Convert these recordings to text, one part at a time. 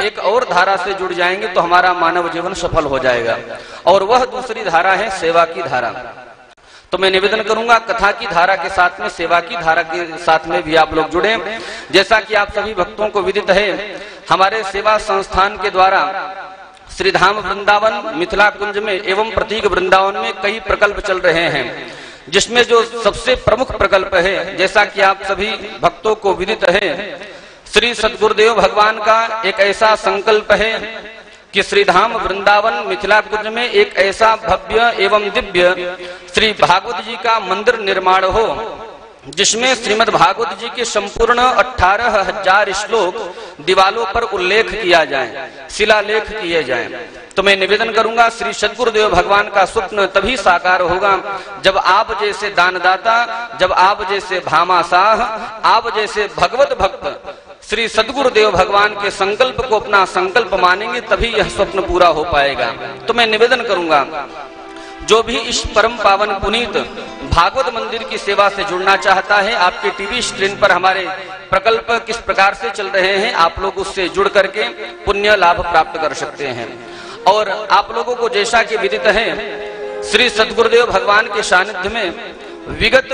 एक और धारा से जुड़ जाएंगे तो हमारा मानव जीवन सफल हो जाएगा, और वह दूसरी धारा है सेवा की धारा। तो मैं निवेदन करूंगा कथा की धारा के साथ में सेवा की धारा के साथ में भी आप लोग जुड़े। जैसा कि आप सभी भक्तों को विदित है, हमारे सेवा संस्थान के द्वारा श्रीधाम वृंदावन, मिथिला कुंज में एवं प्रतीक वृंदावन में कई प्रकल्प चल रहे हैं, जिसमें जो सबसे प्रमुख प्रकल्प है, जैसा कि आप सभी भक्तों को विदित है, श्री सद्गुरुदेव भगवान का एक ऐसा संकल्प है कि श्रीधाम वृंदावन मिथिला कुंज में एक ऐसा भव्य एवं दिव्य श्री भागवत जी का मंदिर निर्माण हो, जिसमें श्रीमद् भागवत जी के संपूर्ण 18,000 श्लोक दीवालों पर उल्लेख किया जाए, शिलालेख किए जाएं। तो मैं निवेदन करूंगा श्री सद्गुरुदेव भगवान का स्वप्न तभी साकार होगा जब आप जैसे दानदाता, जब आप जैसे भामाशाह, आप जैसे भगवत भक्त श्री सद्गुरुदेव भगवान के संकल्प को अपना संकल्प मानेंगे, तभी यह स्वप्न पूरा हो पाएगा। तो मैं निवेदन करूंगा जो भी इस परम पावन पुनीत भागवत मंदिर की सेवा से जुड़ना चाहता है, आपके टीवी स्क्रीन पर हमारे प्रकल्प किस प्रकार से चल रहे हैं, आप लोग उससे जुड़ करके पुण्य लाभ प्राप्त कर सकते हैं। और आप लोगों को जैसा कि विदित है, श्री सद्गुरुदेव भगवान के सानिध्य में विगत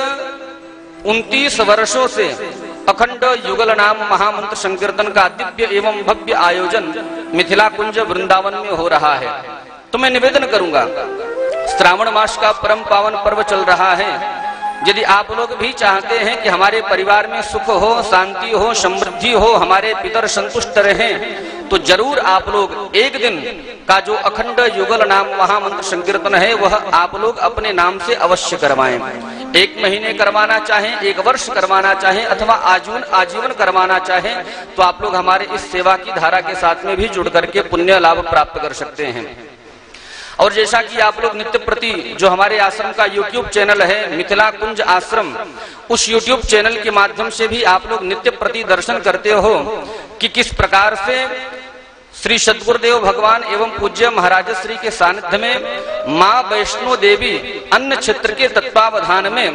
29 वर्षों से अखंड युगल नाम महामंत्र संकीर्तन का दिव्य एवं भव्य आयोजन मिथिला कुंज वृंदावन में हो रहा है। तो मैं निवेदन करूंगा, श्रावण मास का परम पावन पर्व चल रहा है, यदि आप लोग भी चाहते हैं कि हमारे परिवार में सुख हो, शांति हो, समृद्धि हो, हमारे पितर संतुष्ट रहें, तो जरूर आप लोग एक दिन का जो अखंड युगल नाम महामंत्र संकीर्तन है वह आप लोग अपने नाम से अवश्य करवाएं। 1 महीने करवाना चाहें, 1 वर्ष करवाना चाहें अथवा आजीवन करवाना चाहें, तो आप लोग हमारे इस सेवा की धारा के साथ में भी जुड़ करके पुण्य लाभ प्राप्त कर सकते हैं। और जैसा कि आप लोग नित्य प्रति जो हमारे आश्रम का YouTube चैनल है मिथिला कुंज आश्रम, उस YouTube चैनल के माध्यम से भी आप लोग नित्य प्रति दर्शन करते हो कि किस प्रकार से श्री सद्गुरुदेव भगवान एवं पूज्य महाराज श्री के सानिध्य में माँ वैष्णो देवी अन्य क्षेत्र के तत्वावधान में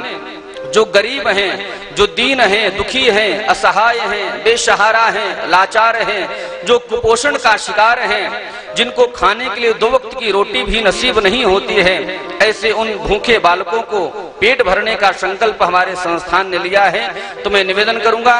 जो गरीब हैं, जो दीन हैं, दुखी हैं, असहाय हैं, बेसहारा हैं, लाचार हैं, जो कुपोषण का शिकार हैं, जिनको खाने के लिए 2 वक्त की रोटी भी नसीब नहीं होती है, ऐसे उन भूखे बालकों को पेट भरने का संकल्प हमारे संस्थान ने लिया है। तो मैं निवेदन करूंगा,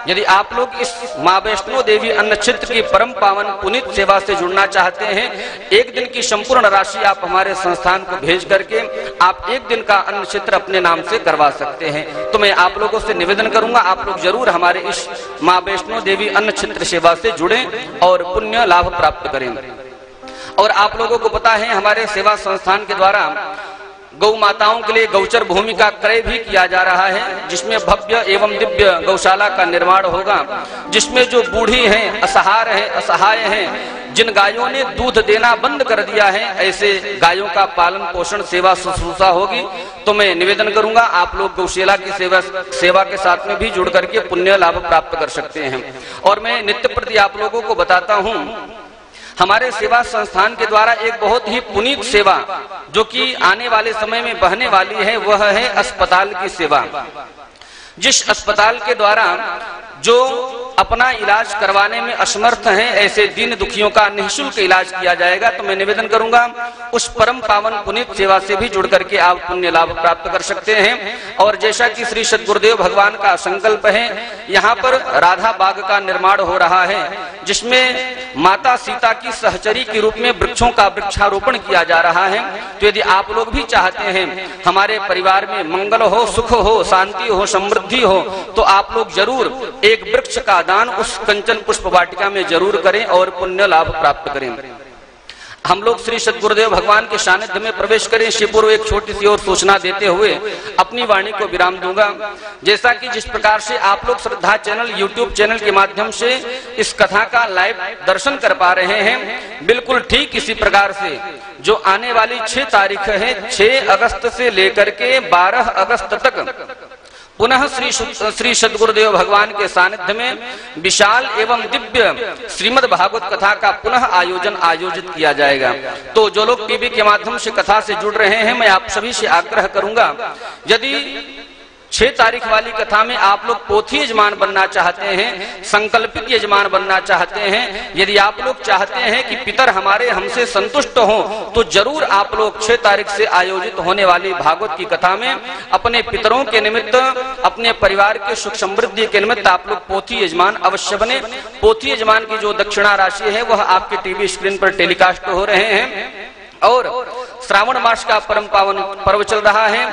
यदि आप लोग इस माँ वैष्णो देवी अन्न क्षेत्र की परम पावन पुनीत सेवा से जुड़ना चाहते हैं, 1 दिन की संपूर्ण राशि आप हमारे संस्थान को भेज करके आप 1 दिन का अन्न क्षेत्र अपने नाम से करवा सकते हैं। तो मैं आप लोगों से निवेदन करूंगा, आप लोग जरूर हमारे इस माँ वैष्णो देवी अन्न क्षेत्र सेवा से जुड़ें और पुण्य लाभ प्राप्त करें। और आप लोगों को पता है, हमारे सेवा संस्थान के द्वारा गौ माताओं के लिए गौचर भूमि का क्रय भी किया जा रहा है, जिसमें भव्य एवं दिव्य गौशाला का निर्माण होगा, जिसमें जो बूढ़ी हैं, असहार हैं, असहाय हैं, जिन गायों ने दूध देना बंद कर दिया है, ऐसे गायों का पालन पोषण सेवा शुश्रूषा होगी। तो मैं निवेदन करूंगा, आप लोग गौशाला की सेवा के साथ में भी जुड़ करके पुण्य लाभ प्राप्त कर सकते हैं। और मैं नित्य प्रति आप लोगों को बताता हूँ, हमारे सेवा संस्थान के द्वारा एक बहुत ही पुनीत सेवा जो कि आने वाले समय में बहने वाली है, वह है अस्पताल की सेवा। जिस अस्पताल के द्वारा जो अपना इलाज करवाने में असमर्थ हैं, ऐसे दीन दुखियों का निःशुल्क इलाज किया जाएगा। तो मैं निवेदन करूंगा, उस परम पावन पुनीत सेवा से भी जुड़ करके आप पुण्य लाभ प्राप्त कर सकते हैं। और जैसा कि श्री सद्गुरुदेव भगवान का संकल्प है, यहाँ पर राधा बाग का निर्माण हो रहा है, जिसमें माता सीता की सहचरी के रूप में वृक्षों का वृक्षारोपण किया जा रहा है। तो यदि आप लोग भी चाहते हैं हमारे परिवार में मंगल हो, सुख हो, शांति हो, समृद्धि हो, तो आप लोग जरूर एक वृक्ष का दान उस कंचन पुष्प वाटिका में जरूर करें और पुण्य लाभ प्राप्त करें। हम लोग श्री सद्गुरुदेव भगवान के सानिध्य में प्रवेश करें, इससे पूर्व एक छोटी सी और सूचना देते हुए अपनी वाणी को विराम दूंगा। जैसा कि जिस प्रकार से आप लोग श्रद्धा चैनल YouTube चैनल के माध्यम से इस कथा का लाइव दर्शन कर पा रहे हैं, बिल्कुल ठीक इसी प्रकार से जो आने वाली 6 तारीख है, 6 अगस्त से लेकर के 12 अगस्त तक पुनः श्री सद्गुरुदेव भगवान के सानिध्य में विशाल एवं दिव्य श्रीमद् भागवत कथा का पुनः आयोजित किया जाएगा। तो जो लोग टीवी के माध्यम से कथा से जुड़ रहे हैं, मैं आप सभी से आग्रह करूंगा, यदि 6 तारीख वाली कथा में आप लोग पोथी यजमान बनना चाहते हैं, संकल्पित यजमान बनना चाहते हैं, यदि आप लोग चाहते हैं कि पितर हमारे हमसे संतुष्ट हों, तो जरूर आप लोग 6 तारीख से आयोजित होने वाली भागवत की कथा में अपने पितरों के निमित्त, अपने परिवार के सुख समृद्धि के निमित्त आप लोग पोथी यजमान अवश्य बने। पोथी यजमान की जो दक्षिणा राशि है वह आपके टीवी स्क्रीन पर टेलीकास्ट हो रहे हैं। और श्रावण मास का परम पावन पर्व चल रहा है।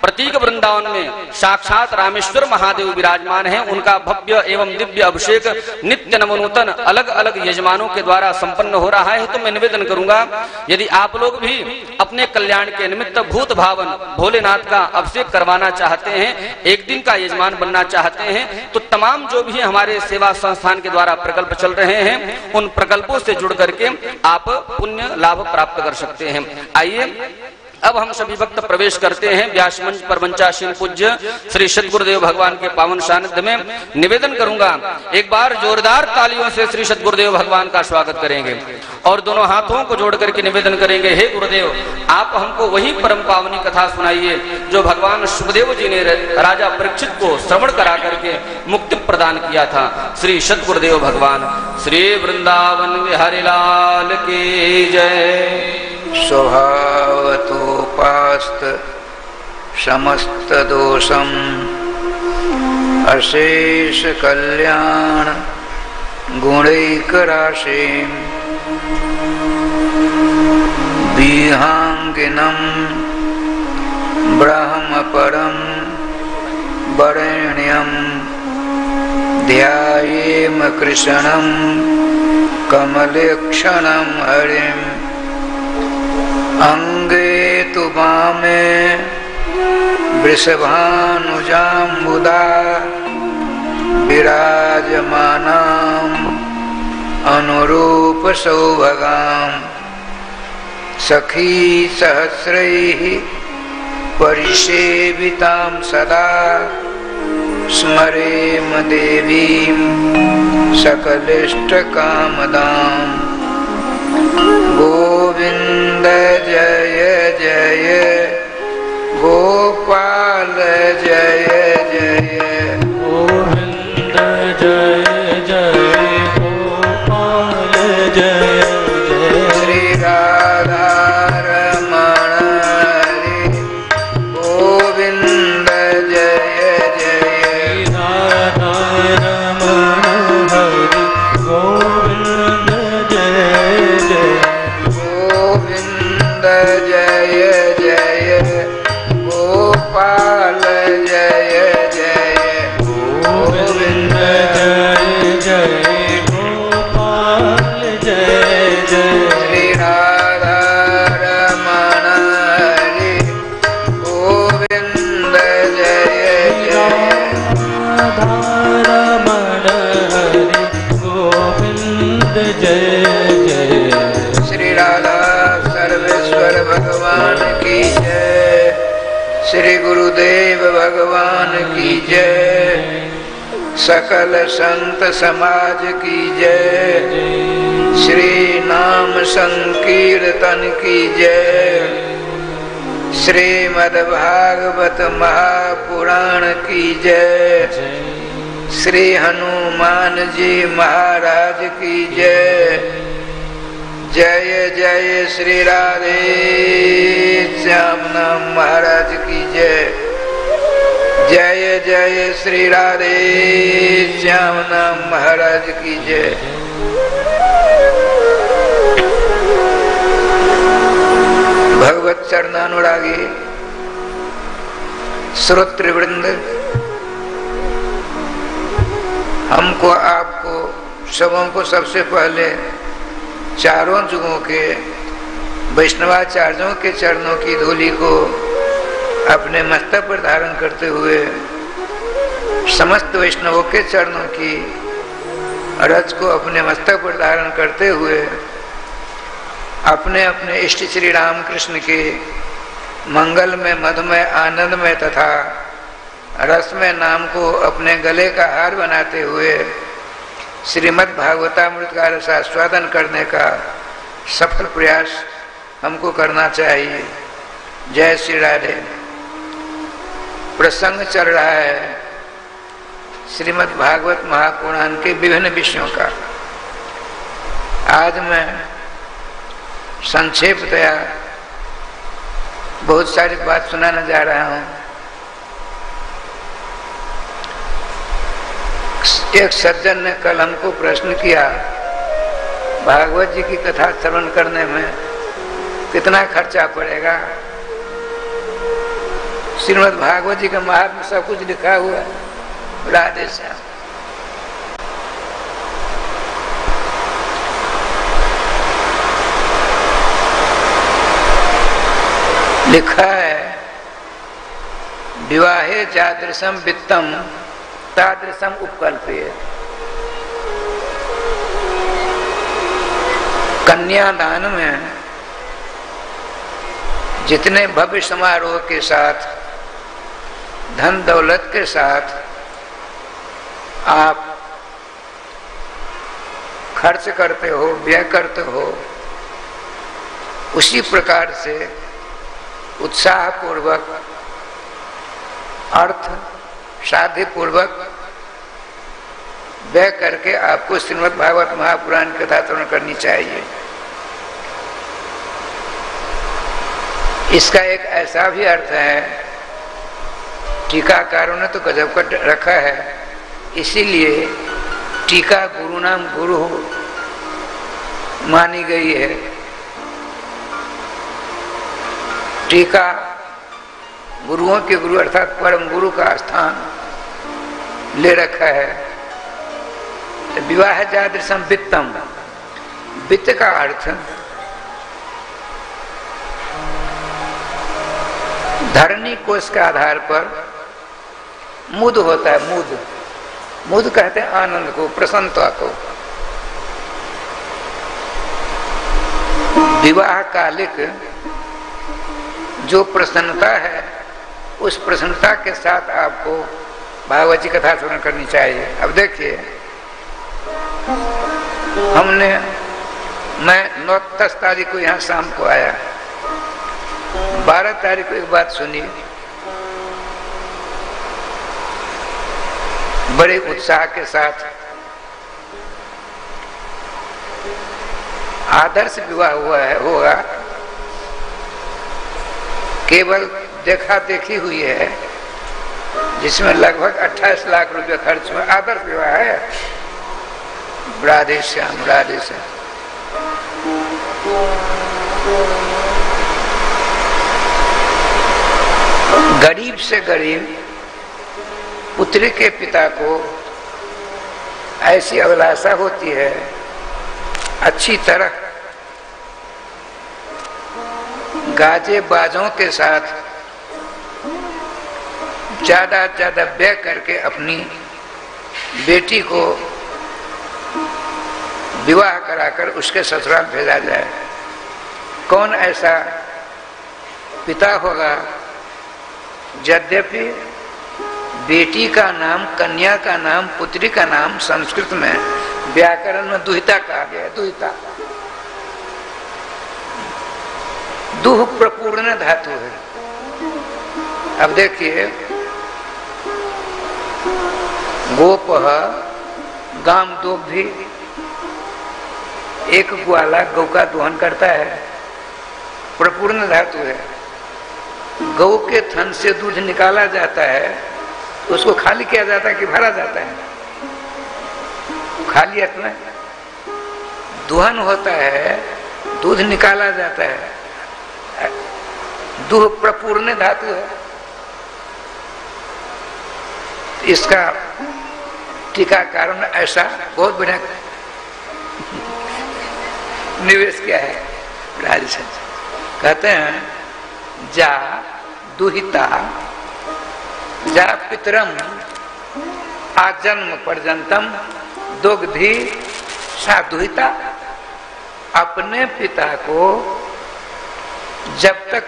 प्रतीक वृंदावन में साक्षात रामेश्वर महादेव विराजमान हैं। उनका भव्य एवं दिव्य अभिषेक नित्य नवनूतन अलग अलग यजमानों के द्वारा संपन्न हो रहा है। तो मैं निवेदन करूंगा, यदि आप लोग भी अपने कल्याण के निमित्त भूत भावन भोलेनाथ का अभिषेक करवाना चाहते हैं, एक दिन का यजमान बनना चाहते हैं, तो तमाम जो भी हमारे सेवा संस्थान के द्वारा प्रकल्प चल रहे हैं, उन प्रकल्पों से जुड़ करके आप पुण्य लाभ प्राप्त कर सकते हैं। आइए अब हम सभी भक्त प्रवेश करते हैं व्यास मंच पर मंचासीन पूज्य श्री सद्गुरुदेव भगवान के पावन सानिध्य में। निवेदन करूंगा, एक बार जोरदार तालियों से श्री सद्गुरुदेव भगवान का स्वागत करेंगे और दोनों हाथों को जोड़ करके निवेदन करेंगे, हे गुरुदेव, आप हमको वही परम पावनी कथा सुनाइए जो भगवान सुखदेव जी ने राजा परीक्षित को श्रवण करा करके मुक्ति प्रदान किया था। श्री सद्गुरुदेव भगवान श्री वृंदावन बिहारी लाल की जय। स्वभावतोपास्त समस्त दोषम अशेष कल्याण गुणैक राशिम विहांगिनम ब्रह्म परम वरेण्यम ध्यायेम कृष्णम कमलेक्षणम हरिम अंगे तु वामे वृषभानुजाम्बुदा विराजमानां अनुरूप सौभगां सखी सहस्रैः परिसेवितां सदा स्मरेम देवीं सकलिष्टकामदां। गोविंद जय जय गोपाल जय जय गोविंद जय जय गोपाल जय जय श्री राधा रमण हरि गोविंद जय जय राधा रमण हरि गोविंद जय जय गोविंद जय जय गोपाल जय जय गोविंद जय जय गोपाल जय जय श्री राधा रमण हरि गोविंद जय जय राधा रमण हरि गोविंद जय जय श्री राधा सर्वेश्वर भगवान की जय। श्री गुरुदेव भगवान की जय। सकल संत समाज की जय। श्री नाम संकीर्तन की जय। श्रीमद् भागवत महापुराण की जय। श्री हनुमान जी महाराज की जय। जय जय श्री राधे श्याम नाम महाराज की जय। जय जय श्री राधे श्याम नाम महाराज की जय। भगवत चरणानुरागी श्रोतृवृंद, हमको आपको सबों को सबसे पहले चारों जुगों के वैष्णवाचार्यों के चरणों की धूलि को अपने मस्तक पर धारण करते हुए समस्त वैष्णवों के चरणों की रज को अपने मस्तक पर धारण करते हुए अपने अपने इष्ट श्री रामकृष्ण के मंगल में मधुमय आनंद में तथा रसमय नाम को अपने गले का हार बनाते हुए श्रीमद् भागवतामृत का रसास्वादन करने का सफल प्रयास हमको करना चाहिए। जय श्री राधे। प्रसंग चल रहा है श्रीमद् भागवत महापुराण के विभिन्न विषयों का। आज मैं संक्षेपतया बहुत सारी बात सुनाने जा रहा हूँ। एक सज्जन ने कल हमको प्रश्न किया, भागवत जी की कथा श्रवण करने में कितना खर्चा पड़ेगा? श्रीमद् भागवत जी का महात्म्य सब कुछ लिखा हुआ है। राधे श्याम। लिखा है, विवाहे जादृशम वित्तम तादृशम उपकल्प्य। कन्यादान में जितने भव्य समारोह के साथ, धन दौलत के साथ आप खर्च करते हो, व्यय करते हो, उसी प्रकार से उत्साह पूर्वक, अर्थ साध्य पूर्वक व्यय करके आपको श्रीमद् भागवत महापुराण की कथा श्रवण करनी चाहिए। इसका एक ऐसा भी अर्थ है, टीकाकारों ने तो गजब कर रखा है, इसीलिए टीका गुरु नाम गुरु मानी गई है। टीका गुरुओं के गुरु अर्थात परम गुरु का स्थान ले रखा है। विवाह जादृशम वित्तम, वित्त का अर्थ धरनी कोश के आधार पर मुद होता है। मुद, मुद कहते हैं आनंद को, प्रसन्नता को। विवाह कालिक जो प्रसन्नता है, उस प्रसन्नता के साथ आपको भागवत जी कथा श्रवण करनी चाहिए। अब देखिए, मैं 9-10 तारीख को यहाँ शाम को आया, 12 तारीख को एक बात सुनी, बड़े उत्साह के साथ आदर्श विवाह हुआ है, होगा, केवल देखा देखी हुई है, जिसमें लगभग 28 लाख रुपए खर्च हुआ। आदर्श विवाह है। राधे श्याम, राधे श्याम। गरीब से गरीब पुत्री के पिता को ऐसी अभिलाषा होती है, अच्छी तरह गाजे बाजों के साथ ज्यादा ज्यादा व्यय करके अपनी बेटी को विवाह कराकर उसके ससुराल भेजा जाए। कौन ऐसा पिता होगा? यद्यपि बेटी का नाम, कन्या का नाम, पुत्री का नाम संस्कृत में व्याकरण में दुहिता कहा गया है। दुहिता दुह प्रपूर्ण धातु है। अब देखिए, गोपः गाम दुग्धि, एक ग्वाला गौ का दोहन करता है, प्रपूर्ण धातु है। गौ के थन से दूध निकाला जाता है, उसको खाली किया जाता है कि भरा जाता है? खाली अर्थ में दोहन होता है, दूध निकाला जाता है। दुह प्रपूर्ण धातु है। इसका टीकाकारों ने ऐसा बहुत बढ़िया निवेश किया है। राजस्थान कहते हैं, जा दुहिता जा पितरम आजन्म पर्यंतम दुग्धि सा दुहिता। अपने पिता को जब तक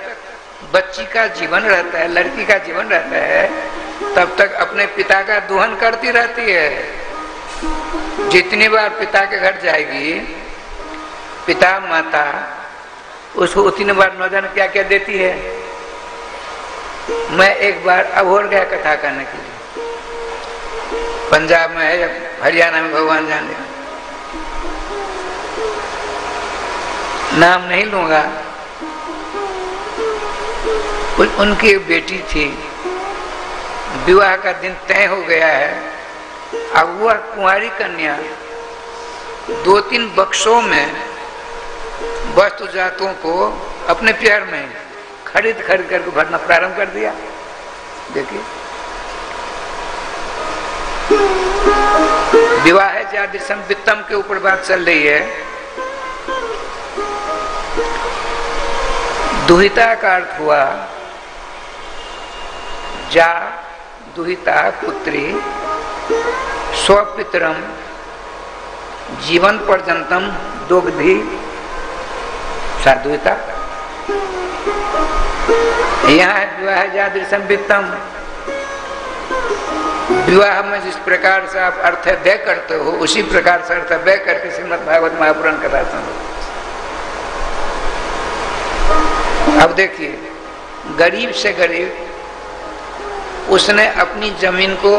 बच्ची का जीवन रहता है, लड़की का जीवन रहता है, तब तक अपने पिता का दोहन करती रहती है। जितनी बार पिता के घर जाएगी, पिता माता उसको उतनी बार न जाने क्या क्या देती है। मैं एक बार अभोर गया कथा करने के लिए, पंजाब में है या हरियाणा में, भगवान जाने, नाम नहीं लूंगा। उनकी एक बेटी थी, विवाह का दिन तय हो गया है। अब वह कुंवारी कन्या 2-3 बक्सों में वस्तु जातों को अपने प्यार में खरीद करके भरना प्रारंभ कर दिया। देखिए, विवाह जादिशम वित्तम के ऊपर बात चल रही है। दुहिता का अर्थ हुआ जा दुहिता पुत्री स्वपितरम जीवन पर्यंतम दुग्धि साधुता। यहाँ विवाह जादृशम वित्तम, विवाह में जिस प्रकार से आप अर्थ व्यय करते हो उसी प्रकार से अर्थ व्यय करके श्रीमद् भागवत महापुराण कथा सुनो। अब देखिए, गरीब से गरीब उसने अपनी जमीन को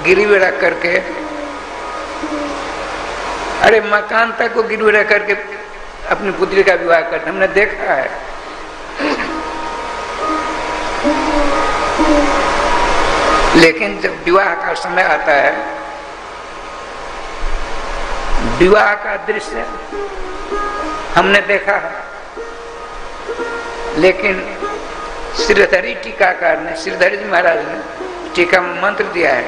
गिरवी रख करके, अरे मकान तक को गिरवी रख करके अपनी पुत्री का विवाह करते हमने देखा है। लेकिन जब विवाह का समय आता है, विवाह का दृश्य हमने देखा है, लेकिन श्रीधरी टीकाकार ने, श्रीधरी जी महाराज ने टीका में मंत्र दिया है,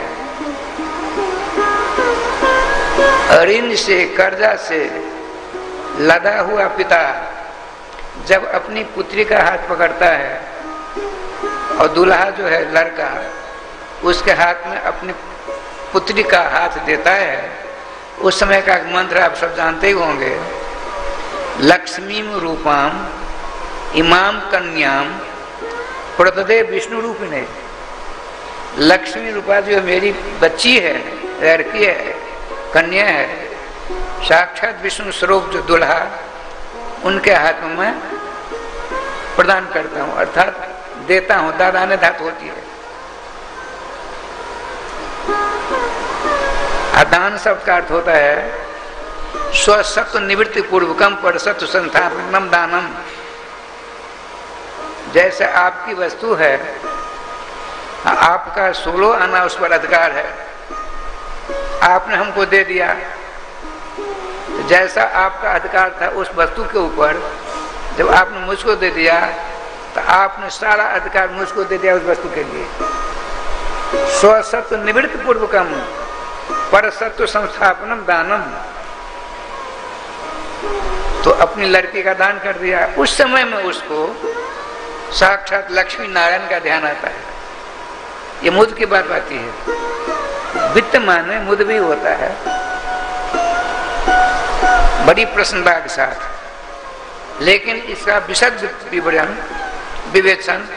ऋण से कर्जा से लदा हुआ पिता जब अपनी पुत्री का हाथ पकड़ता है और दूल्हा जो है लड़का उसके हाथ में अपनी पुत्री का हाथ देता है, उस समय का मंत्र आप सब जानते ही होंगे, लक्ष्मी रूपाम इमाम कन्याम प्रददे विष्णु रूप ने। लक्ष्मी रूपा जो मेरी बच्ची है, लड़की है, कन्या है, साक्षात विष्णु स्वरूप जो दूल्हा, उनके हाथ में मैं प्रदान करता हूँ, अर्थात देता हूँ। दादा ने धातु होती है। दान शब्द का अर्थ होता है स्वसत्व निवृत्ति पूर्वकम परसत्व संस्थापनम दानम। जैसे आपकी वस्तु है, आपका 16 आना उस पर अधिकार है, आपने हमको दे दिया, तो जैसा आपका अधिकार था उस वस्तु के ऊपर, जब आपने मुझको दे दिया तो आपने सारा अधिकार मुझको दे दिया उस वस्तु के लिए। स्वसत्व निवृत्ति पूर्वकम परसत्व संस्थापनम दानम। तो अपनी लड़की का दान कर दिया। उस समय में उसको साक्षात लक्ष्मी नारायण का ध्यान आता है। ये मुद की बात आती है। वित्त माने मुद भी होता है, बड़ी प्रसन्नता के साथ। लेकिन इसका विशद विवरण विवेचन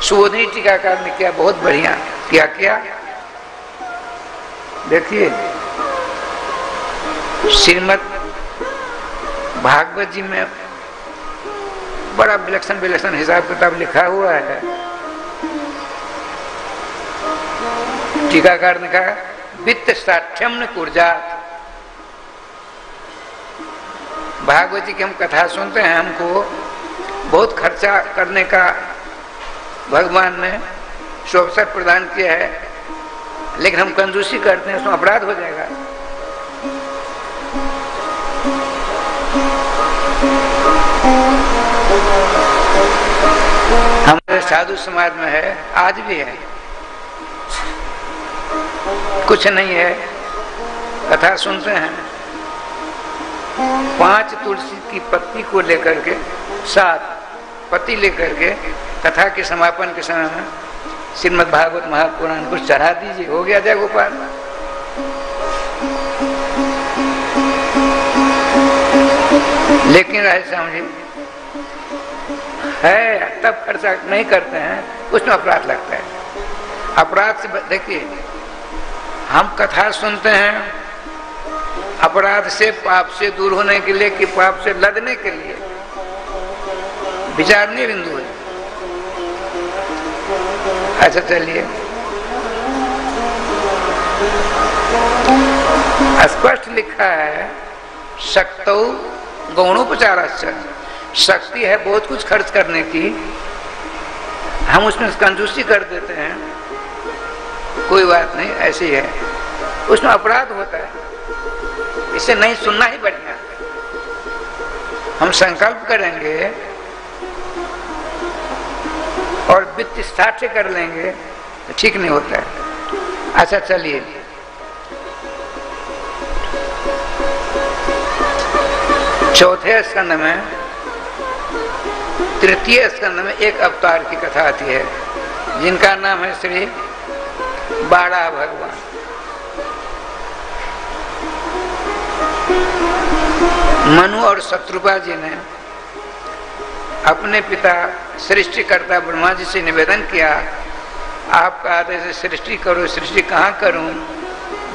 सुबोधनी टीकाकार ने किया, बहुत बढ़िया किया। देखिए, श्रीमद् भागवत जी में बड़ा विलक्षण हिसाब किताब लिखा हुआ है। टीकाकार ने कहा वित्त साठ्यम न कुर्जात। भागवत जी की हम कथा सुनते हैं, हमको बहुत खर्चा करने का भगवान ने सुअवसर प्रदान किया है, लेकिन हम कंजूसी करते हैं, उसमें अपराध हो जाएगा। हमारे साधु समाज में है, आज भी है, कुछ नहीं है, कथा सुनते हैं, 5 तुलसी की पत्ती को लेकर के, 7 पत्ती लेकर के कथा के समापन के समय में श्रीमद् भागवत महापुराण को चढ़ा दीजिए, हो गया जय गोपाल। लेकिन ऐसा समझिए है, तब खर्चा नहीं करते हैं, उसमें अपराध लगता है। अपराध से देखिए, हम कथा सुनते हैं अपराध से, पाप से दूर होने के लिए कि पाप से लदने के लिए, विचारनीय बिंदु है। अच्छा चलिए, स्पष्ट लिखा है शक्तौ गौणोपचाराश्च, शक्ति है बहुत कुछ खर्च करने की, हम उसमें कंजूसी कर देते हैं, कोई बात नहीं, ऐसी है, उसमें अपराध होता है, इसे नहीं सुनना ही बढ़िया। हम संकल्प करेंगे और वित्त साठ्य कर लेंगे तो ठीक नहीं होता है। अच्छा चलिए, चौथे स्कंद में, तृतीय स्कंद में एक अवतार की कथा आती है जिनका नाम है श्री बाड़ा भगवान। मनु और शत्रुपा जी ने अपने पिता सृष्टिकर्ता ब्रह्मा जी से निवेदन किया, आपका आदेश से सृष्टि करो, सृष्टि कहाँ करूं,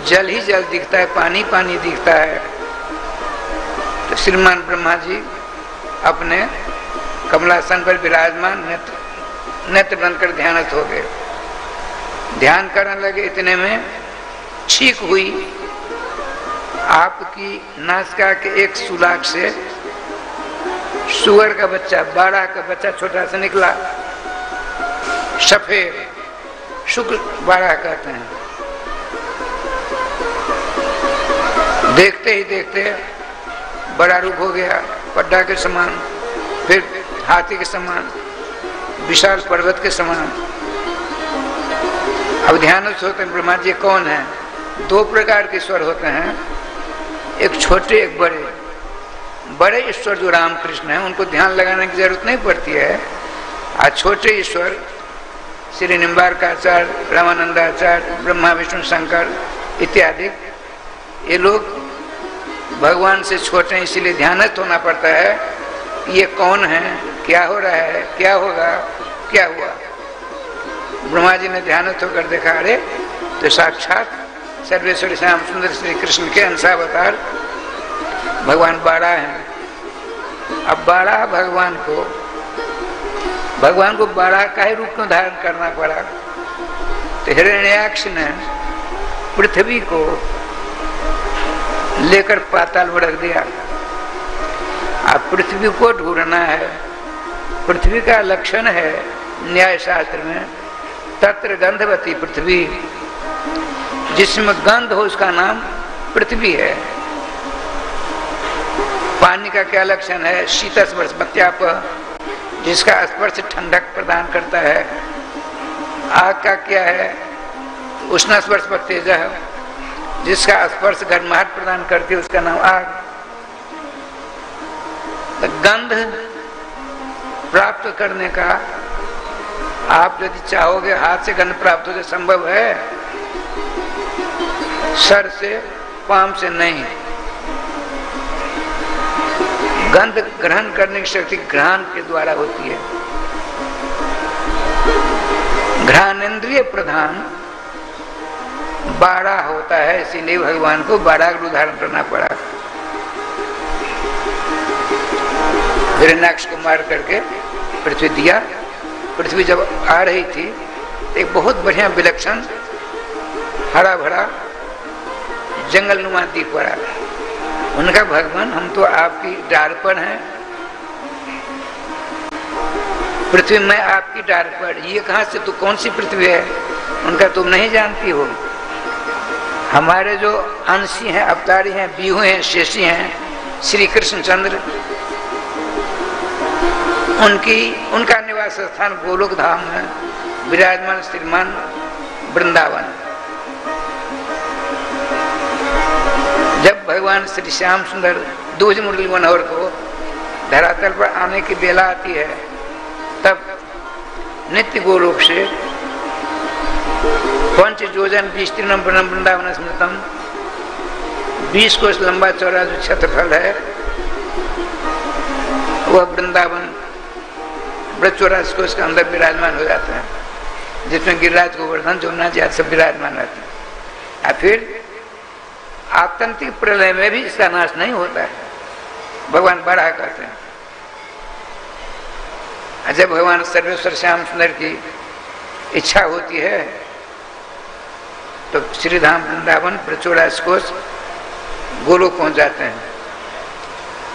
जल ही जल दिखता है, पानी पानी दिखता है। तो श्रीमान ब्रह्मा जी अपने कमलासन पर विराजमान नेत्र बनकर ध्यानस्थ हो गए, ध्यान करने लगे। इतने में ठीक हुई आपकी नासिका के एक सुलाक से सुअर का बच्चा, बाड़ा का बच्चा छोटा सा निकला, सफेद, शुक्ल बाड़ा कहते हैं। देखते ही देखते बड़ा रूप हो गया, पड्डा के समान, फिर हाथी के समान, विशाल पर्वत के समान। अब ध्यान से होते हैं ब्रह्मा जी कौन है? दो प्रकार के ईश्वर होते हैं, एक छोटे एक बड़े। बड़े ईश्वर जो रामकृष्ण हैं उनको ध्यान लगाने की जरूरत नहीं पड़ती है, और छोटे ईश्वर श्री निम्बारकाचार्य, रामानंदाचार्य, ब्रह्मा विष्णु शंकर इत्यादि, ये लोग भगवान से छोटे हैं, इसीलिए ध्यानस्थ होना पड़ता है। ये कौन है, क्या हो रहा है, क्या होगा, क्या हुआ। ब्रह्मा जी ने ध्यानस्थ होकर देखा, अरे तो साक्षात सर्वेश्वर श्याम सुंदर श्री कृष्ण के अंशावतार भगवान बाड़ा हैं। अब बाड़ा भगवान को बाड़ा का ही रूप में धारण करना पड़ा। तो हिरण्याक्ष ने पृथ्वी को लेकर पाताल में रख दिया। अब पृथ्वी को ढूंढना है, पृथ्वी का लक्षण है न्याय शास्त्र में, तत्र गंधवती पृथ्वी, जिसमें गंध हो उसका नाम पृथ्वी है। पानी का क्या लक्षण है? शीत स्पर्श मत्याप, जिसका स्पर्श ठंडक प्रदान करता है। आग का क्या है? उष्ण स्पर्श तेज, जिसका स्पर्श गर्माहट प्रदान करती है, उसका नाम आग। तो गंध प्राप्त करने का आप यदि चाहोगे हाथ से गंध प्राप्त हो, संभव है? सर से, पाम से नहीं। गंध ग्रहण करने की शक्ति घ्राण के द्वारा होती है। घ्राणेन्द्रिय प्रधान बाड़ा होता है, इसीलिए भगवान को बाड़ा का धारण करना पड़ा। हिरण्याक्ष को मार करके पृथ्वी दिया। पृथ्वी जब आ रही थी एक बहुत बढ़िया विलक्षण हरा भरा जंगल नुमा दिख पड़ा। उनका भगवान हम तो आपकी डारपण है, पृथ्वी में आपकी डारपण, ये कहाँ से, तू कौन सी पृथ्वी है? उनका तुम नहीं जानती हो। हमारे जो अंशी हैं, अवतारी हैं, बीहू हैं, शेषी हैं, श्री कृष्णचंद्र, उनका निवास स्थान गोलोक धाम है, विराजमान श्रीमान वृंदावन। जब भगवान श्री श्याम सुंदर दूज मुरली मनोहर को धरातल पर आने की बेला आती है, तब नित्य गोलोक से पंच जोजन विस्तीर्णम वृंदावन स्मृतम, 20 कोस लंबा चौड़ा जो क्षेत्रफल है वह वृंदावन ब्रजचौरास कोस के अंदर विराजमान हो जाता है, जिसमें गिरिराज गोवर्धन जमुना जी सब विराजमान रहते हैं। और फिर आतंतिक प्रलय में भी इसका नाश नहीं होता है, भगवान बड़ा कहते हैं। जब भगवान सर्वेश्वर श्याम सुंदर की इच्छा होती है तो श्रीधाम वृंदावन प्रचोड़ा कोष गोलोक पहुंच जाते हैं।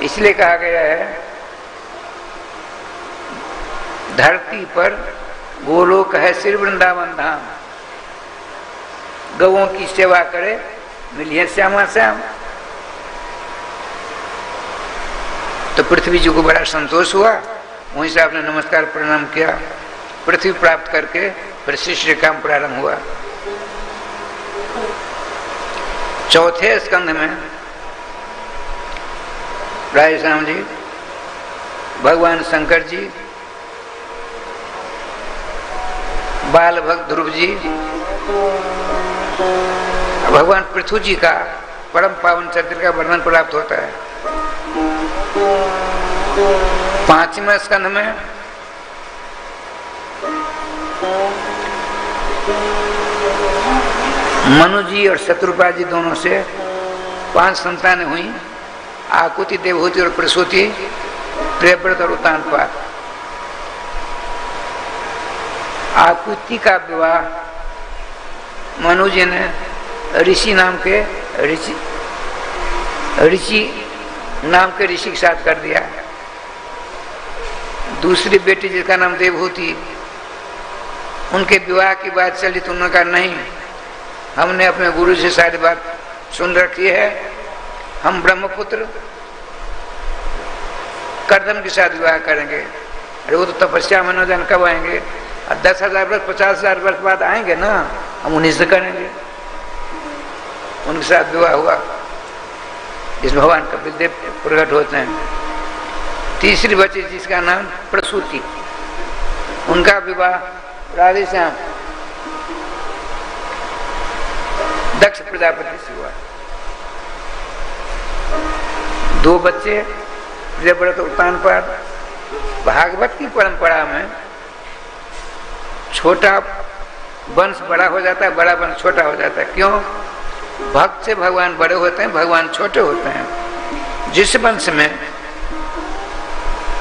इसलिए कहा गया है धरती पर गोलोक है श्री वृंदावन धाम, गौओं की सेवा करे मिलिए श्यामा श्याम। तो पृथ्वी जी को बड़ा संतोष हुआ, वहीं से आपने नमस्कार प्रणाम किया, पृथ्वी प्राप्त करके फिर शिष्य काम प्रारंभ हुआ। चौथे स्कंध में राय श्याम जी, भगवान शंकर जी, बाल भक्त ध्रुव जी, भगवान पृथु जी का परम पावन चरित्र का वर्णन प्राप्त होता है। पांचवें स्कंध में मनु जी और शत्रुपा जी दोनों से 5 संतानें हुई, आकुति, देवहूति और प्रसूति, प्रियव्रत और उत्तानपाद। आकुति का विवाह मनु जी ने ऋषि नाम के ऋषि के साथ कर दिया। दूसरी बेटी जिसका नाम देवहूति, उनके विवाह की बात चली तो उन्होंने कहा नहीं, हमने अपने गुरु से सारी बात सुन रखी है, हम ब्रह्मपुत्र कर्दम के साथ विवाह करेंगे। अरे वो तो तपस्या में न जान कब आएंगे, 10,000 वर्ष 50,000 वर्ष बाद आएंगे ना, हम उन्हीं से करेंगे। उनके साथ विवाह हुआ, जिसमें भगवान कपिल देव प्रकट होते हैं। तीसरी बच्ची जिसका नाम प्रसूति, उनका विवाह राधे श्याम दक्ष प्रजापति से हुआ। 2 बच्चे प्रियव्रत उत्तानपाद। भागवत की परंपरा में छोटा वंश बड़ा हो जाता है, बड़ा वंश छोटा हो जाता है। क्यों? भक्त से भगवान बड़े होते हैं, भगवान छोटे होते हैं। जिस वंश में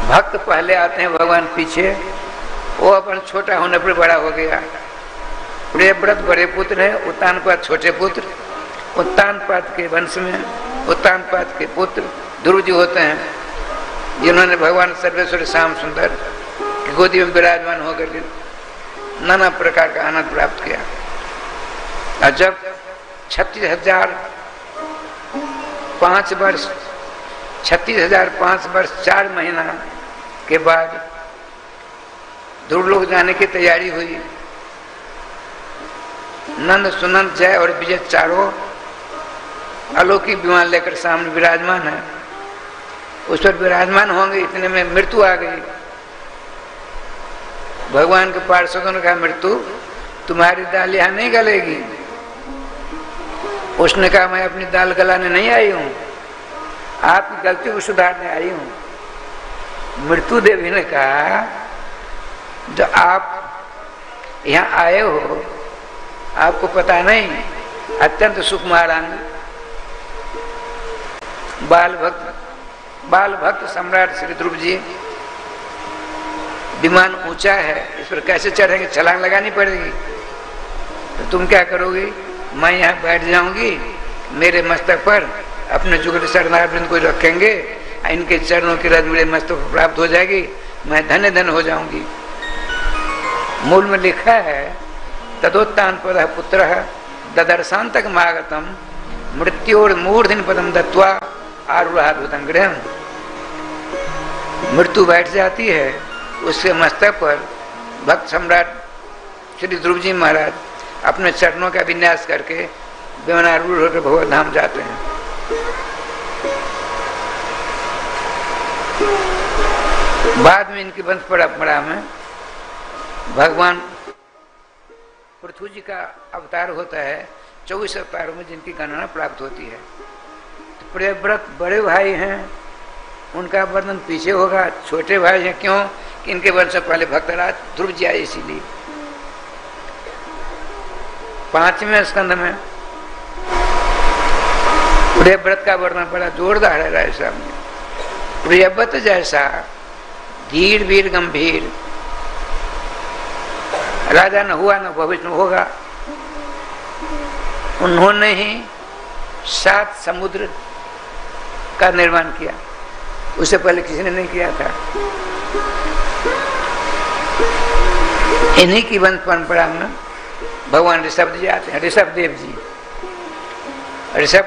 भक्त पहले आते हैं, भगवान पीछे, वो अपन छोटा होने पर बड़ा हो गया। प्रियव्रत बड़े पुत्र है, उत्तानपाद छोटे पुत्र। उत्तानपाद के वंश में उत्तानपाद के पुत्र ध्रुव जी होते हैं, जिन्होंने भगवान सर्वेश्वर श्याम सुंदर की गोदी में विराजमान होकर के नाना प्रकार का आनंद प्राप्त किया। और जब 36,005 वर्ष 4 महीना के बाद ध्रुवलोक जाने की तैयारी हुई, नंद, सुनंद, जय और विजय चारों अलौकिक विमान लेकर सामने विराजमान है। उस पर विराजमान होंगे, इतने में मृत्यु आ गई। भगवान के पार्षदों ने कहा, मृत्यु तुम्हारी दाल यहाँ नहीं गलेगी। उसने कहा, मैं अपनी दाल गलाने नहीं आई हूँ, आपकी गलती को सुधारने आई हूँ। मृत्यु देवी ने कहा, जो आप यहाँ आए हो आपको पता नहीं, अत्यंत सुकुमारांग बाल भक्त सम्राट श्री ध्रुव जी, विमान ऊंचा है, इस पर कैसे चढ़ेंगे, छलांग लगानी पड़ेगी। तो तुम क्या करोगी? मैं यहाँ बैठ जाऊंगी, मेरे मस्तक पर अपने जुगल शरणार्थियों को रखेंगे, इनके चरणों की रज मेरे मस्तक प्राप्त हो जाएगी, मैं धन्य धन्य हो जाऊंगी। मूल में लिखा है, तदोत्तानपद पुत्र ददर्शांतक मागतम मृत्योर मूर्धन पदम दत्वा आरूढ़ाद्भुतं गृहम्। मृत्यु बैठ जाती है, उसके मस्तक पर भक्त सम्राट श्री ध्रुव जी महाराज अपने चरणों का विन्यास करके विमानारूढ़ होकर भगवत धाम जाते हैं। बाद में इनकी वंश परंपरा में भगवान पृथु जी का अवतार होता है, 24 अवतारों में जिनकी गणना प्राप्त होती है। तो प्रियव्रत बड़े भाई हैं, उनका वर्णन पीछे होगा। छोटे भाई हैं, क्यों कि इनके वंश से पहले भक्तराज ध्रुव जी आए, इसीलिए। 5वें स्कंध में प्रियव्रत का वर्णन बड़ा जोरदार है राय साहब ने। प्रियव्रत जैसा धीर वीर गंभीर राजा न हुआ न भविष्य में होगा। उन्होंने ही 7 समुद्र का निर्माण किया, उससे पहले किसी ने नहीं किया था। इन्हीं की वंश परंपरा में भगवान ऋषभ जी आते हैं। ऋषभ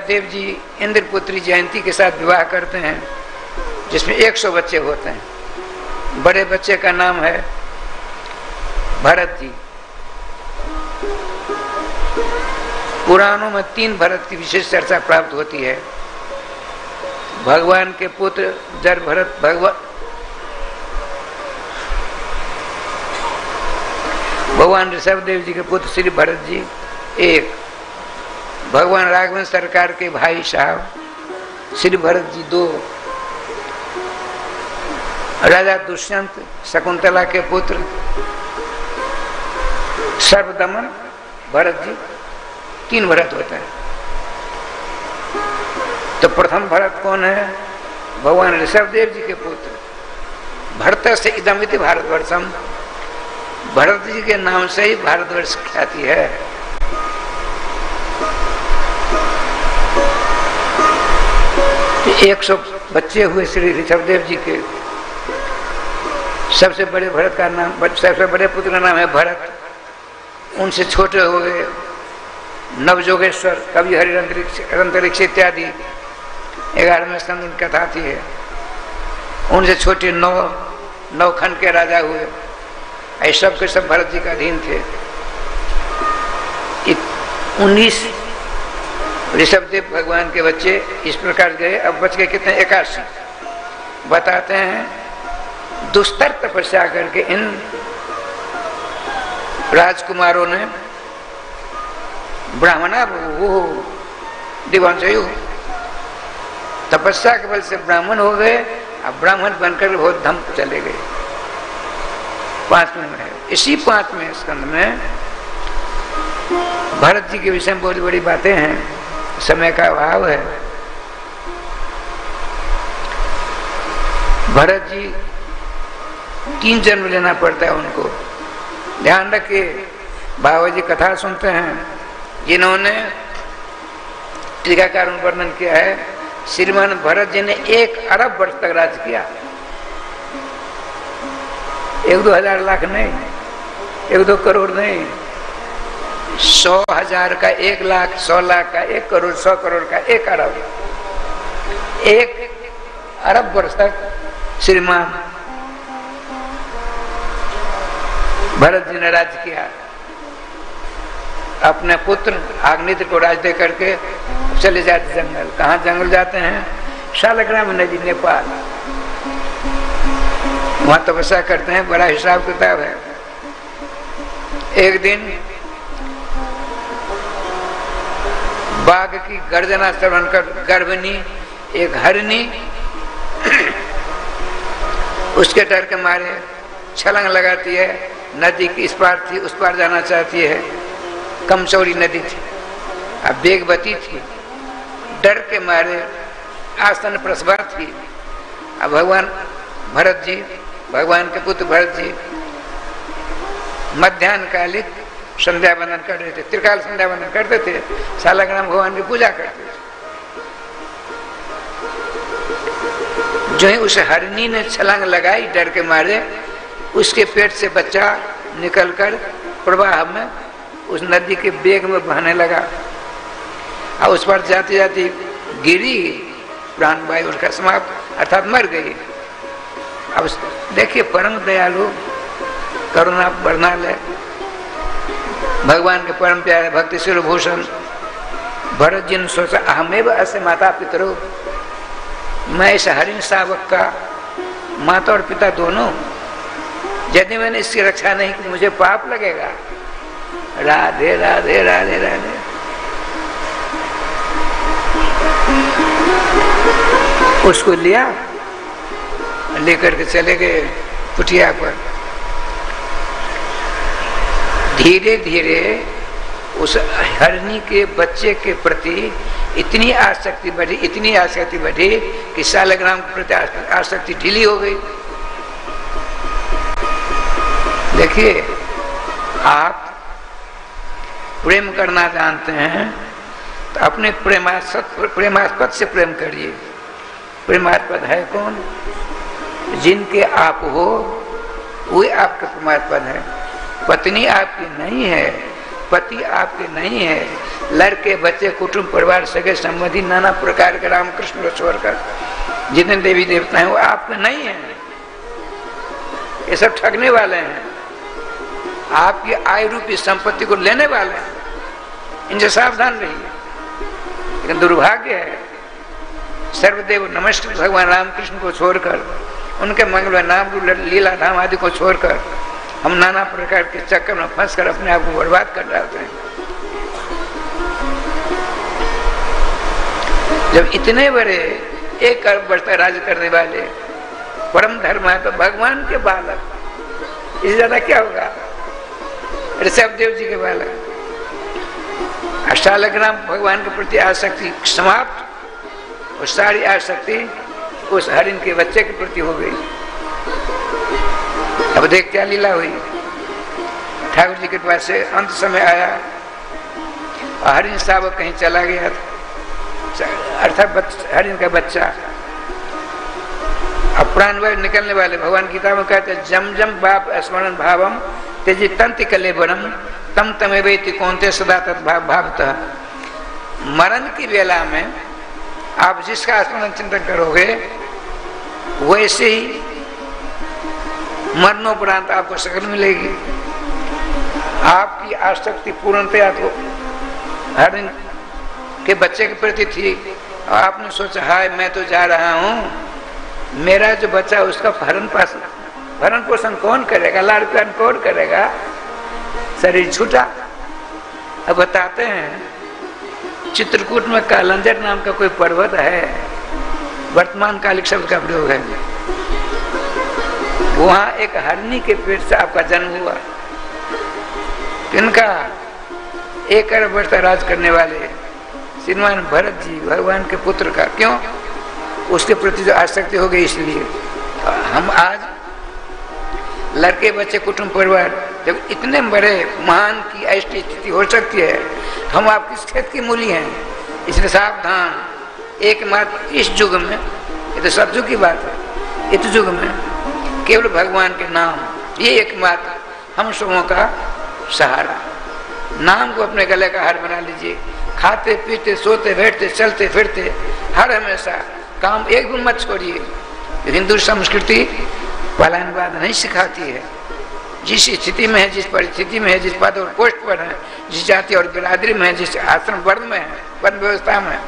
देव जी इंद्रपुत्री जयंती के साथ विवाह करते हैं, जिसमें 100 बच्चे होते हैं। बड़े बच्चे का नाम है भरत जी। पुराणों में 3 भरत की विशेष चर्चा प्राप्त होती है। भगवान के पुत्र जर भरत, भगवान ऋषभ देव जी के पुत्र श्री भरत जी 1, भगवान राघवेंद्र सरकार के भाई साहब श्री भरत जी 2, राजा दुष्यंत शकुंतला के पुत्र सर्वदमन भरत जी, 3 भरत होता है। तो प्रथम भरत कौन है? भगवान ऋषभ देव जी के पुत्र। भरत से इदमिति भारतवर्षम, भरत जी के नाम से ही भारतवर्ष ख्याति है। तो 100 बच्चे हुए श्री ऋषभ देव जी के। सबसे बड़े भरत का नाम, सबसे बड़े पुत्र का नाम है भरत। उनसे छोटे हुए नवजोगेश्वर, कवि हरिअंतरिक्ष इत्यादि 11वें स्कंद की कथा आती है। उनसे छोटे 9 खंड के राजा हुए। ये सब के सब भरत जी का अधीन थे। 19 ऋषभदेव भगवान के बच्चे इस प्रकार गए। अब बच गए कितने? 81। बताते हैं दुस्तर तपस्या करके इन राजकुमारों ने ब्राह्मणा वो दिवांशयु तपस्या के बल से ब्राह्मण हो गए। अब ब्राह्मण बनकर बहुत धम चले गए। 5वें में है। इसी 5वें स्कंद में भरत जी के विषय में बहुत बड़ी बातें हैं, समय का अभाव है। भरत जी 3 जन्म लेना पड़ता है उनको। ध्यान रखिए, बाबा जी कथा सुनते हैं जिन्होंने टीकाकार वर्णन किया है। श्रीमान भरत जी ने 1 अरब वर्ष तक राज किया। 1-2 हजार लाख नहीं, 1-2 करोड़ नहीं, 100,000 का 1 लाख, 100 लाख का 1 करोड़, 100 करोड़ का 1 अरब, 1 अरब वर्ष तक श्रीमान भरत जी ने राज्य किया। अपने पुत्र आग्नेत्र को राज दे करके चले जाते जंगल। कहाँ जंगल जाते हैं? शालग्राम नदी, नेपाल। वहां तपस्या करते हैं। बड़ा हिसाब किताब है। एक दिन बाघ की गर्जना श्रवण कर गर्भिणी एक हरिणी उसके डर के मारे छलांग लगाती है। नदी की इस पार थी, उस पार जाना चाहती है। कम चौड़ी नदी थी, अब वेगवती थी। डर के मारे आसन प्रसवा थी। अब भगवान भरत जी, भगवान के पुत्र भरत जी मध्याह्न कालिक संध्या वंदन कर रहे थे। त्रिकाल संध्या वंदन करते थे। शालग्राम भगवान की पूजा करते थे। जो ही उस हरिणी ने छलांग लगाई डर के मारे, उसके पेट से बच्चा निकलकर प्रवाह में उस नदी के वेग में बहने लगा। और उस पर जाती जाती गिरी, प्राण वायु उसका समाप्त, अर्थात मर गई। अब देखिए परम दयालु, करुणा बरनाल भगवान के परम प्यारे भक्ति शिरोभूषण भरत जी ने सोचा अहमेव अस्य माता पितरो, मैं इस हरिण सावक का माता और पिता दोनों, यदि मैंने इसकी रक्षा नहीं की मुझे पाप लगेगा। राधे राधे राधे राधे। उसको लिया, लेकर के चले गए कुटिया पर। धीरे धीरे उस हरनी के बच्चे के प्रति इतनी आसक्ति बढ़ी, इतनी आसक्ति बढ़ी कि शालग्राम के प्रति आसक्ति ढीली हो गई। देखिए आप प्रेम करना जानते हैं तो अपने प्रेमास्पद से प्रेम करिए। प्रेमास्पद है कौन? जिनके आप हो वे आपके प्रेमास्पद है। पत्नी आपकी नहीं है, पति आपके नहीं है, लड़के बच्चे कुटुंब परिवार सगे संबंधी नाना प्रकार के रामकृष्ण को छोड़कर जितने देवी देवता हैं वो आपके नहीं है। ये सब ठगने वाले हैं, आपकी आय रूपी संपत्ति को लेने वाले हैं। इनसे सावधान रहिए। लेकिन दुर्भाग्य है, सर्वदेव नमस्ते भगवान रामकृष्ण को छोड़कर, उनके मंगल नाम लीला धाम आदि को छोड़कर हम नाना प्रकार के चक्कर में फंसकर अपने आप को बर्बाद कर डालते हैं। जब इतने बड़े एक अरब वर्ष तक राज करने वाले परम धर्म है तो भगवान के बालक, इससे ज्यादा क्या होगा? ऋषभदेव जी के बालक। अष्टालग्राम भगवान के प्रति आसक्ति समाप्त और सारी आसक्ति उस हरिण के बच्चे के प्रति हो गई। अब देख क्या लीला हुई। ठाकुर जी के पास से अंत समय आया और हरिण साहब कहीं चला गया, अर्थात हरिण का बच्चा। अब प्राण वायु निकलने वाले, भगवान गीता में कहते हैं जम जम बाप स्मरण भावम तेजी तंति कलेबरम तम तमे वेति कौनते सदा तद्भाव भावतः। मरण की वेला में आप जिसका स्मरण चिंतन करोगे वैसे ही मरणोपरांत आपको शकल मिलेगी। आपकी आसक्ति पूर्णतया तो हरिण के बच्चे के प्रति थी और आपने सोचा हाय मैं तो जा रहा हूँ, मेरा जो बच्चा उसका भरण पोषण कौन करेगा, लाड़ प्यार कौन करेगा? शरीर छूटा। अब बताते हैं चित्रकूट में कालंजर नाम का कोई पर्वत है, वर्तमान कालिक शब्द का प्रयोग है। वहां एक हरनी के पेट से आपका जन्म हुआ। किनका? एक अरब वर्ष राज करने वाले श्रीमान भरत जी भगवान के पुत्र का। क्यों? उसके प्रति जो आसक्ति हो गई, इसलिए हम आज लड़के बच्चे कुटुंब परिवार जब इतने बड़े महान की ऐसी स्थिति हो सकती है, हम आप किस खेत की मूली हैं? इसलिए सावधान। एकमात्र इस युग में, ये तो सतयुग की बात है, इस युग में केवल भगवान के नाम, ये एकमात्र हम सबों का सहारा। नाम को अपने गले का हार बना लीजिए। खाते पीते सोते बैठते चलते फिरते हर हमेशा काम एक भी मत छोड़िए। हिंदू संस्कृति पलायनवाद नहीं सिखाती है। जिस स्थिति में है, जिस परिस्थिति में है, जिस पद और पोस्ट पर है, जिस जाति और बिरादरी में है, जिस आश्रम वर्ण में है, वर्ण व्यवस्था में,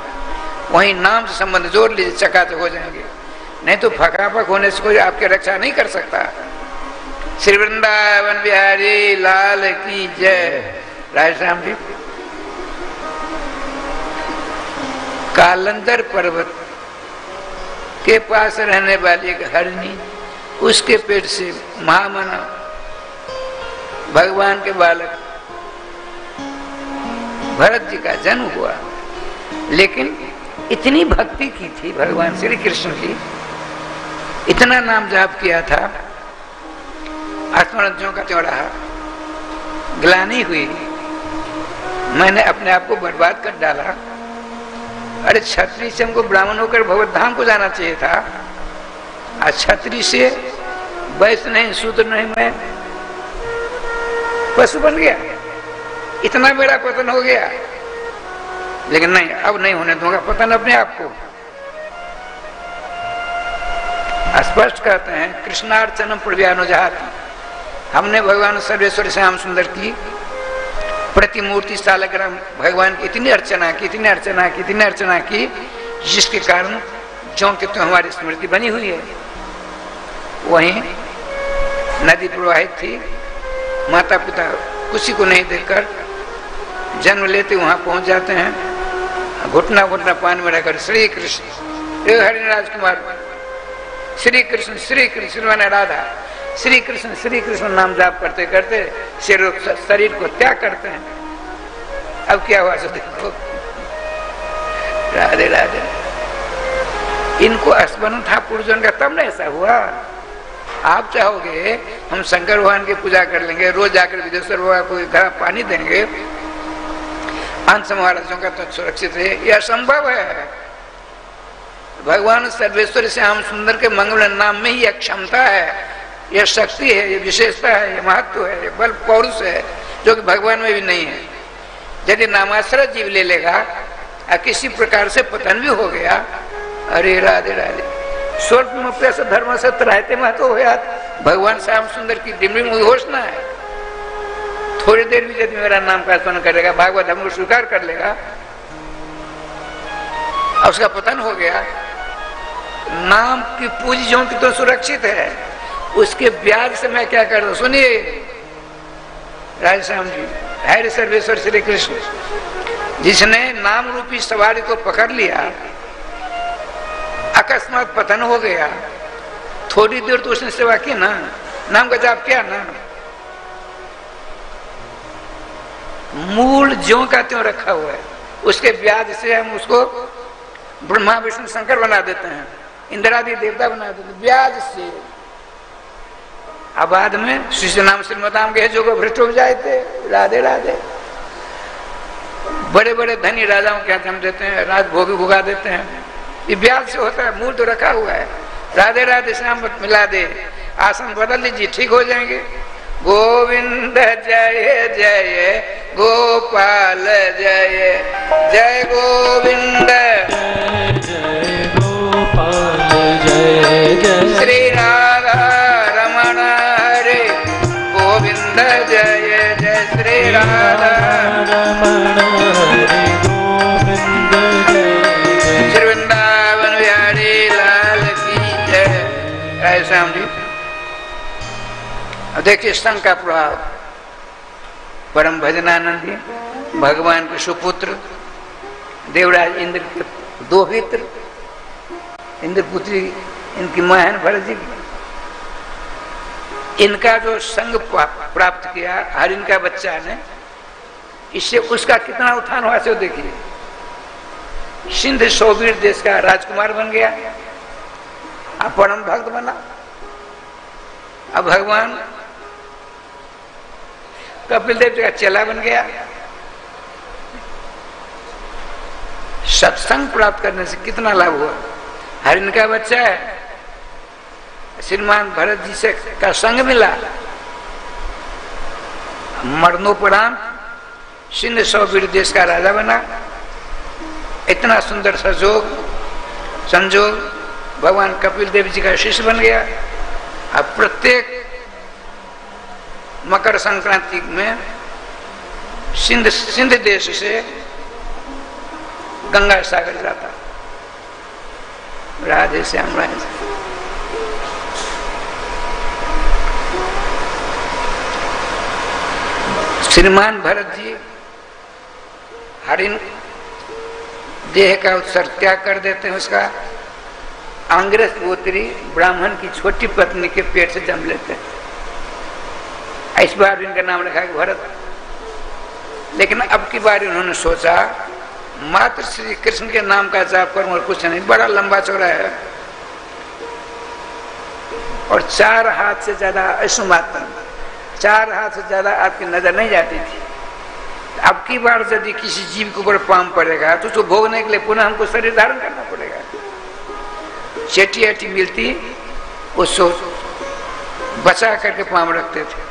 वहीं नाम से संबंध जोड़ लीजिए, चकाचक हो जाएंगे। नहीं तो फकाफक होने से कोई आपकी रक्षा नहीं कर सकता। श्री वृंदावन बिहारी लाल की जय। राजश्याम जी, कालंदर पर्वत के पास रहने वाली एक हरणी, उसके पेट से महामानव भगवान के बालक भरत जी का जन्म हुआ। लेकिन इतनी भक्ति की थी भगवान श्री कृष्ण की, इतना नाम जाप किया था, स्मरण ज्यों का त्यों रहा। ग्लानि हुई, मैंने अपने आप को बर्बाद कर डाला। अरे क्षत्रिय से हमको ब्राह्मण होकर भगवत धाम को जाना चाहिए था, आज क्षत्रिय से वैश्य नहीं, शूद्र नहीं, मैं पशु बन गया। इतना मेरा पतन हो गया। लेकिन नहीं, अब नहीं होने दूंगा पतन अपने आप को। स्पष्ट कहते हैं कृष्णार्चनम प्रव्यानुजात। हमने भगवान सर्वेश्वर श्याम सुंदर की प्रतिमूर्ति सालग्राम भगवान की इतनी अर्चना की, इतनी अर्चना की, इतनी अर्चना की, जिसके कारण ज्यों कि तो हमारी स्मृति बनी हुई है। वहीं नदी प्रवाहित थी, माता पिता किसी को नहीं देखकर जन्म लेते वहां पहुंच जाते हैं, घुटना घुटना पानी में रहकर श्री कृष्ण हरिराज कुमार श्री कृष्ण श्रीमान राधा श्री कृष्ण नाम जाप करते करते शरीर को त्याग करते हैं। अब क्या हुआ सो देखो, राधे राधे। इनको स्मरण था पूर्वजन का, तब न ऐसा हुआ। आप चाहोगे हम शंकर भगवान की पूजा कर लेंगे, रोज जाकर विदेश्वर बाबा को घर पानी देंगे, अंश महाराजों का तो सुरक्षित है, यह असंभव है। भगवान सर्वेश्वर श्याम सुंदर के मंगल नाम में ही यह क्षमता है, यह शक्ति है, यह विशेषता है, यह महत्व है, यह बल पौरुष है जो कि भगवान में भी नहीं है। यदि नामाश्रय जीव ले लेगा और किसी प्रकार से पतन भी हो गया, अरे राधे राधे, स्वल्प से धर्म से त्रायते महत्व हो जाता। भगवान श्याम सुंदर की डिमरी में घोषणा है, थोड़ी देर भी यदि मेरा नाम का स्मरण करेगा, भागवत धर्म को स्वीकार कर लेगा और उसका पतन हो गया, नाम की पूंजियों की तो सुरक्षित है, उसके ब्याज से मैं क्या कर दूं? सुनिए राधे श्याम जी, हरि सर्वेश्वर श्री कृष्ण जिसने नाम रूपी सवारी को पकड़ लिया, अकस्मात पतन हो गया, थोड़ी देर तो उसने सेवा की ना, नाम का जाप किया ना, मूल ज्यों का त्यों रखा हुआ है, उसके ब्याज से हम उसको ब्रह्मा विष्णु शंकर बना देते हैं, इंद्रादि देवता बना देते हैं ब्याज से। अब बाद में शिष्य नाम श्रीमताम के जो भ्रष्ट हो जाए थे, राधे राधे, बड़े बड़े धनी राजाओं के हाथ हम देते हैं, राजभोगी भुगा देते हैं, ये ब्याज से होता है, मूल तो रखा हुआ है। राधे राधे श्याम मिला दे, आसन बदल लीजिए, ठीक हो जाएंगे। गोविंद जय जय गोपाल जय जय गोविंद जय गोपाल जय जय श्री राधा रमण हरे गोविंद जय जय श्री राधा रमण हरे गोविंद जय श्री वृंदावन बिहारी लाल की जय। राधे श्याम जी, अब देखिए संघ का प्रभाव। परम भजनानंद जी भगवान के सुपुत्र, देवराज इंद्र के दो हित्र, इंद्रपुत्री इनकी मां है भरत जी की, इनका जो संग प्राप्त किया हर इनका बच्चा ने, इससे उसका कितना उत्थान हुआ से देखिए। सिंध सोबीर देश का राजकुमार बन गया, अब परम भक्त बना। अब भगवान कपिल देव जी का चेला बन गया। सत्संग प्राप्त करने से कितना लाभ हुआ। हरिण का बच्चा है, श्रीमान भरत जी से का संग मिला, मरणोपरांत सिंध सौवीर देश का राजा बना। इतना सुंदर संजोग भगवान कपिल देव जी का शिष्य बन गया। अब प्रत्येक मकर संक्रांति में सिंध देश से गंगा सागर जाता। राधे श्याम राधे। श्रीमान भरत जी हरिण देह का उत्सर्ग त्याग कर देते हैं, उसका अंग्रेज गोत्री ब्राह्मण की छोटी पत्नी के पेट से जन्म लेते हैं। इस बार इनका नाम रखा है भरत। लेकिन अब की बार उन्होंने सोचा मात्र श्री कृष्ण के नाम का जाप करूं और कुछ नहीं। बड़ा लंबा चौड़ा है और 4 हाथ से ज्यादा असुमात्र, 4 हाथ से ज्यादा आपकी नजर नहीं जाती थी। अब की बार यदि किसी जीव के ऊपर पाम पड़ेगा तो उसको भोगने के लिए पुनः हमको शरीर धारण करना पड़ेगा। चेटी एटी मिलती उसको बचा करके पाम रखते थे।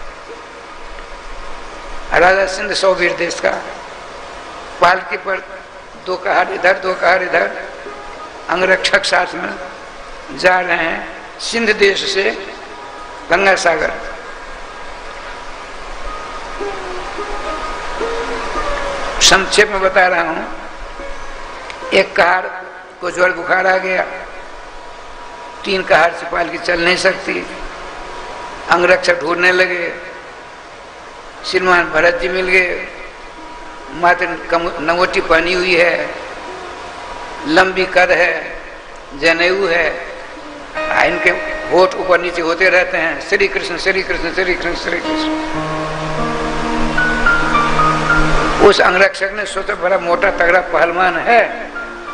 राजा सिंध सौवीर देश का पालकी पर 2 कहार इधर 2 कहार इधर, अंगरक्षक साथ में जा रहे हैं सिंध देश से गंगा सागर। संक्षेप में बता रहा हूं। एक कहार को ज्वर बुखार आ गया, 3 कहार से पालकी चल नहीं सकती। अंगरक्षक ढूंढने लगे, श्रीमान भरत जी मिल गए। मात्र नवोटी पहनी हुई है, लंबी कद है, जनेऊ है, इनके होठ ऊपर नीचे होते रहते हैं, श्री कृष्ण श्री कृष्ण श्री कृष्ण श्री कृष्ण। उस अंगरक्षक ने सोचा बड़ा मोटा तगड़ा पहलवान है,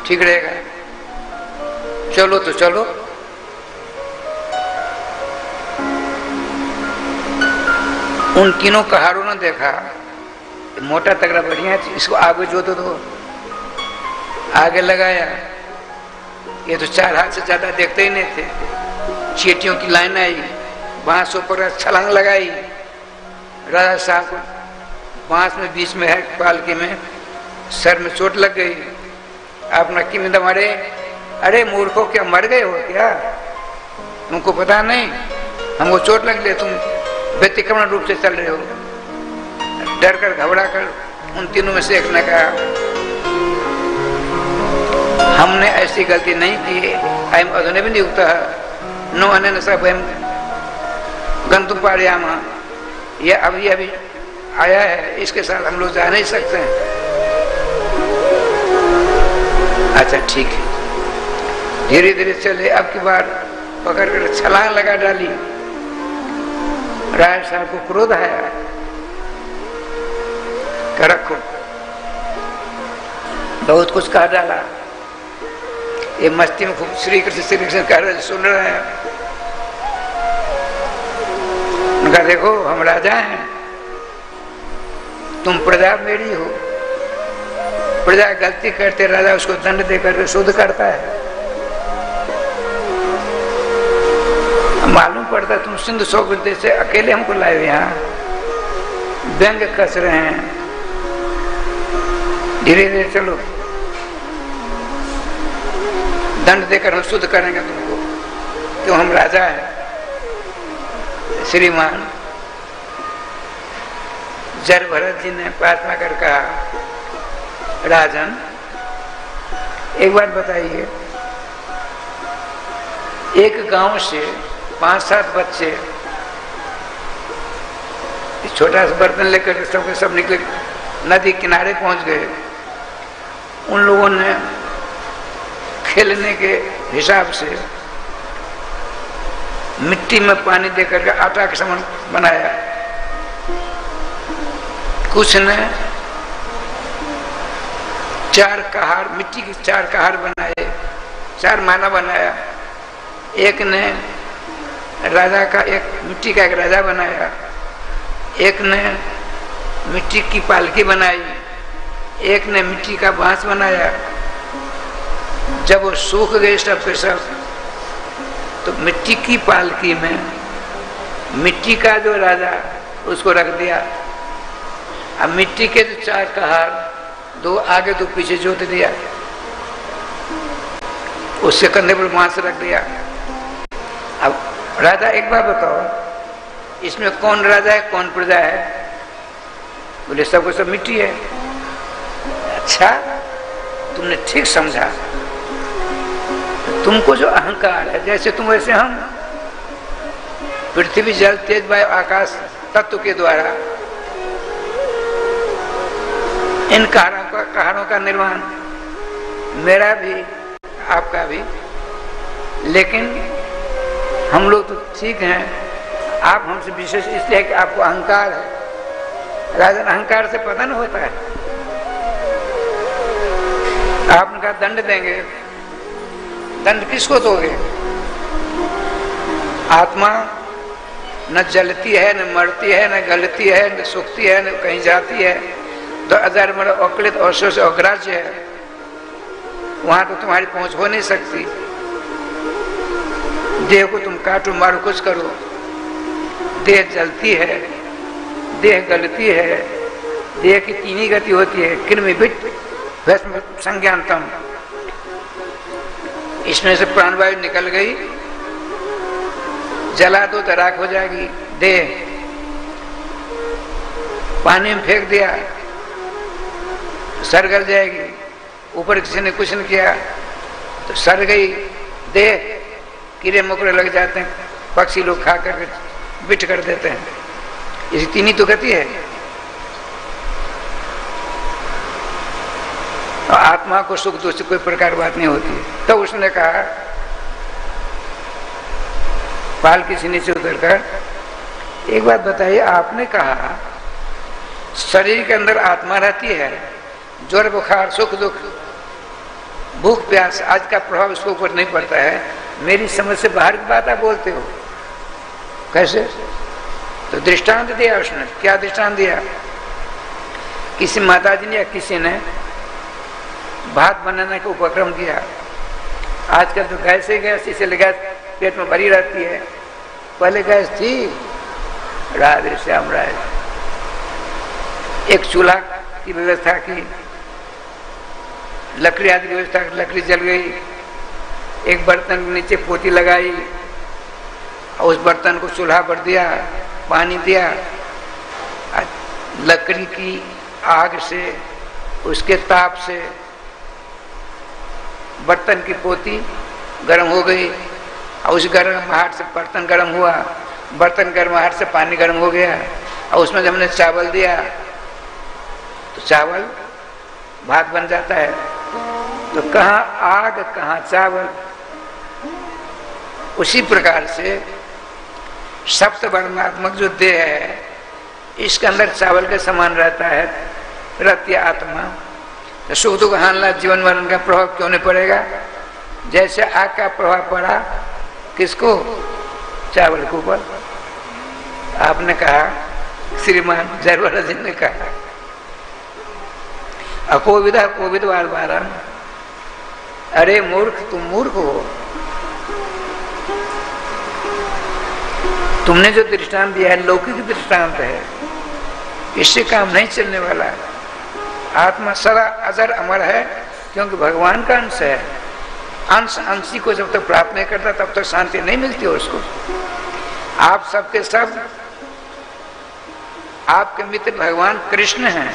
ठीक रहेगा, चलो तो चलो। उन तीनों कहारों ने देखा मोटा तगड़ा बढ़िया है, इसको आगे जोतो दो। आगे लगाया, ये तो 4 हाथ से ज्यादा देखते ही नहीं थे। चींटियों की लाइन आई, बांस ऊपर छलांग लगाई। राजा साहब को बांस में बीच में है, पालकी में सर में चोट लग गई। आप नक्की में दमारे, अरे मूर्खों क्या मर गए हो क्या? तुमको पता नहीं हमको चोट लग गई, तुम व्यतिक्रमण रूप से चल रहे हो। डर कर घबरा कर उन तीनों में से एक ने कहा, हमने ऐसी गलती नहीं की, अयम अधुने भी नियुक्त नो अन सब गंतुम पारयामा, यह अभी अभी आया है, इसके साथ हम लोग जा नहीं सकते हैं। अच्छा ठीक है, धीरे धीरे चले। अब की बार पकड़ कर छलांग लगा डाली। राय साहब को क्रोध आया, कर रखो, बहुत कुछ कहा डाला। ये मस्ती में खूब श्री कृष्ण कह रहे, सुन रहे हैं। उनका देखो हम राजा हैं, तुम प्रजा मेरी हो। प्रजा गलती करते राजा उसको दंड देकर शुद्ध करता है। मालूम पड़ता तुम सिंधु सौगंध से अकेले हमको लाए यहाँ, व्यंग कस रहे हैं। धीरे धीरे चलो, दंड देकर हम शुद्ध करेंगे तुमको, क्यों हम राजा हैं। श्रीमान जर भरत जी ने प्रार्थना कर कहा, राजन एक बात बताइए, एक गांव से 5-7 बच्चे छोटा सा बर्तन लेकर सब निकले, नदी किनारे पहुंच गए। उन लोगों ने खेलने के हिसाब से मिट्टी में पानी देकर के आटा के समान बनाया। कुछ ने 4 कहार, मिट्टी के 4 कहार बनाए, 4 माला बनाया। एक ने राजा का, एक मिट्टी का एक राजा बनाया। एक ने मिट्टी की पालकी बनाई। एक ने मिट्टी का बांस बनाया। जब वो सूख गए सब के सब, तो मिट्टी की पालकी में मिट्टी का जो राजा उसको रख दिया। अब मिट्टी के जो 4 कहार, 2 आगे 2 पीछे जोत दिया, उसके कंधे पर बांस रख दिया। अब राजा एक बार बताओ, इसमें कौन राजा है कौन प्रजा है? बोले सबको सब मिट्टी है। अच्छा, तुमने ठीक समझा। तुमको जो अहंकार है, जैसे तुम वैसे हम, पृथ्वी जल तेज वायु आकाश तत्व के द्वारा इन कहारों का निर्माण मेरा भी आपका भी। लेकिन हम लोग तो ठीक हैं, आप हमसे विशेष इसलिए कि आपको अहंकार है। राजन अहंकार से पतन होता है। आपने कहा दंड देंगे, दंड किसको दोगे? आत्मा न जलती है, न मरती है, न गलती है, न सुखती है, न कहीं जाती है। तो अधर्म अकलित अवसर से अग्राह्य है, वहां तो तुम्हारी पहुंच हो नहीं सकती। देह को तुम काटो मारो कुछ करो, देह जलती है, देह गलती है। देह की 3 ही गति होती है, कृमि विट भस्म संज्ञानतम। इसमें से प्राणवायु निकल गई, जला दो तो राख हो जाएगी देह। पानी में फेंक दिया सर गल जाएगी। ऊपर किसी ने कुछ नहीं किया तो सर गई देह, कीड़े मकोड़े लग जाते हैं, पक्षी लोग खा कर बिट कर देते हैं। इसी 3 ही तो गति है। और आत्मा को सुख दुख से कोई प्रकार बात नहीं होती। तो उसने कहा, पालकी से नीचे उतरकर, एक बात बताइए, आपने कहा शरीर के अंदर आत्मा रहती है, ज्वर बुखार सुख दुख भूख प्यास आज का प्रभाव इसके ऊपर नहीं पड़ता है। मेरी समझ से बाहर की बात आप बोलते हो, कैसे? तो दृष्टांत दिया उसने। क्या दृष्टांत दिया? किसी माताजी ने या किसी ने भात बनाने का उपक्रम किया। आजकल तो गैस ही गैस, इसलिए गैस पेट में भरी रहती है। पहले गैस थी, राधे श्याम राय। एक चूल्हा की व्यवस्था की, लकड़ी आदि की व्यवस्था, लकड़ी जल गई। एक बर्तन के नीचे पोती लगाई और उस बर्तन को चूल्हा पर दिया, पानी दिया, लकड़ी की आग से, उसके ताप से बर्तन की पोती गर्म हो गई और उस गर्माहट से बर्तन गर्म हुआ, बर्तन गर्माहट से पानी गर्म हो गया और उसमें जब हमने चावल दिया तो चावल भात बन जाता है। तो कहाँ आग कहाँ चावल। उसी प्रकार से सप्तवर्णात्मक जो देह है, इसके अंदर चावल के समान रहता है, रहती है आत्मा। तो सुख दुख हानला जीवन मरण का प्रभाव क्यों नहीं पड़ेगा? जैसे आग का प्रभाव पड़ा किसको? चावल के ऊपर। आपने कहा, श्रीमान जरवाला जी ने कहा, अकोविदा कोविद बार बार, अरे मूर्ख, तुम मूर्ख हो। तुमने जो दृष्टांत दिया है लौकिक दृष्टांत है, इससे काम नहीं चलने वाला है। आत्मा सदा अजर अमर है, क्योंकि भगवान का अंश है। अंश अंशी को जब तक प्राप्त नहीं करता तब तक शांति नहीं मिलती है उसको। आप सबके सब आपके मित्र भगवान कृष्ण हैं।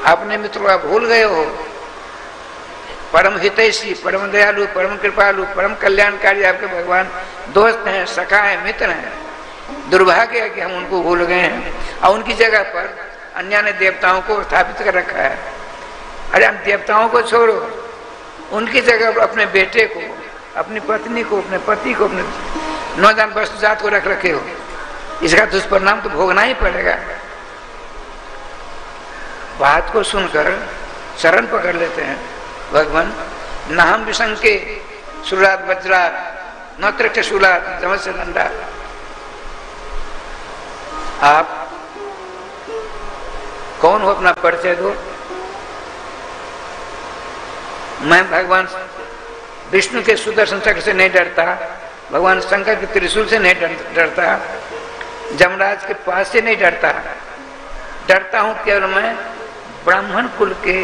अपने मित्र को आप भूल गए हो। परम हितैषी, परम दयालु, परम कृपालु, परम कल्याणकारी आपके भगवान दोस्त हैं, सखा हैं, मित्र हैं। दुर्भाग्य है कि हम उनको भूल गए हैं और उनकी जगह पर अन्य ने देवताओं को स्थापित कर रखा है। अरे हम देवताओं को छोड़ो, उनकी जगह पर अपने बेटे को, अपनी पत्नी को, अपने पति को, अपने नौजवान वस्तु जात को रख रखे हो। इसका दुष्परिणाम तो भोगना ही पड़ेगा। बात को सुनकर शरण पकड़ लेते हैं भगवान। न हम विशंके सुरात वज्रात न त्रिक्ष शूलात जमत से दंडा। आप कौन हो? अपना परिचय दो। मैं भगवान विष्णु के सुदर्शन चक्र से नहीं डरता, भगवान शंकर के त्रिशूल से नहीं डरता, जमराज के पास से नहीं डरता। डरता हूं केवल मैं ब्राह्मण कुल के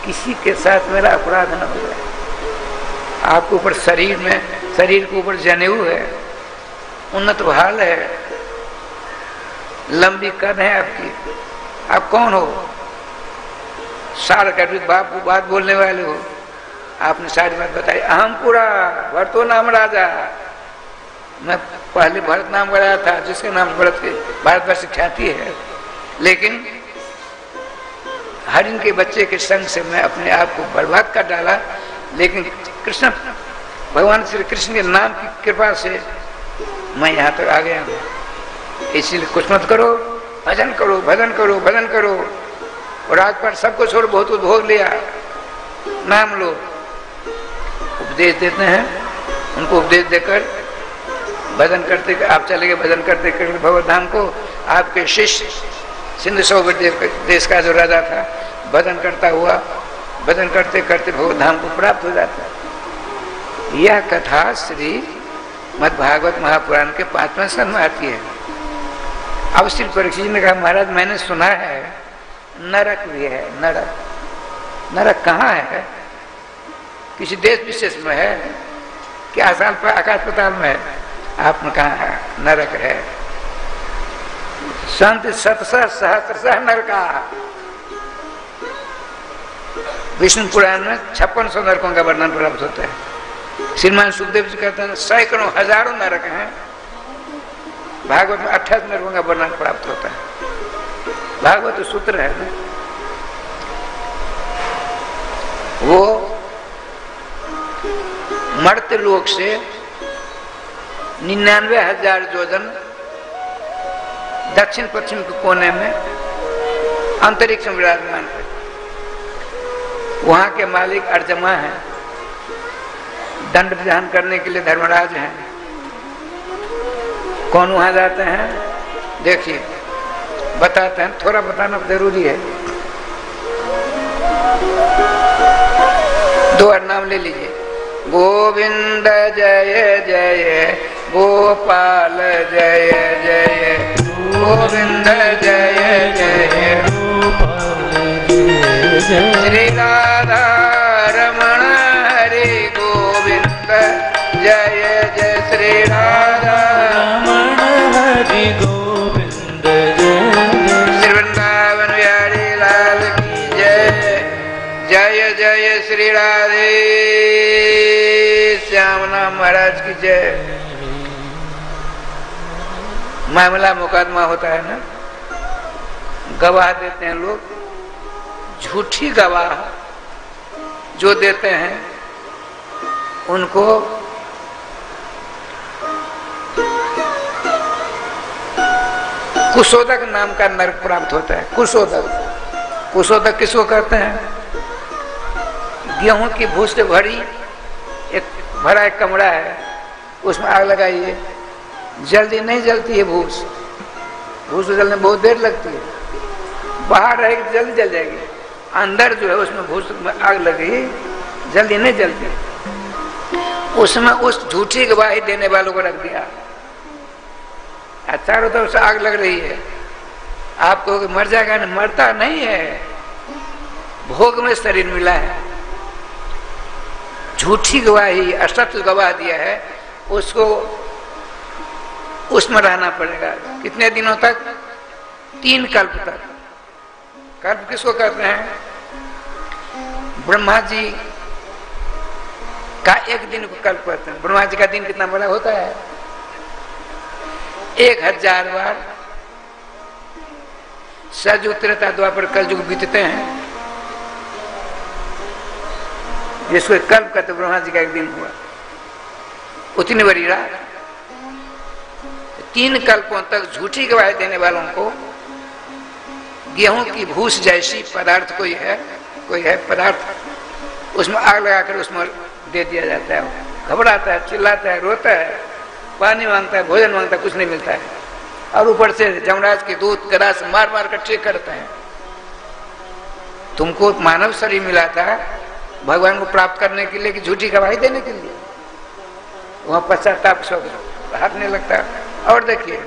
किसी के साथ मेरा अपराध न हो जाए। आपके ऊपर शरीर में, शरीर के ऊपर जनेऊ है, उन्नत भाल है, लंबी कद है आपकी। आप कौन हो? सार गर्भित बाप को बात बोलने वाले हो। आपने सारी बात बताई। अहम पूरा भरतो नाम राजा। मैं पहले भरत नाम कराया था, जिसके नाम भरत के भारतवर्ष ख्याति है, लेकिन हरिण के बच्चे के संग से मैं अपने आप को बर्बाद कर डाला। लेकिन कृष्ण, भगवान श्री कृष्ण के नाम की कृपा से मैं यहाँ तक आ गया हूँ। इसीलिए कुछ मत करो, भजन करो, भजन करो, भजन करो। और आज पर सबको छोड़ बहुत कुछ भोग लिया, नाम लो। उपदेश देते हैं, उनको उपदेश देकर भजन करते, आप चले गए भजन करते करते भगवत धाम को। आपके शिष्य सिंधु सौगर देश का जो राजा था, भजन करता हुआ, भजन करते करते भगवत धाम को प्राप्त हो जाता है। यह कथा श्री मद्भागवत महापुराण के 5वें स्कंद में आती है। अब श्री परीक्षित जी ने कहा, महाराज मैंने सुना है नरक भी है। नरक, नरक कहाँ है? किसी देश विशेष में है कि आकाश पाताल में है? आपने कहा है नरक है। संत सतसह सहस्रशः नरका। विष्णु पुराण में 5600 नरकों का वर्णन प्राप्त होता है। श्रीमान सुखदेव जी कहते हैं सैकड़ों हजारों नरक हैं। भागवत में 28 नरकों का वर्णन प्राप्त होता है। भागवत सूत्र है ना, वो मर्त्य लोक से 99,000 योजन दक्षिण पश्चिम के कोने में अंतरिक्ष में विराजमान है। वहां के मालिक अर्जमा हैं, दंड विधान करने के लिए धर्मराज हैं। कौन वहां जाते हैं? देखिए बताते हैं, थोड़ा बताना जरूरी है। दो और नाम ले लीजिए। गोविंद जय जय गोपाल जय जय, गोविंद जय जय गोपाल जय जय, श्री राधा रमण हरे गोविंद जय जय, श्री राधा रमण हरि गोविंद जय जय, श्री वृंदावन बिहारी लाल की जय, जय जय श्री राधे श्यामला महाराज की जय। मामला मुकदमा होता है ना, गवाह देते हैं लोग, झूठी गवाह जो देते हैं उनको कुशोदक नाम का नरक प्राप्त होता है। कुशोदक, कुशोदक किसको कहते हैं? गेहूं की भूस से भरी भरा एक कमरा है, उसमें आग लगाइए, जल्दी नहीं जलती है भूस, भूस जलने में बहुत देर लगती है, बाहर रहेगी जल्दी जल जाएगी, अंदर जो है उसमें भूस में आग लगी जल्दी नहीं जलती। उसमें उस झूठी गवाही देने वालों को रख दिया, चारों तरफ से आग लग रही है, आपको मर जाएगा, नहीं मरता नहीं है, भोग में शरीर मिला है। झूठी गवाही, असत्य गवाह दिया है, उसको उसमें रहना पड़ेगा। कितने दिनों तक? 3 कल्प तक। कल्प किसको कहते हैं? ब्रह्मा जी का एक दिन को कल्प कहते हैं। ब्रह्मा जी का दिन कितना बड़ा होता है? 1000 बार सतयुग त्रेता द्वापर कलयुग बीतते हैं, जिसको कल्प कहते। ब्रह्मा जी का एक दिन हुआ, उतनी बड़ी रात। 3 कल्पों तक झूठी गवाही देने वालों को गेहूं की भूस जैसी पदार्थ कोई है पदार्थ, उसमें आग लगाकर उसमें दे दिया जाता है। घबराता है, चिल्लाता है, रोता है, पानी मांगता है, भोजन मांगता है, कुछ नहीं मिलता है, और ऊपर से जमराज के दूत गरास मार मार कर चेक करते हैं। तुमको मानव शरीर मिला था भगवान को प्राप्त करने के लिए कि झूठी गवाही देने के लिए? वहां पश्चाताप सब हटने लगता है। और देखिए,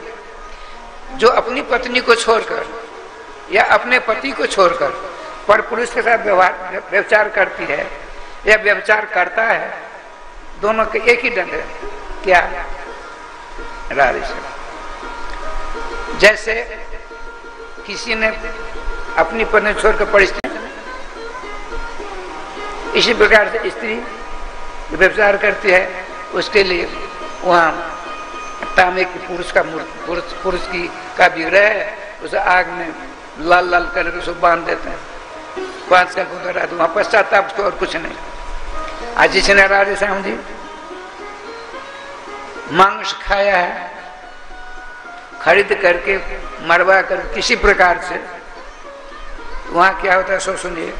जो अपनी पत्नी को छोड़कर या अपने पति को छोड़कर पर पुरुष के साथ व्यवचार करती है या व्यवचार करता है, दोनों के एक ही दंड है। क्या? राधे श्याम। जैसे किसी ने अपनी पत्नी छोड़कर परिस्थिति, इसी प्रकार से स्त्री व्यवचार करती है, उसके लिए वहां तांबे की पुरुष की का विग्रह है, उसे आग में लाल लाल करके उसको बांध देते हैं, 5 का गुजरा, वहां पश्चाताप और कुछ नहीं। आज जिसने राधे श्याम जी मांस खाया है, खरीद करके मरवा कर किसी प्रकार से, वहां क्या होता है सो सुनिए।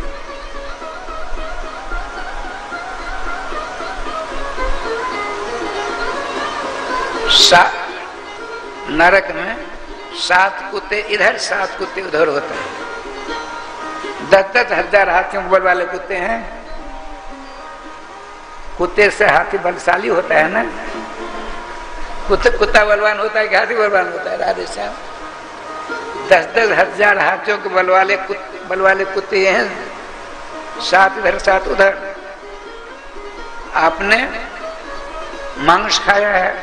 नरक में 7 कुत्ते इधर 7 कुत्ते उधर होते हैं। 10-10 हजार हाथियों बल वाले कुत्ते हैं। कुत्ते से हाथी बलशाली होता है ना, कुत्ता बलवान होता है कि हाथी बलवान होता है? राधे श्याम। 10-10 हजार हाथियों के बल वाले कुत्ते हैं, 7 इधर 7 उधर। आपने मांस खाया है,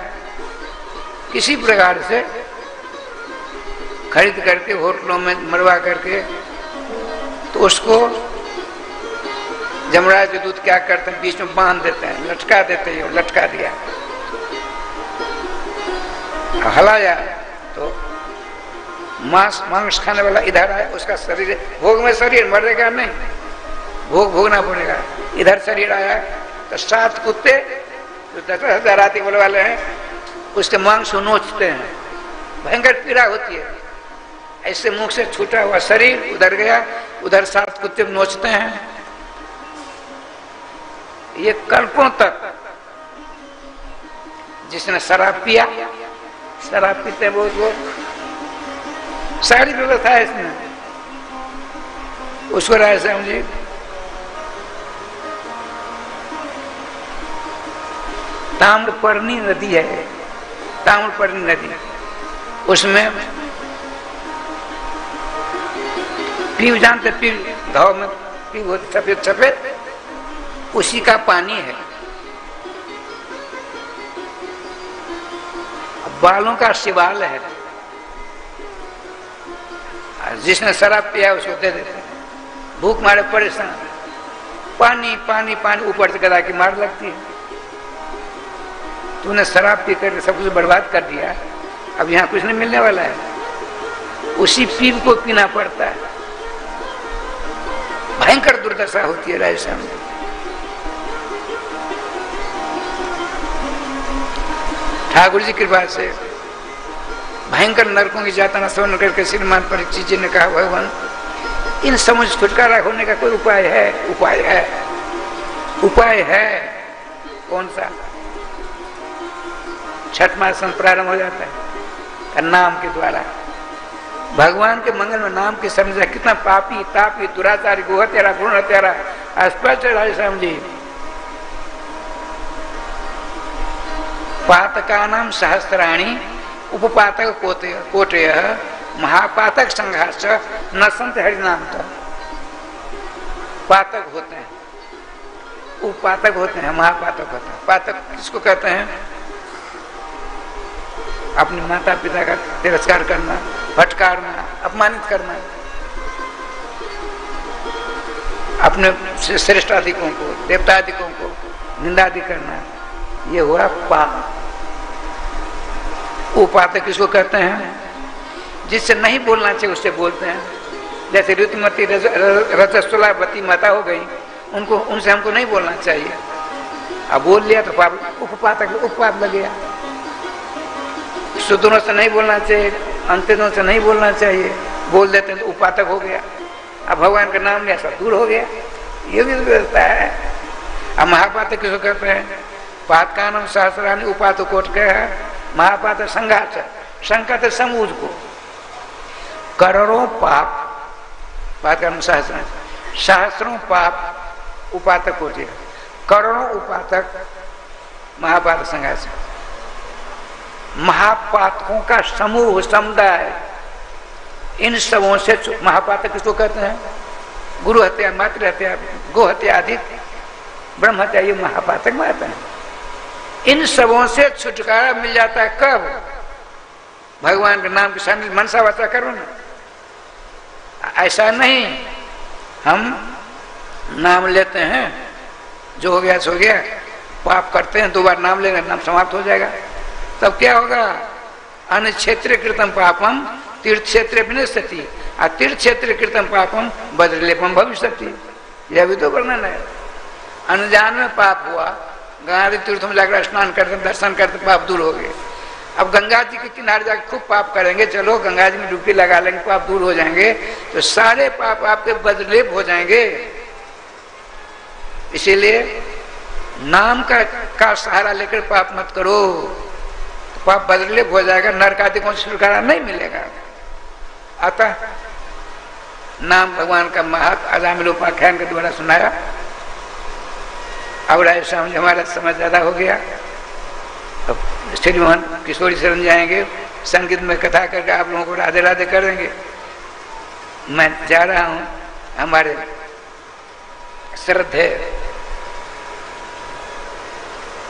किसी प्रकार से खरीद करके होटलों में मरवा करके, तो उसको जमराज के दूत क्या करते हैं? बीच में बांध देते हैं, लटका देते हैं। लटका दिया, हलाया तो मांस खाने वाला इधर आया, उसका शरीर भोग में शरीर मरेगा नहीं, भोग भोगना पड़ेगा। इधर शरीर आया तो 7 कुत्ते जो 10,000 हाथी बोले वाले हैं, उसके मांस को नोचते हैं, भयंकर पीड़ा होती है। ऐसे मुख से छूटा हुआ शरीर उधर गया, उधर 7 कुत्ते नोचते हैं। ये कल्पों तक जिसने शराब पिया, शराब पीते बहुत लोग, सारी व्यवस्था है इसमें। उसको राय श्याम जी ताम्रपर्णी नदी है, ताम्रपर्णी नदी, उसमें पीव जानते, पीव घाव में पीव होती सफेद सफेद, उसी का पानी है। बालों का शिवाल है, जिसने शराब पिया उसको दे देते हैं। भूख मारे परेशान, पानी पानी पानी, ऊपर से गदा की मार लगती है। तूने शराब पी कर सब कुछ बर्बाद कर दिया, अब यहाँ कुछ नहीं मिलने वाला है। उसी पीव को पीना पड़ता है। भयंकर दुर्दशा होती है राजस्थान में। ठाकुर जी कृपा से भयंकर नरकों की यातना श्रवण करके श्रीमान परीक्षित जी ने कहा, भगवान इन समझ छुटकारा होने का कोई उपाय है? उपाय है, उपाय है। कौन सा? छठ मास प्रारंभ हो जाता है नाम के द्वारा। भगवान के मंगल में नाम की समझा। कितना पापी तापी दुराचारी गोहत्यारा गुण हत्यारा स्पष्ट राज श्याम जी। पातकानां सहस्राणि उपपातक कोटय महापातक संघास न संत हरिनाम। पातक होते हैं, उपातक होते हैं, महापातक होते हैं। पातक किसको कहते हैं? अपने माता पिता का तिरस्कार करना, फटकारना, अपमानित करना, अपने श्रेष्ठाधिकों को, देवताधिकों को निंदादि करना, ये हुआ पाप। उपातक किसको कहते हैं? जिससे नहीं बोलना चाहिए उससे बोलते हैं। जैसे ऋतुमती रजस्वलावती माता हो गई, उनको उनसे हमको नहीं बोलना चाहिए, अब बोल लिया तो पाप, उपपातक उपपात लग गया। सुदूरों से नहीं बोलना चाहिए, अंत्यजों से नहीं बोलना चाहिए, बोल देते हैं तो उपातक हो गया। अब भगवान का नाम लिया सब दूर हो गया, ये भी व्यवस्था है। अब महापातक किसको कहते हैं? पातकानम सहस्राणि उपात कोट के है, महापातक संघात, संघात समूह को करोड़ों पाप, पातकानम सहस्राणि, सहस्रों पाप उपातक कोटि, करोड़ों उपातक महापातक संघात। महापातकों का समूह, समुदाय, इन सबों से महापातक किसको कहते हैं? गुरु हत्या, मातृ हत्या, गो हत्या आदि, ब्रह्म हत्या, ये महापातक में आते हैं। इन सबों से छुटकारा मिल जाता है कब? भगवान के नाम के शामिल मनसा वाचा करो ना। ऐसा नहीं हम नाम लेते हैं, जो हो गया सो गया, पाप करते हैं, 2 बार नाम लेंगे, नाम समाप्त हो जाएगा, तब क्या होगा? अन्य क्षेत्र कृतम पापम तीर्थ क्षेत्र विनश्यति, और तीर्थ क्षेत्र कृतम पापम वज्रलेपम भविष्यति। यह भी तो वर्णन है। अनजान में पाप हुआ, गंगा तीर्थ में जाकर स्नान करते, दर्शन करते, पाप दूर हो गए। अब गंगा जी के किनारे जाकर खूब पाप करेंगे, चलो गंगा जी में डुबकी लगा लेंगे, पाप दूर हो जाएंगे, तो सारे पाप आपके वज्रलेप हो जाएंगे। इसीलिए नाम का सहारा लेकर पाप मत करो, पाप वज्रलेप हो जाएगा, नरक आदि को छुटकारा नहीं मिलेगा। अतः नाम भगवान का महत्व अजामिल उपाख्यान के द्वारा सुनाया। अब राय समझ हमारा समझ ज्यादा हो गया। अब श्री मोहन किशोरी शरण जाएंगे, संगीत में कथा करके आप लोगों को राधे राधे करेंगे। मैं जा रहा हूँ, हमारे श्रद्धे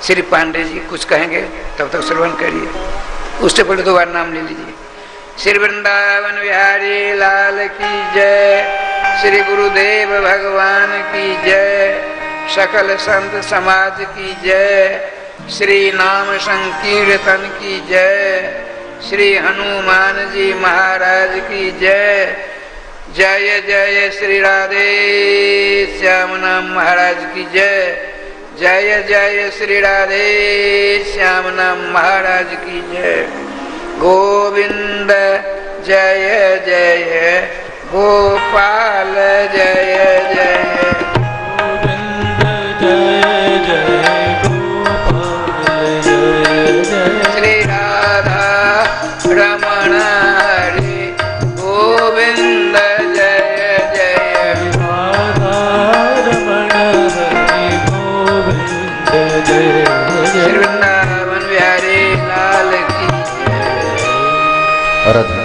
श्री पांडे जी कुछ कहेंगे, तब तक श्रवण करिए। उससे पहले 2 बार नाम ले लीजिए। श्री वृंदावन बिहारी लाल की जय, श्री गुरुदेव भगवान की जय, सकल संत समाज की जय, श्री नाम संकीर्तन की जय, श्री हनुमान जी महाराज की जय। जय जय श्री राधे श्याम नाम महाराज की जय। जय जय श्री राधे श्याम नाम महाराज की जय। गोविंद जय जय गोपाल जय जय। गोविंद जय जय गोपाल जय जय। श्री राधा रमण हरे राधे।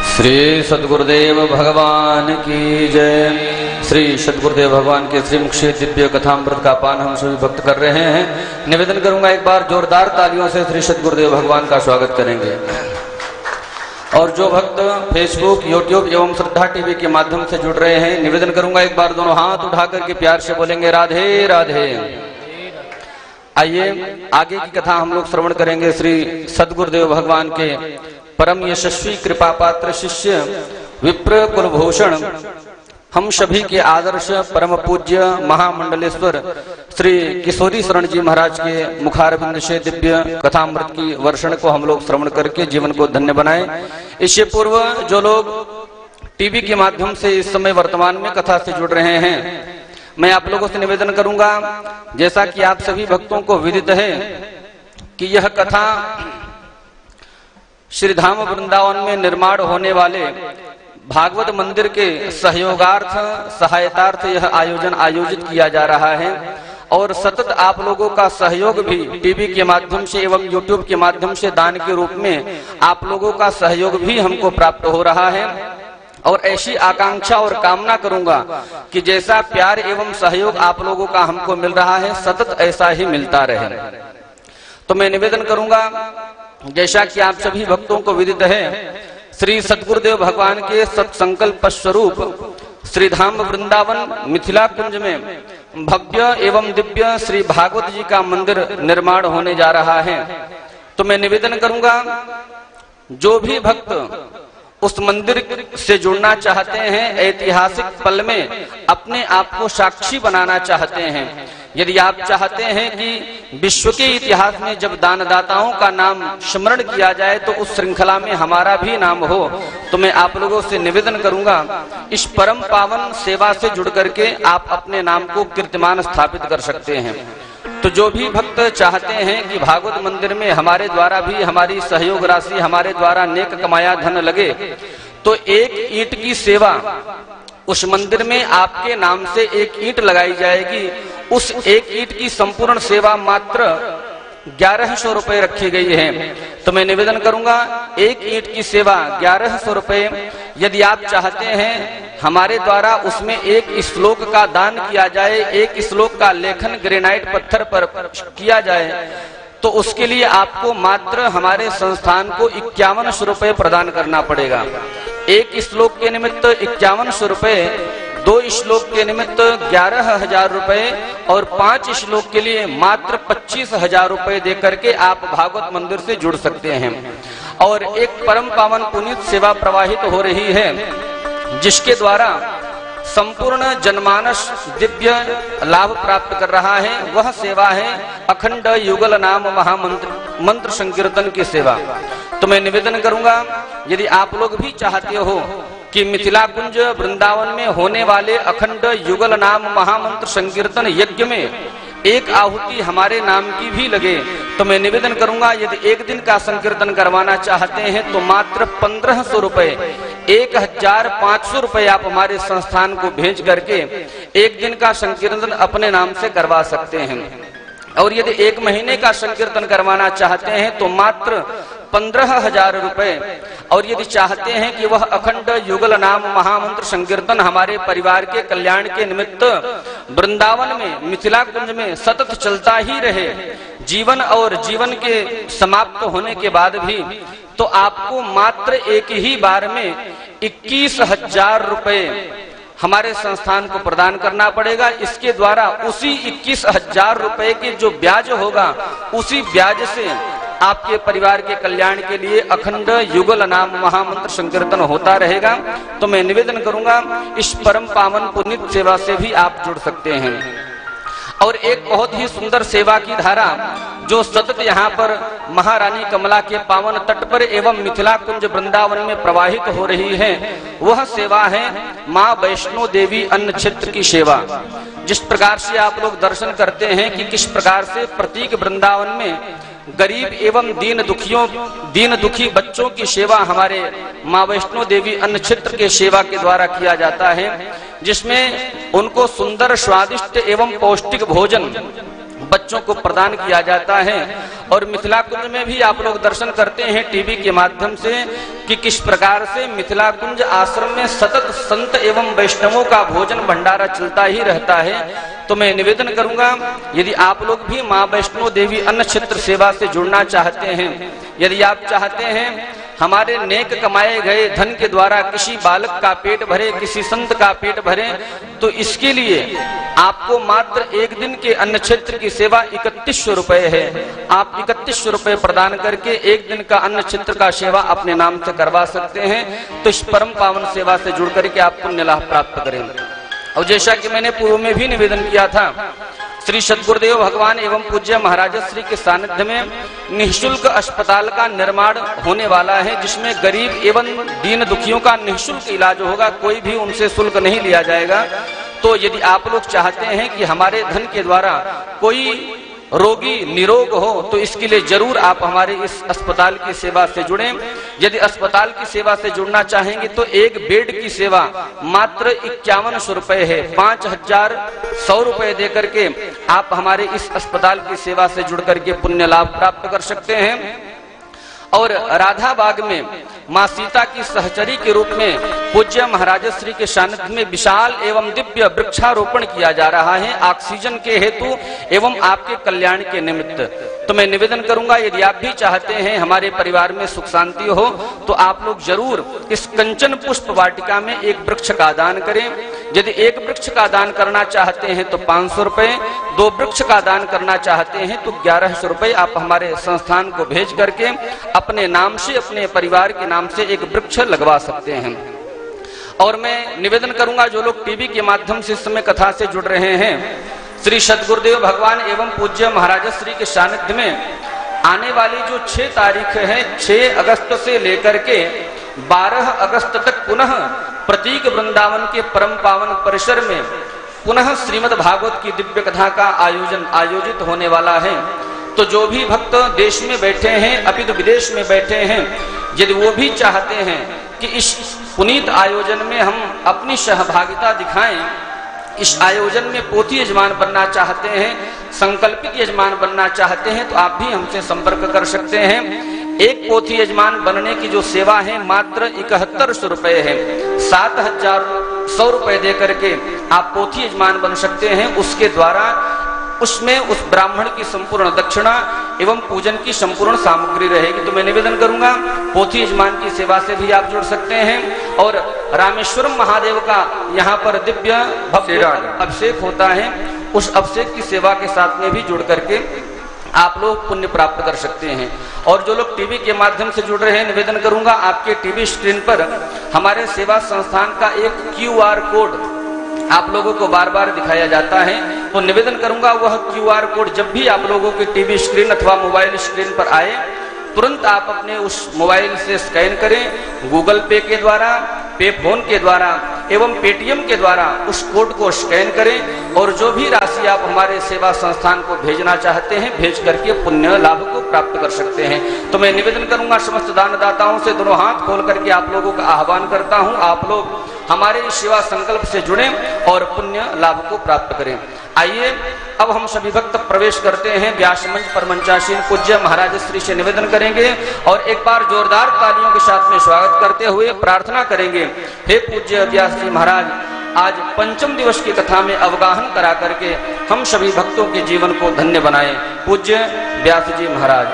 श्री सद्गुरुदेव भगवान की जय। श्री सद्गुरुदेव भगवान के श्रीमुख से दिव्य कथामृत का पान हम सभी भक्त कर रहे हैं। निवेदन करूंगा एक बार जोरदार तालियों से श्री सद्गुरुदेव भगवान का स्वागत करेंगे। और जो भक्त फेसबुक, यूट्यूब एवं श्रद्धा टीवी के माध्यम से जुड़ रहे हैं, निवेदन करूंगा एक बार दोनों हाथ उठा करके प्यार से बोलेंगे राधे राधे। आइए आगे की कथा हम लोग श्रवण करेंगे। श्री सद्गुरुदेव भगवान के परम यशस्वी कृपा पात्र शिष्य विप्र कुलभूषण, हम सभी के आदर्श परम पूज्य महामंडलेश्वर श्री किशोरी शरण जी महाराज के मुखारविंद से दिव्य कथामृत की वर्षण को हम लोग श्रवण करके जीवन को धन्य बनाए। इससे पूर्व जो लोग टीवी के माध्यम से इस समय वर्तमान में कथा से जुड़ रहे हैं, मैं आप लोगों से निवेदन करूंगा, जैसा कि आप सभी भक्तों को विदित है कि यह कथा श्री धाम वृंदावन में निर्माण होने वाले भागवत मंदिर के सहयोगार्थ सहायतार्थ यह आयोजन आयोजित किया जा रहा है। और सतत आप लोगों का सहयोग भी टीवी के माध्यम से एवं यूट्यूब के माध्यम से दान के रूप में आप लोगों का सहयोग भी हमको प्राप्त हो रहा है। और ऐसी आकांक्षा और कामना करूंगा कि जैसा प्यार एवं सहयोग आप लोगों का हमको मिल रहा है, सतत ऐसा ही मिलता रहे। तो मैं निवेदन करूंगा, जैसा कि आप सभी भक्तों को विदित है, श्री सद्गुरुदेव भगवान के सत्संकल्प स्वरूप श्री धाम वृंदावन मिथिला कुंज में भव्य एवं दिव्य श्री भागवत जी का मंदिर निर्माण होने जा रहा है। तो मैं निवेदन करूंगा, जो भी भक्त उस मंदिर से जुड़ना चाहते हैं, ऐतिहासिक पल में अपने आप को साक्षी बनाना चाहते हैं, यदि आप चाहते हैं कि विश्व के इतिहास में जब दानदाताओं का नाम स्मरण किया जाए तो उस श्रृंखला में हमारा भी नाम हो, तो मैं आप लोगों से निवेदन करूंगा, इस परम पावन सेवा से जुड़ करके आप अपने नाम को कीर्तिमान स्थापित कर सकते हैं। तो जो भी भक्त चाहते हैं कि भागवत मंदिर में हमारे द्वारा भी हमारी सहयोग राशि, हमारे द्वारा नेक कमाया धन लगे, तो एक ईंट की सेवा उस मंदिर में आपके नाम से एक ईंट लगाई जाएगी। उस एक ईंट की संपूर्ण सेवा मात्र 1100 रुपए रखी गई है। तो मैं निवेदन करूंगा, एक ईंट की सेवा 1100 रुपए। यदि आप चाहते हैं हमारे द्वारा उसमें एक श्लोक का दान किया जाए, एक श्लोक का लेखन ग्रेनाइट पत्थर पर किया जाए, तो उसके लिए आपको मात्र हमारे संस्थान को 5100 रुपए प्रदान करना पड़ेगा। एक श्लोक के निमित्त 5100 रुपए, 2 श्लोक के निमित्त 11,000 रुपए और 5 श्लोक के लिए मात्र 25,000 रुपए दे करके आप भागवत मंदिर से जुड़ सकते हैं। और एक परम पावन पुनीत सेवा प्रवाहित हो रही है, जिसके द्वारा संपूर्ण जनमानस दिव्य लाभ प्राप्त कर रहा है। वह सेवा है अखंड युगल नाम मंत्र संकीर्तन की सेवा। तो मैं निवेदन करूंगा, यदि आप लोग भी चाहते हो कि मिथिला कुंज वृंदावन में होने वाले अखंड युगल नाम महामंत्र संकीर्तन यज्ञ में एक आहुति हमारे नाम की भी लगे, तो मैं निवेदन करूंगा, यदि एक दिन का संकीर्तन करवाना चाहते हैं तो मात्र 1500 रुपए, 1500 रुपए आप हमारे संस्थान को भेज करके एक दिन का संकीर्तन अपने नाम से करवा सकते हैं। और यदि एक महीने का संकीर्तन करवाना चाहते हैं तो मात्र 15,000 रुपए। और यदि चाहते हैं कि वह अखंड युगल नाम महामंत्र संकीर्तन हमारे परिवार के कल्याण के निमित्त वृंदावन में मिथिला कुंज में सतत चलता ही रहे, जीवन और जीवन के समाप्त होने के बाद भी, तो आपको मात्र एक ही बार में 21,000 रुपए हमारे संस्थान को प्रदान करना पड़ेगा। इसके द्वारा उसी 21,000 रुपए के जो ब्याज होगा, उसी ब्याज से आपके परिवार के कल्याण के लिए अखंड युगल नाम महामंत्र संकीर्तन होता रहेगा। तो मैं निवेदन करूंगा, इस परम पावन पुनीत सेवा से भी आप जुड़ सकते हैं। और एक बहुत ही सुंदर सेवा की धारा जो सतत यहाँ पर महारानी कमला के पावन तट पर एवं मिथिला कुंज वृंदावन में प्रवाहित हो रही है, वह सेवा है माँ वैष्णो देवी अन्न क्षेत्र की सेवा। जिस प्रकार से आप लोग दर्शन करते हैं कि किस प्रकार से प्रत्येक वृंदावन में गरीब एवं दीन दुखी बच्चों की सेवा हमारे माँ वैष्णो देवी अन्न क्षेत्र के सेवा के द्वारा किया जाता है, जिसमें उनको सुंदर स्वादिष्ट एवं पौष्टिक भोजन बच्चों को प्रदान किया जाता है। और मिथिला कुंज में भी आप लोग दर्शन करते हैं टीवी के माध्यम से कि किस प्रकार से मिथिला कुंज आश्रम में सतत संत एवं वैष्णवों का भोजन भंडारा चलता ही रहता है। तो मैं निवेदन करूंगा, यदि आप लोग भी माँ वैष्णो देवी अन्न क्षेत्र सेवा से जुड़ना चाहते हैं, यदि आप चाहते हैं हमारे नेक कमाए गए धन के द्वारा किसी बालक का पेट भरे, किसी संत का पेट भरे, तो इसके लिए आपको मात्र एक दिन के अन्न क्षेत्र की सेवा 3100 रुपए है। आप 3100 रुपए प्रदान करके एक दिन का अन्न क्षेत्र का सेवा अपने नाम से करवा सकते हैं। तो इस परम पावन सेवा से जुड़ करके आप पुण्य लाभ प्राप्त करें। और जैसा कि मैंने पूर्व में भी निवेदन किया था, श्री सद्गुरुदेव भगवान एवं पूज्य महाराज श्री के सानिध्य में निःशुल्क अस्पताल का निर्माण होने वाला है, जिसमें गरीब एवं दीन दुखियों का निःशुल्क इलाज होगा, कोई भी उनसे शुल्क नहीं लिया जाएगा। तो यदि आप लोग चाहते हैं कि हमारे धन के द्वारा कोई रोगी निरोग हो, तो इसके लिए जरूर आप हमारे इस अस्पताल की सेवा से जुड़ें। यदि अस्पताल की सेवा से जुड़ना चाहेंगे तो एक बेड की सेवा मात्र 5100 रुपए है। 5100 रुपए दे करके आप हमारे इस अस्पताल की सेवा से जुड़ करके पुण्य लाभ प्राप्त कर सकते हैं। और राधा बाग में माँ सीता की सहचरी के रूप में पूज्य महाराज श्री के सानिध्य में विशाल एवं दिव्य वृक्षारोपण किया जा रहा है, ऑक्सीजन के हेतु एवं आपके कल्याण के निमित्त। तो मैं निवेदन करूंगा, यदि आप भी चाहते हैं हमारे परिवार में सुख शांति हो, तो आप लोग जरूर इस कंचन पुष्प वाटिका में एक वृक्ष का दान करें। यदि एक वृक्ष का दान करना चाहते हैं तो 500 रुपए, 2 वृक्ष का दान करना चाहते हैं तो 1100 रुपए आप हमारे संस्थान को भेज करके अपने नाम से, अपने परिवार के नाम से एक वृक्ष लगवा सकते हैं। और मैं निवेदन करूंगा, जो लोग टीवी के माध्यम से इस समय कथा से जुड़ रहे हैं, श्री सद्गुरुदेव भगवान एवं पूज्य महाराज श्री के सानिध्य में आने वाली जो 6 तारीख है, 6 अगस्त से लेकर के 12 अगस्त तक पुनः प्रतीक वृंदावन के परम पावन परिसर में पुनः श्रीमद् भागवत की दिव्य कथा का आयोजित होने वाला है। तो जो भी भक्त देश में बैठे हैं, अपितु विदेश में बैठे हैं, यदि वो भी चाहते हैं कि इस पुनीत आयोजन में हम अपनी सहभागिता दिखाएं, इस आयोजन में पोथी यजमान बनना चाहते हैं, संकल्पित यजमान बनना चाहते हैं, तो आप भी हमसे संपर्क कर सकते हैं। एक पोथी यजमान बनने की जो सेवा है मात्र 7100 रुपए है। 7100 रुपए दे करके आप पोथी यजमान बन सकते हैं। उसके द्वारा उसमें उस ब्राह्मण की संपूर्ण दक्षिणा एवं पूजन की संपूर्ण सामग्री रहेगी। तो मैं निवेदन करूंगा, पोथी यजमान की सेवा से भी आप जुड़ सकते हैं। और रामेश्वरम महादेव का यहाँ पर दिव्य भव्य अभिषेक होता है, उस अभिषेक की सेवा के साथ में भी जुड़ करके आप लोग पुण्य प्राप्त कर सकते हैं। और जो लोग टीवी के माध्यम से जुड़ रहे हैं, निवेदन करूंगा, आपके टीवी स्क्रीन पर हमारे सेवा संस्थान का एक QR कोड आप लोगों को बार बार दिखाया जाता है। तो निवेदन करूंगा, वह QR कोड जब भी आप लोगों के टीवी स्क्रीन अथवा मोबाइल स्क्रीन पर आए, तुरंत आप अपने उस मोबाइल से स्कैन करें। गूगल पे के द्वारा, पे फोन के द्वारा एवं पेटीएम के द्वारा उस कोड को स्कैन करें और जो भी राशि आप हमारे सेवा संस्थान को भेजना चाहते हैं, भेज करके पुण्य लाभ को प्राप्त कर सकते हैं। तो मैं निवेदन करूंगा, समस्त दानदाताओं से दोनों हाथ खोल करके आप लोगों का आह्वान करता हूं, आप लोग हमारे इस सेवा संकल्प से जुड़ें और पुण्य लाभ को प्राप्त करें। आइए अब हम सभी भक्त प्रवेश करते हैं व्यास मंच पर। मंचासीन पूज्य महाराज श्री से निवेदन करेंगे और एक बार जोरदार तालियों के साथ में स्वागत करते हुए प्रार्थना करेंगे, हे पूज्य व्यास जी महाराज, आज पंचम दिवस की कथा में अवगाहन करा करके हम सभी भक्तों के जीवन को धन्य बनाएं। पूज्य व्यास जी महाराज।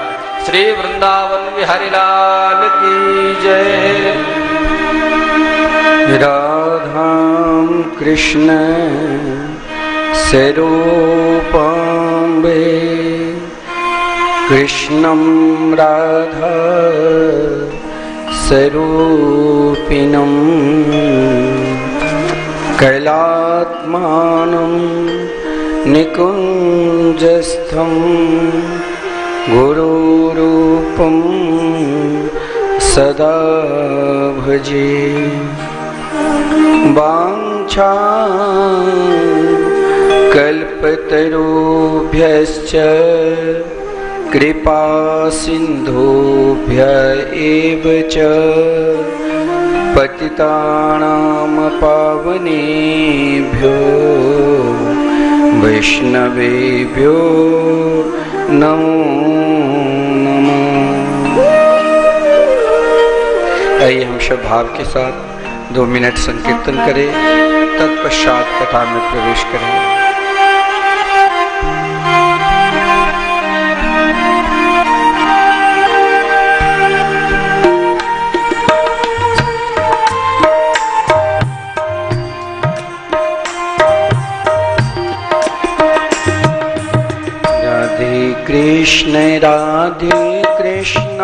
श्री वृंदावन बिहारी लाल की जय। राधाम कृष्ण स्वरूपं कृष्णं राधा स्वरूपिणं कैलात्मानं निकुञ्जस्थं गुरुरूपं सदा भजे। वाञ्छा कल्पतरुभ्यश्च कृपा सिन्धुभ्य एव च पतितानां पावनेभ्यो वैष्णवेभ्यो नमो नमः। आइए हम सब भाव के साथ 2 मिनट संकीर्तन करें, तत्पश्चात कथा में प्रवेश करें। कृष्ण राधे कृष्ण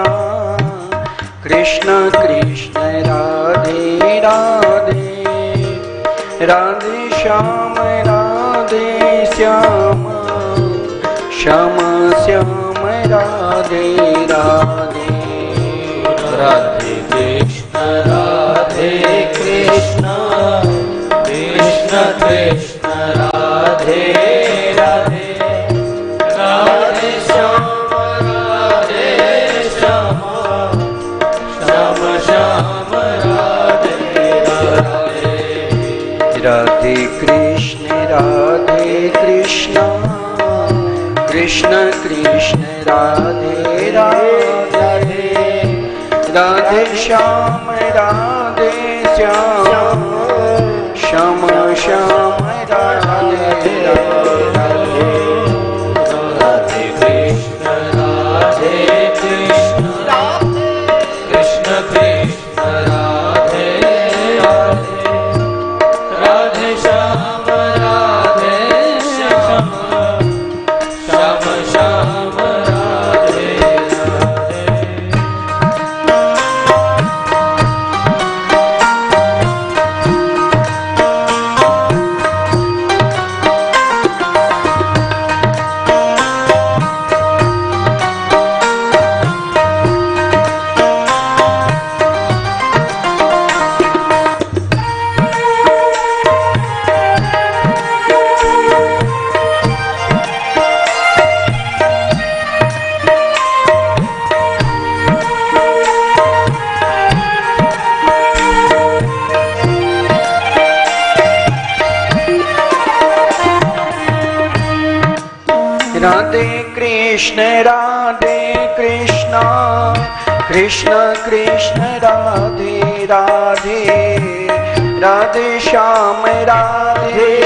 कृष्ण कृष्ण राधे राधे राधे श्याम श्याम श्याम श्याम राधे राधे राधे कृष्ण कृष्ण कृष्ण कृष्ण राधे राधे राधे श्याम श्याम श्याम राधे राधे राधे कृष्ण कृष्ण कृष्ण राधे राधे राधे श्याम श्याम श्याम श्याम राधे राधे राधे कृष्ण कृष्ण कृष्ण राधे राधे राधे श्याम श्याम श्याम श्याम राधे राधे राधे कृष्ण कृष्ण कृष्ण राधे राधे राधे श्याम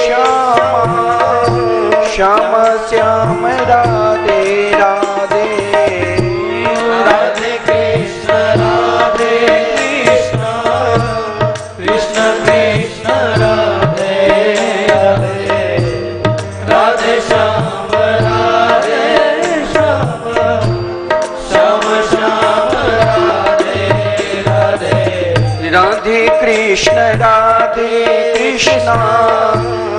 श्याम श्याम श्याम राधे राधे राधे कृष्ण कृष्ण कृष्ण कृष्ण राधे राधे राधे श्याम श्याम श्याम श्याम राधे राधे राधे कृष्ण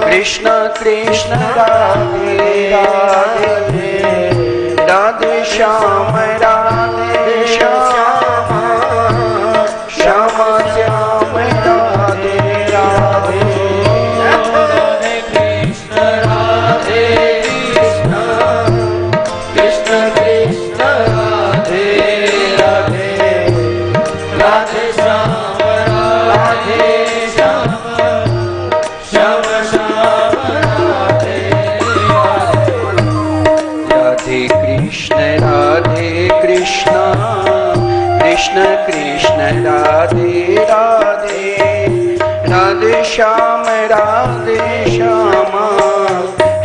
कृष्ण कृष्ण राधे राधे राधे श्याम श्याम श्याम श्याम राधे राधे राधे कृष्ण कृष्ण कृष्ण राधे राधे राधे श्याम श्याम श्याम श्याम राधे राधे कृष्ण कृष्ण कृष्ण राधे राधे राधे श्याम श्याम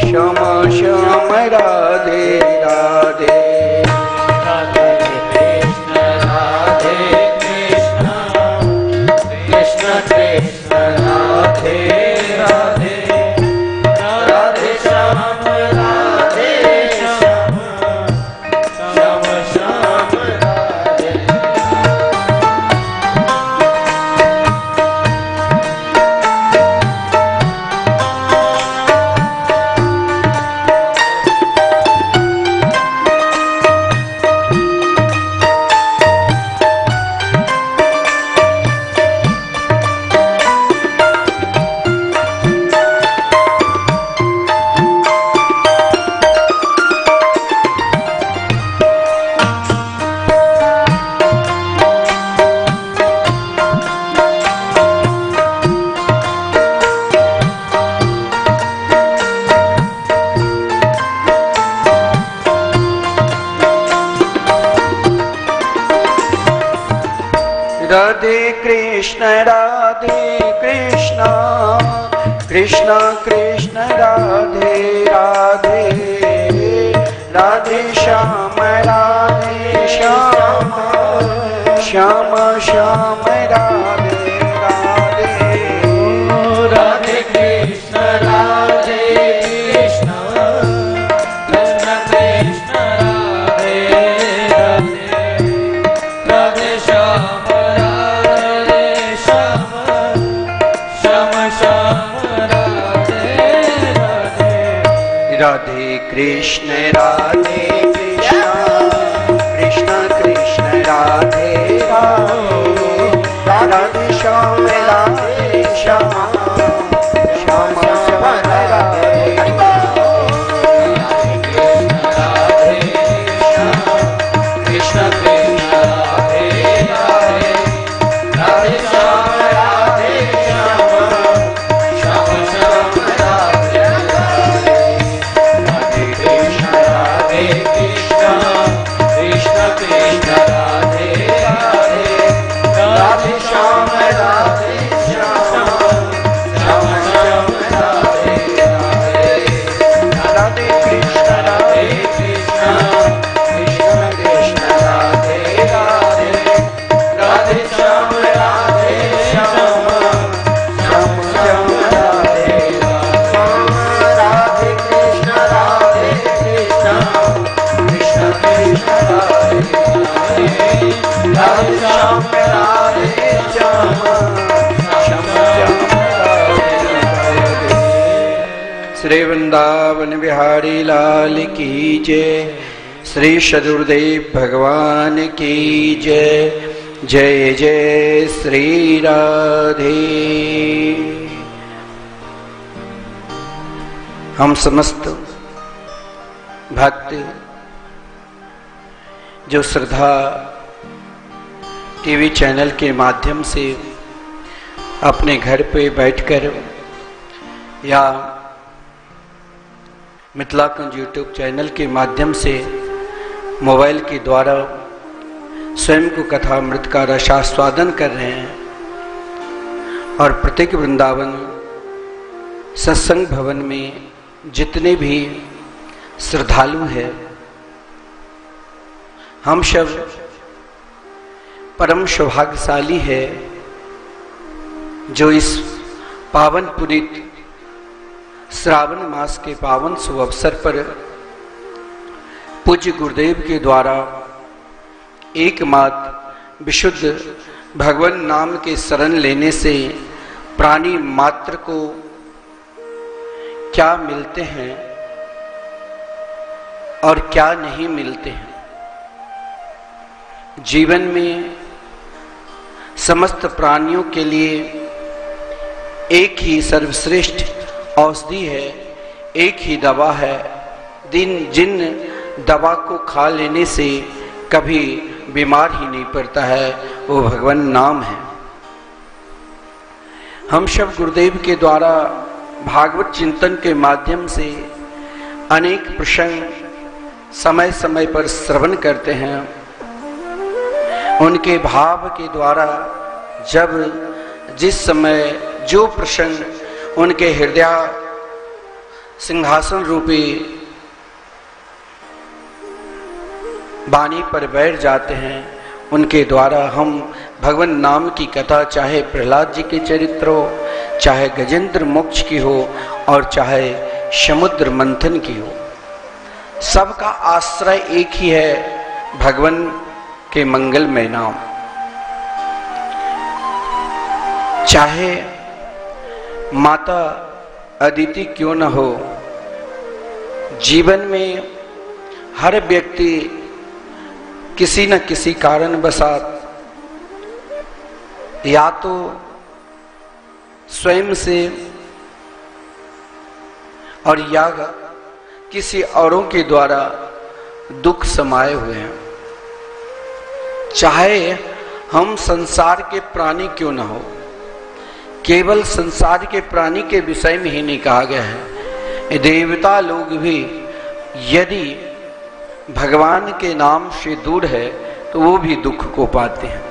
श्याम श्याम राधे राधे राधे कृष्ण कृष्ण कृष्ण राधे राधे राधे श्याम श्याम श्याम श्याम राधे राधे कृष्ण कृष्ण कृष्ण राधे राधे, राधे श्याम श्याम श्याम राधे राधे। राधे कृष्ण राधे कृष्ण कृष्ण कृष्ण राधे राधे, राधे श्याम राधे श्याम श्याम श्याम राधे राधे। राधे कृष्ण कृष्ण कृष्ण राधे राधे, राधे श्याम श्याम श्याम श्याम राधे। कृष्ण कृष्ण राधे राधे, राधे श्याम राधे श्याम श्याम श्याम राधे राधे। राधे कृष्ण कृष्ण कृष्ण राधे राधे, राधे श्याम राधे श्याम श्याम श्याम राधे राधे। राधे कृष्ण कृष्ण कृष्ण कृष्ण राधे राधे, राधे श्याम राधे श्याम श्याम श्याम राधे राधे। राधे कृष्ण कृष्ण कृष्ण कृष्ण राधे राधे, राधे श्याम राधे श्याम श्याम श्याम राधे राधे। श्री वृंदावन बिहारी लाल की जय, श्री सदगुरुदेव भगवान की जय। जय जय श्री राधे। हम समस्त भक्त जो श्रद्धा टीवी चैनल के माध्यम से अपने घर पे बैठकर या मिथिला कुंज यूट्यूब चैनल के माध्यम से मोबाइल के द्वारा स्वयं को कथामृत का रसास्वादन कर रहे हैं, और प्रत्येक वृंदावन सत्संग भवन में जितने भी श्रद्धालु हैं, हम सब परम सौभाग्यशाली है जो इस पावन पुनीत श्रावण मास के पावन शुभ अवसर पर पूज्य गुरुदेव के द्वारा एकमात्र विशुद्ध भगवान नाम के शरण लेने से प्राणी मात्र को क्या मिलते हैं और क्या नहीं मिलते हैं। जीवन में समस्त प्राणियों के लिए एक ही सर्वश्रेष्ठ औषधि है, एक ही दवा है, जिन दवा को खा लेने से कभी बीमार ही नहीं पड़ता है, वो भगवान नाम है। हम सब गुरुदेव के द्वारा भागवत चिंतन के माध्यम से अनेक प्रसंग समय समय पर श्रवण करते हैं। उनके भाव के द्वारा जब जिस समय जो प्रसंग उनके हृदय सिंहासन रूपी वाणी पर बैठ जाते हैं, उनके द्वारा हम भगवान नाम की कथा, चाहे प्रहलाद जी के चरित्र हो, चाहे गजेंद्र मोक्ष की हो और चाहे समुद्र मंथन की हो, सबका आश्रय एक ही है, भगवान के मंगलमय नाम। चाहे माता अदिति क्यों न हो, जीवन में हर व्यक्ति किसी न किसी कारणवशात या तो स्वयं से और या किसी औरों के द्वारा दुख समाये हुए हैं। चाहे हम संसार के प्राणी क्यों न हो, केवल संसार के प्राणी के विषय में ही नहीं कहा गया है, देवता लोग भी यदि भगवान के नाम से दूर है तो वो भी दुख को पाते हैं।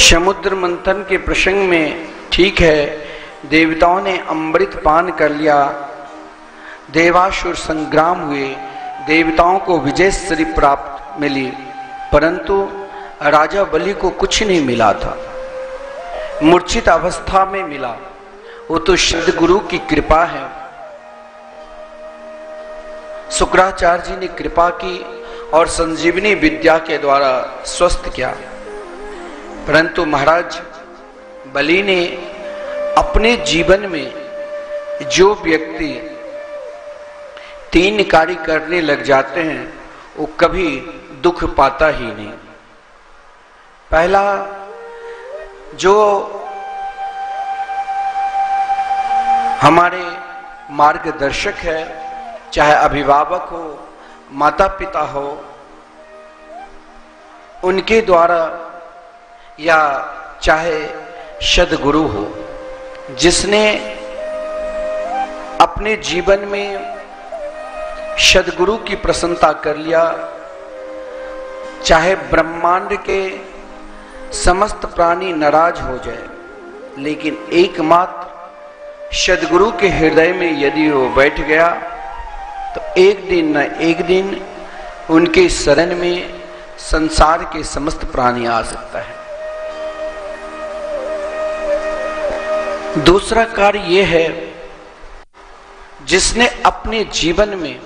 समुद्र मंथन के प्रसंग में ठीक है, देवताओं ने अमृत पान कर लिया, देवासुर संग्राम हुए, देवताओं को विजय श्री प्राप्त मिली, परंतु राजा बलि को कुछ नहीं मिला था, मूर्छित अवस्था में मिला। वो तो सिद्ध गुरु की कृपा है। शुक्राचार्य जी ने कृपा की और संजीवनी विद्या के द्वारा स्वस्थ किया, परंतु महाराज बलि ने अपने जीवन में जो व्यक्ति 3 कार्य करने लग जाते हैं वो कभी दुख पाता ही नहीं। पहला, जो हमारे मार्गदर्शक है, चाहे अभिभावक हो, माता पिता हो, उनके द्वारा या चाहे सद्गुरु हो, जिसने अपने जीवन में सद्गुरु की प्रसन्नता कर लिया, चाहे ब्रह्मांड के समस्त प्राणी नाराज हो जाए, लेकिन एकमात्र सद्गुरु के हृदय में यदि वो बैठ गया तो एक दिन न एक दिन उनके शरण में संसार के समस्त प्राणी आ सकता है। दूसरा कार्य यह है, जिसने अपने जीवन में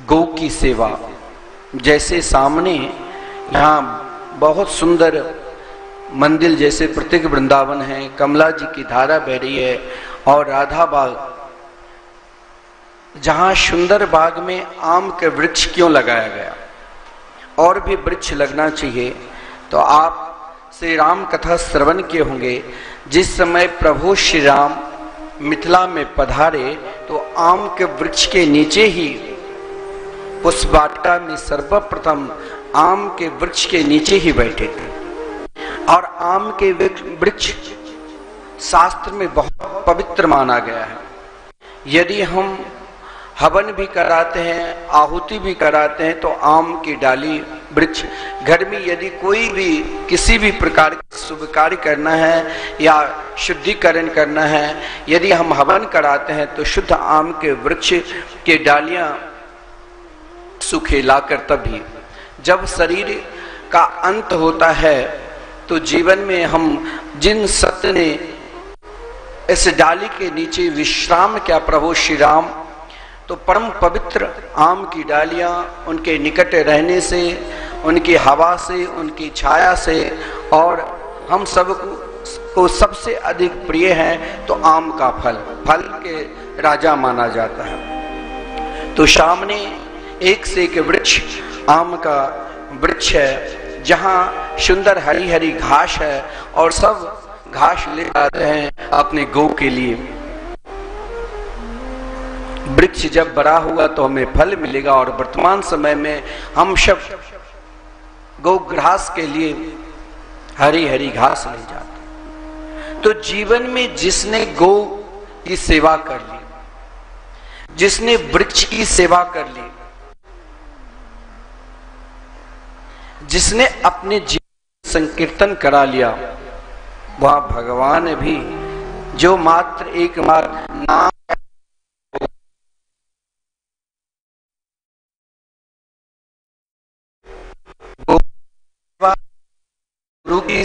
गौ की सेवा, जैसे सामने यहाँ बहुत सुंदर मंदिर जैसे प्रत्येक वृंदावन है, कमला जी की धारा बह रही है, और राधा बाग, जहां सुंदर बाग में आम के वृक्ष क्यों लगाया गया, और भी वृक्ष लगना चाहिए। तो आप श्री राम कथा श्रवण किए होंगे, जिस समय प्रभु श्री राम मिथिला में पधारे तो आम के वृक्ष के नीचे ही, उस वाटिका में सर्वप्रथम आम के वृक्ष के नीचे ही बैठे थे। और आम के वृक्ष शास्त्र में बहुत पवित्र माना गया है। यदि हम हवन भी कराते हैं, आहुति भी कराते हैं, तो आम की डाली वृक्ष, घर में यदि कोई भी किसी भी प्रकार का शुभ कार्य करना है या शुद्धिकरण करना है, यदि हम हवन कराते हैं तो शुद्ध आम के वृक्ष के डालियां सूखे लाकर, तभी जब शरीर का अंत होता है तो जीवन में हम जिन सत्य ने इस डाली के नीचे विश्राम किया प्रभु श्री राम, तो परम पवित्र आम की डालियां उनके निकट रहने से, उनकी हवा से, उनकी छाया से, और हम सबको सबसे अधिक प्रिय है तो आम का फल, फल के राजा माना जाता है। तो सामने एक से एक वृक्ष आम का वृक्ष है, जहां सुंदर हरी हरी घास है, और सब घास ले जाते हैं अपने गौ के लिए। वृक्ष जब बड़ा हुआ तो हमें फल मिलेगा, और वर्तमान समय में हम सब गौ घास के लिए हरी हरी घास ले जाते। तो जीवन में जिसने गौ की सेवा कर ली, जिसने वृक्ष की सेवा कर ली, जिसने अपने जीवन संकीर्तन करा लिया, वह भगवान भी जो मात्र एकमात्र नाम गुरु की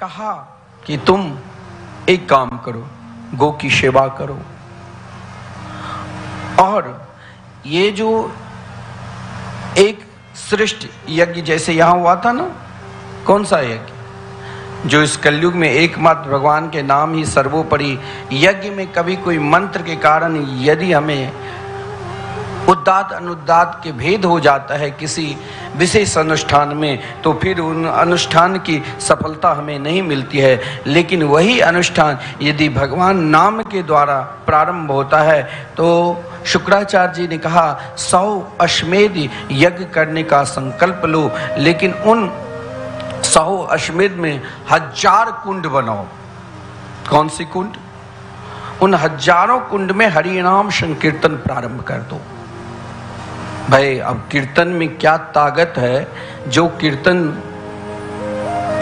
कहा कि तुम एक काम करो, गौ की सेवा करो। और ये जो एक श्रेष्ठ यज्ञ जैसे यहां हुआ था ना, कौन सा यज्ञ? जो इस कलयुग में एकमात्र भगवान के नाम ही सर्वोपरि। यज्ञ में कभी कोई मंत्र के कारण यदि हमें उदात्त अनुदात्त के भेद हो जाता है किसी विशेष अनुष्ठान में, तो फिर उन अनुष्ठान की सफलता हमें नहीं मिलती है। लेकिन वही अनुष्ठान यदि भगवान नाम के द्वारा प्रारंभ होता है, तो शुक्राचार्य जी ने कहा 100 अश्वमेध यज्ञ करने का संकल्प लो, लेकिन उन 100 अश्वमेध में 1000 कुंड बनाओ। कौन सी कुंड? उन हजारों कुंड में हरिनाम संकीर्तन प्रारंभ कर दो। भाई अब कीर्तन में क्या ताकत है? जो कीर्तन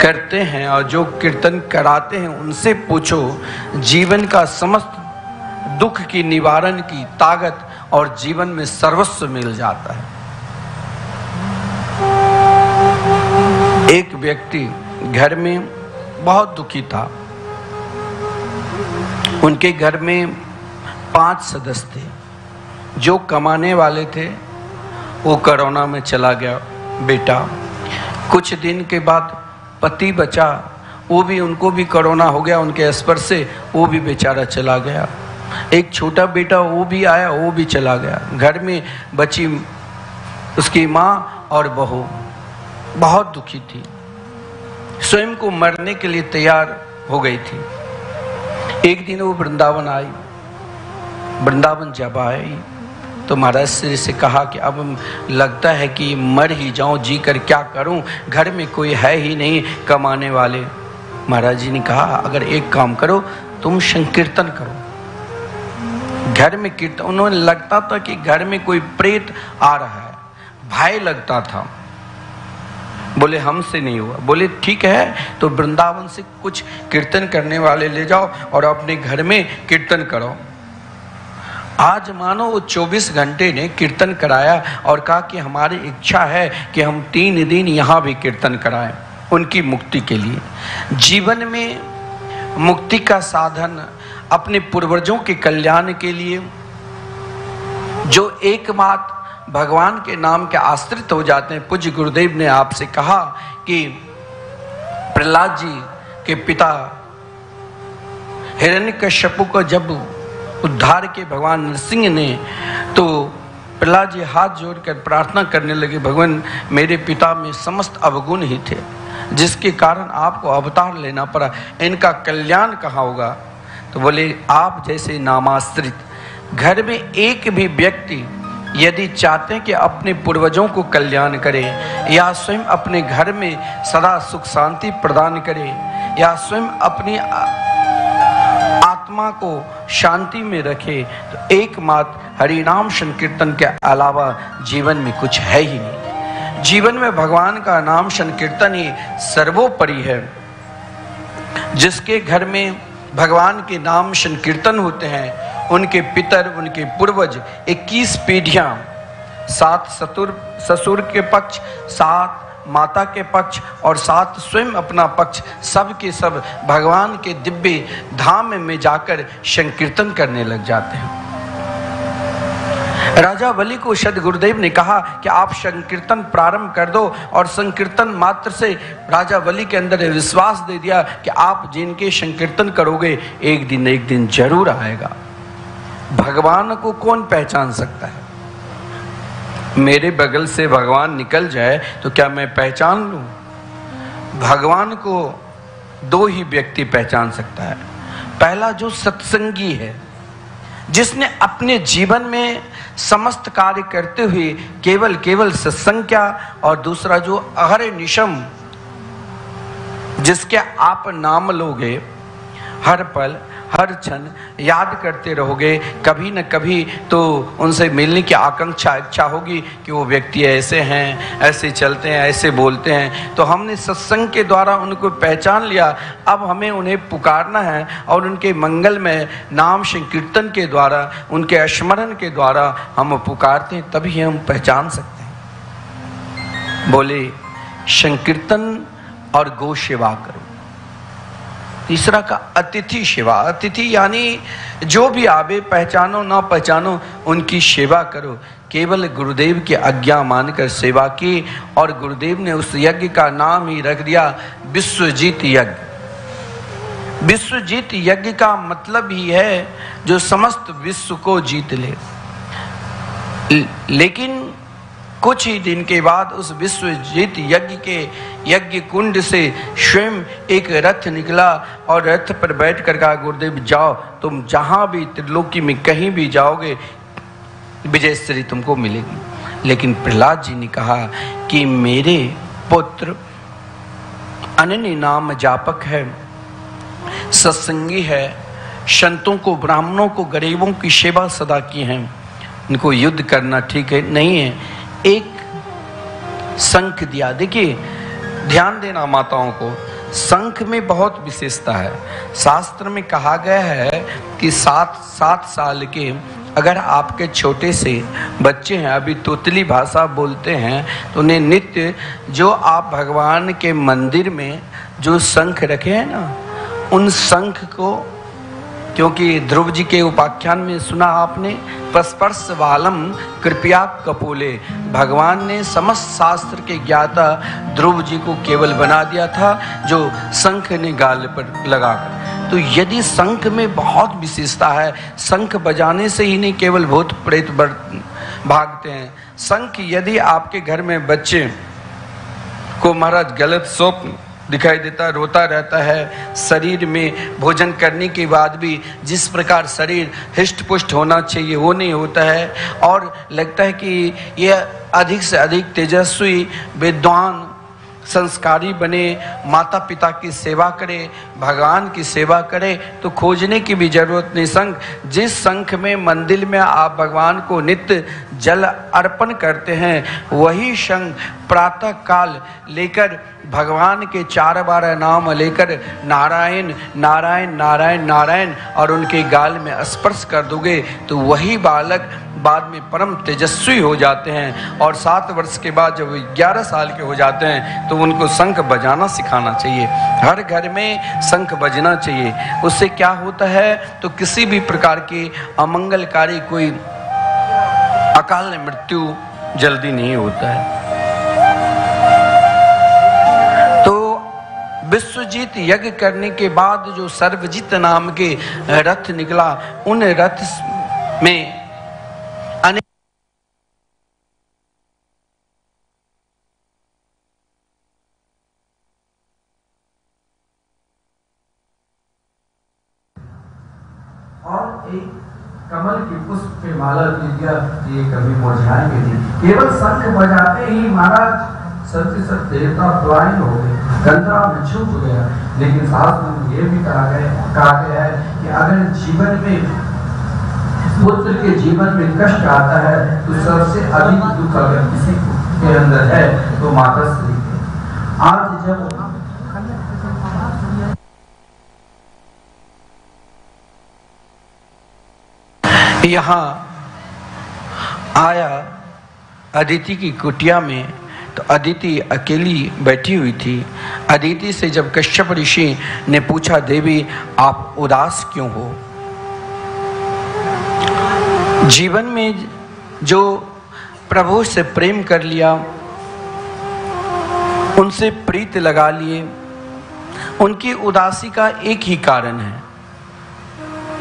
करते हैं और जो कीर्तन कराते हैं उनसे पूछो, जीवन का समस्त दुख की निवारण की ताकत और जीवन में सर्वस्व मिल जाता है। एक व्यक्ति घर में बहुत दुखी था। उनके घर में 5 सदस्य थे। जो कमाने वाले थे वो कोरोना में चला गया बेटा। कुछ दिन के बाद पति बचा, वो भी, उनको भी कोरोना हो गया उनके स्पर्श से, वो भी बेचारा चला गया। एक छोटा बेटा वो भी आया, वो भी चला गया। घर में बची उसकी माँ और बहू बहुत दुखी थी, स्वयं को मरने के लिए तैयार हो गई थी। एक दिन वो वृंदावन आई। वृंदावन जब आई तो महाराज श्री से कहा कि अब लगता है कि मर ही जाऊं, जी कर क्या करूं, घर में कोई है ही नहीं कमाने वाले। महाराज जी ने कहा अगर एक काम करो, तुम संकीर्तन करो। घर में कीर्तन, उन्होंने लगता था कि घर में कोई प्रेत आ रहा है, भय लगता था। बोले हमसे नहीं हुआ। बोले ठीक है, तो वृंदावन से कुछ कीर्तन करने वाले ले जाओ और अपने घर में कीर्तन करो। आज मानो वो 24 घंटे ने कीर्तन कराया और कहा कि हमारी इच्छा है कि हम 3 दिन यहाँ भी कीर्तन कराएं उनकी मुक्ति के लिए। जीवन में मुक्ति का साधन अपने पूर्वजों के कल्याण के लिए जो एकमात्र भगवान के नाम के आश्रित हो जाते हैं। पूज्य गुरुदेव ने आपसे कहा कि प्रहलाद जी के पिता हिरण्यकश्यप को जब उद्धार के भगवान नरसिंह ने, तो प्रहलाद जी हाथ जोड़कर प्रार्थना करने लगे, भगवान मेरे पिता में समस्त अवगुण ही थे जिसके कारण आपको अवतार लेना पड़ा, इनका कल्याण कहाँ होगा? तो बोले आप जैसे नामाश्रित घर में एक भी व्यक्ति यदि चाहते हैं कि अपने पूर्वजों को कल्याण करे या स्वयं अपने घर में सदा सुख शांति प्रदान करे या स्वयं अपनी आत्मा को शांति में रखे, तो एकमात्र हरिनाम संकीर्तन के अलावा जीवन में कुछ है ही नहीं। जीवन में भगवान का नाम संकीर्तन ही सर्वोपरि है। जिसके घर में भगवान के नाम संकीर्तन होते हैं उनके पितर, उनके पूर्वज 21 पीढ़ियां, 7 ससुर के पक्ष, 7 माता के पक्ष और 7 स्वयं अपना पक्ष, सब के सब भगवान के दिव्य धाम में जाकर संकीर्तन करने लग जाते हैं। राजा बलि को सद गुरुदेव ने कहा कि आप संकीर्तन प्रारंभ कर दो, और संकीर्तन मात्र से राजा बलि के अंदर विश्वास दे दिया कि आप जिनके संकीर्तन करोगे एक दिन जरूर आएगा। भगवान को कौन पहचान सकता है? मेरे बगल से भगवान निकल जाए तो क्या मैं पहचान लूं? भगवान को 2 ही व्यक्ति पहचान सकता है। पहला जो सत्संगी है, जिसने अपने जीवन में समस्त कार्य करते हुए केवल सत्संग किया, और दूसरा जो अहरनिशम जिसके आप नाम लोगे, हर पल हर क्षण याद करते रहोगे, कभी न कभी तो उनसे मिलने की आकांक्षा इच्छा होगी कि वो व्यक्ति ऐसे हैं, ऐसे चलते हैं, ऐसे बोलते हैं। तो हमने सत्संग के द्वारा उनको पहचान लिया, अब हमें उन्हें पुकारना है और उनके मंगल में नाम संकीर्तन के द्वारा, उनके स्मरण के द्वारा हम पुकारते हैं, तभी हम पहचान सकते हैं। बोले संकीर्तन और गौ सेवा करो। तीसरा का अतिथि सेवा। अतिथि यानी जो भी आवे, पहचानो ना पहचानो, उनकी सेवा करो। केवल गुरुदेव की आज्ञा मानकर सेवा की और गुरुदेव ने उस यज्ञ का नाम ही रख दिया विश्वजीत यज्ञ। विश्वजीत यज्ञ का मतलब ही है जो समस्त विश्व को जीत ले। लेकिन कुछ ही दिन के बाद उस विश्वजीत यज्ञ के यज्ञ कुंड से स्वयं एक रथ निकला और रथ पर बैठ कर कहा, गुरुदेव जाओ, तुम जहां भी त्रिलोकी में कहीं भी जाओगे विजयश्री तुमको मिलेगी। लेकिन प्रहलाद जी ने कहा कि मेरे पुत्र अनन्य नाम जापक है, सत्संगी है, संतों को, ब्राह्मणों को, गरीबों की सेवा सदा की है, इनको युद्ध करना ठीक है नहीं है। एक शंख दिया। देखिए ध्यान देना माताओं को, शंख में बहुत विशेषता है। शास्त्र में कहा गया है कि 7 साल के अगर आपके छोटे से बच्चे हैं, अभी तोतली भाषा बोलते हैं, तो उन्हें नित्य जो आप भगवान के मंदिर में जो शंख रखे हैं ना, उन शंख को, क्योंकि ध्रुव जी के उपाख्यान में सुना आपने, स्पर्श वालम कृपया कपोले, भगवान ने समस्त शास्त्र के ज्ञाता ध्रुव जी को केवल बना दिया था जो शंख ने गाल पर लगाकर। तो यदि शंख में बहुत विशेषता है, शंख बजाने से ही नहीं केवल भूत प्रेत भागते हैं। शंख यदि आपके घर में बच्चे को महाराज गलत स्वप्न दिखाई देता, रोता रहता है, शरीर में भोजन करने के बाद भी जिस प्रकार शरीर हिष्ट पुष्ट होना चाहिए वो नहीं होता है, और लगता है कि यह अधिक से अधिक तेजस्वी, विद्वान, संस्कारी बने, माता पिता की सेवा करे, भगवान की सेवा करे, तो खोजने की भी जरूरत नहीं। शंख, जिस शंख में मंदिर में आप भगवान को नित्य जल अर्पण करते हैं, वही शंख प्रातः काल लेकर भगवान के 4 बार नाम लेकर नारायण नारायण नारायण नारायण और उनके गाल में स्पर्श कर दोगे तो वही बालक बाद में परम तेजस्वी हो जाते हैं। और 7 वर्ष के बाद जब 11 साल के हो जाते हैं तो उनको शंख बजाना सिखाना चाहिए। हर घर में शंख बजना चाहिए। उससे क्या होता है, तो किसी भी प्रकार की अमंगलकारी कोई अकाल मृत्यु जल्दी नहीं होता है। तो विश्वजीत यज्ञ करने के बाद जो सर्वजित नाम के रथ निकला, उन रथ में अनेक और एक कमल की पुष्प पे माला दे दिया, ये कभी मुरझाएंगे नहीं। केवल शंख बजाते ही महाराज सत्य सब देवता पलायन हो गए, गंगा में छुप गया। लेकिन शास्त्र में ये भी कहा गया है कि अगर जीवन में पुत्र के जीवन में कष्ट आता है तो सबसे अधिक दुख अगर किसी के अंदर है तो माता श्री है। आज जब यहाँ आया अदिति की कुटिया में, तो अदिति अकेली बैठी हुई थी। अदिति से जब कश्यप ऋषि ने पूछा, देवी आप उदास क्यों हो? जीवन में जो प्रभु से प्रेम कर लिया, उनसे प्रीत लगा लिए, उनकी उदासी का एक ही कारण है।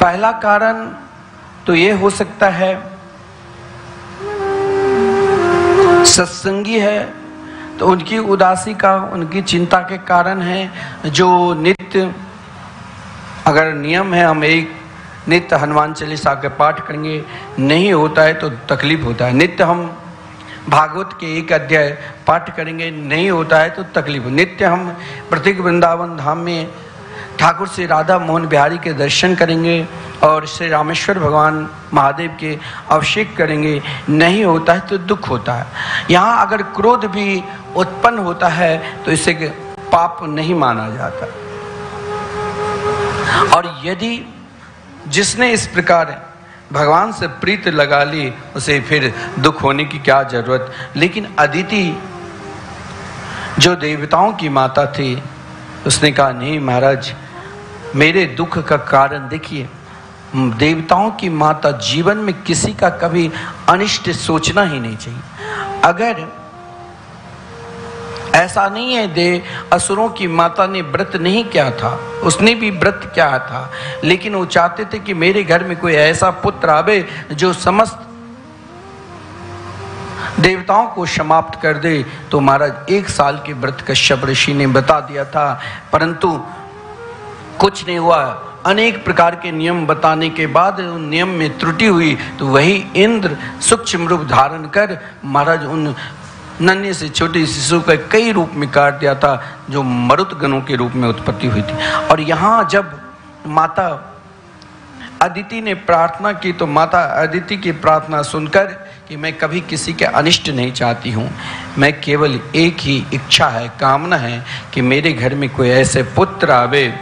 पहला कारण तो ये हो सकता है सत्संगी है तो उनकी उदासी का, उनकी चिंता के कारण है। जो नित्य, अगर नियम है हम एक नित्य हनुमान चालीसा के पाठ करेंगे, नहीं होता है तो तकलीफ होता है। नित्य हम भागवत के 1 अध्याय पाठ करेंगे, नहीं होता है तो तकलीफ। नित्य हम प्रत्येक वृंदावन धाम में ठाकुर श्री राधा मोहन बिहारी के दर्शन करेंगे और श्री रामेश्वर भगवान महादेव के अभिषेक करेंगे, नहीं होता है तो दुख होता है। यहाँ अगर क्रोध भी उत्पन्न होता है तो इसे पाप नहीं माना जाता। और यदि जिसने इस प्रकार भगवान से प्रीत लगा ली, उसे फिर दुख होने की क्या जरूरत। लेकिन अदिति जो देवताओं की माता थी, उसने कहा नहीं महाराज, मेरे दुख का कारण देखिए, देवताओं की माता जीवन में किसी का कभी अनिष्ट सोचना ही नहीं चाहिए। अगर ऐसा नहीं है असुरों की माता ने व्रत नहीं किया था, उसने भी व्रत किया था, लेकिन वो चाहते थे कि मेरे घर में कोई ऐसा पुत्र आवे जो समस्त देवताओं को समाप्त कर दे। तो महाराज 1 साल के व्रत कश्यप ऋषि ने बता दिया था, परंतु कुछ नहीं हुआ। अनेक प्रकार के नियम बताने के बाद उन नियम में त्रुटि हुई तो वही इंद्र सूक्ष्म रूप धारण कर महाराज उन नन्हे से छोटे शिशु का कई रूप में काट दिया था, जो मरुतगणों के रूप में उत्पत्ति हुई थी। और यहाँ जब माता अदिति ने प्रार्थना की तो माता अदिति की प्रार्थना सुनकर कि मैं कभी किसी के अनिष्ट नहीं चाहती हूँ, मैं केवल एक ही इच्छा है, कामना है कि मेरे घर में कोई ऐसे पुत्र आवे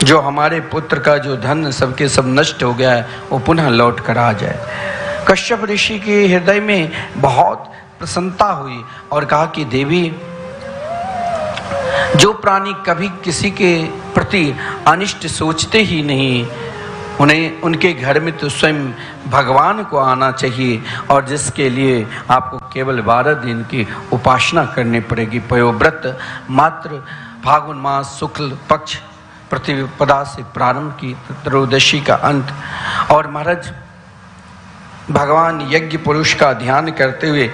जो हमारे पुत्र का जो धन सबके सब नष्ट हो गया है वो पुनः लौट कर आ जाए। कश्यप ऋषि के हृदय में बहुत प्रसन्नता हुई और कहा कि देवी, जो प्राणी कभी किसी के प्रति अनिष्ट सोचते ही नहीं, उन्हें उनके घर में तो स्वयं भगवान को आना चाहिए, और जिसके लिए आपको केवल 12 दिन की उपासना करनी पड़ेगी। पयोव्रत मात्र फागुन मास शुक्ल पक्ष प्रतिपदा से प्रारंभ की त्रयोदशी का अंत। और महाराज भगवान यज्ञ पुरुष का ध्यान करते हुए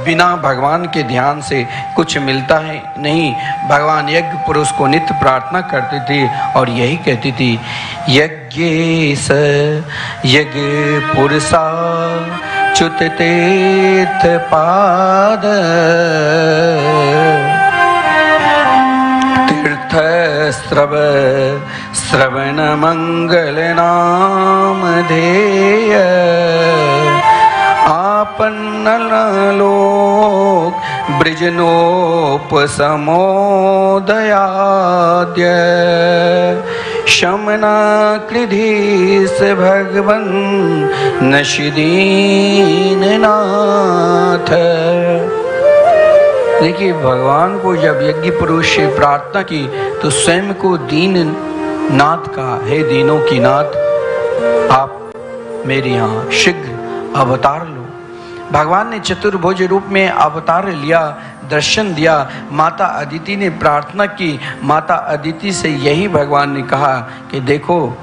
बिना भगवान के ध्यान से कुछ मिलता है नहीं। भगवान यज्ञ पुरुष को नित्य प्रार्थना करते थे और यही कहती थी, यज्ञेश यज्ञ पुरुषा च्युत तीर्थ पाद तीर्थ श्रवण मंगल नाम ध्येय आपन्न लोक ब्रजनोप समोदयाद्य शमना कृधीस भगवन नशिदीन नाथ। देखिए, भगवान को जब यज्ञ पुरुष से प्रार्थना की तो स्वयं को दीन नाथ का, हे दीनों की नाथ, आप मेरे यहाँ शीघ्र अवतार लो। भगवान ने चतुर्भुज रूप में अवतार लिया, दर्शन दिया। माता अदिति ने प्रार्थना की। माता अदिति से यही भगवान ने कहा कि देखो,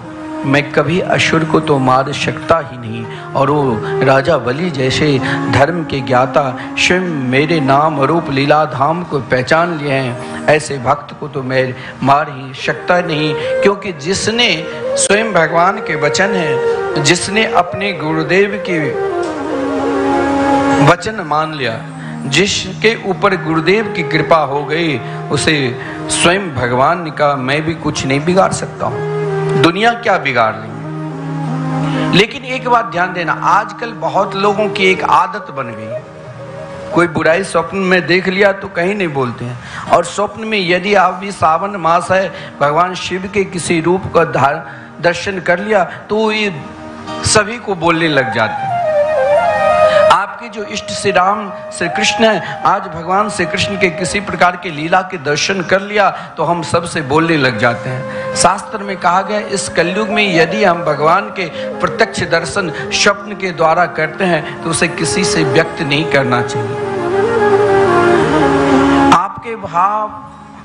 मैं कभी असुर को तो मार सकता ही नहीं, और वो राजा बलि जैसे धर्म के ज्ञाता स्वयं मेरे नाम रूप लीला धाम को पहचान लिए हैं, ऐसे भक्त को तो मैं मार ही सकता नहीं। क्योंकि जिसने स्वयं भगवान के वचन है, जिसने अपने गुरुदेव के वचन मान लिया, जिसके ऊपर गुरुदेव की कृपा हो गई, उसे स्वयं भगवान ने कहा मैं भी कुछ नहीं बिगाड़ सकता हूँ, दुनिया क्या बिगाड़ रही। लेकिन एक बात ध्यान देना, आजकल बहुत लोगों की एक आदत बन गई, कोई बुराई स्वप्न में देख लिया तो कहीं नहीं बोलते हैं, और स्वप्न में यदि आप भी सावन मास है भगवान शिव के किसी रूप का दर्शन कर लिया तो ये सभी को बोलने लग जाते हैं। आपके जो इष्ट श्री राम श्री कृष्ण है, आज भगवान श्री कृष्ण के किसी प्रकार के लीला के दर्शन कर लिया तो हम सबसे बोलने लग जाते हैं। शास्त्र में कहा गया, इस कलयुग में यदि हम भगवान के प्रत्यक्ष दर्शन स्वप्न के द्वारा करते हैं तो उसे किसी से व्यक्त नहीं करना चाहिए। आपके भाव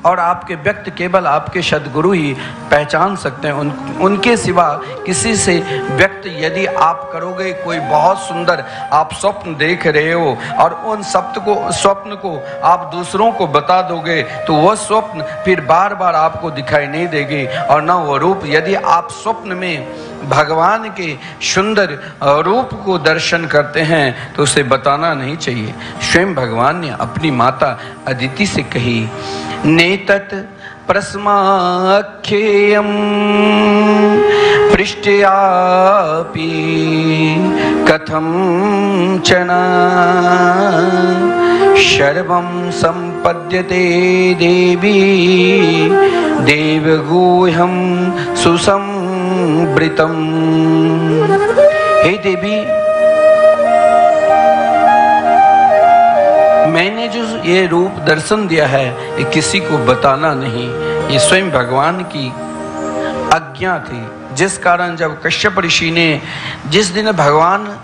और आपके व्यक्त केवल आपके सद्गुरु ही पहचान सकते हैं, उनके सिवा किसी से व्यक्त यदि आप करोगे, कोई बहुत सुंदर आप स्वप्न देख रहे हो और उन स्वप्न को आप दूसरों को बता दोगे तो वह स्वप्न फिर बार बार आपको दिखाई नहीं देगी, और न वो रूप। यदि आप स्वप्न में भगवान के सुंदर रूप को दर्शन करते हैं तो उसे बताना नहीं चाहिए। स्वयं भगवान ने अपनी माता अदिति से कही, नेतत् प्रस्माख्येयं पृष्ठयापि कथं चना सर्वं संपद्यते देवी देवगूह्यं सुसंवृतं। हे देवी, मैंने जो ये रूप दर्शन दिया है ये किसी को बताना नहीं, ये स्वयं भगवान की आज्ञा थी, जिस कारण जब कश्यप ऋषि ने, जिस दिन भगवान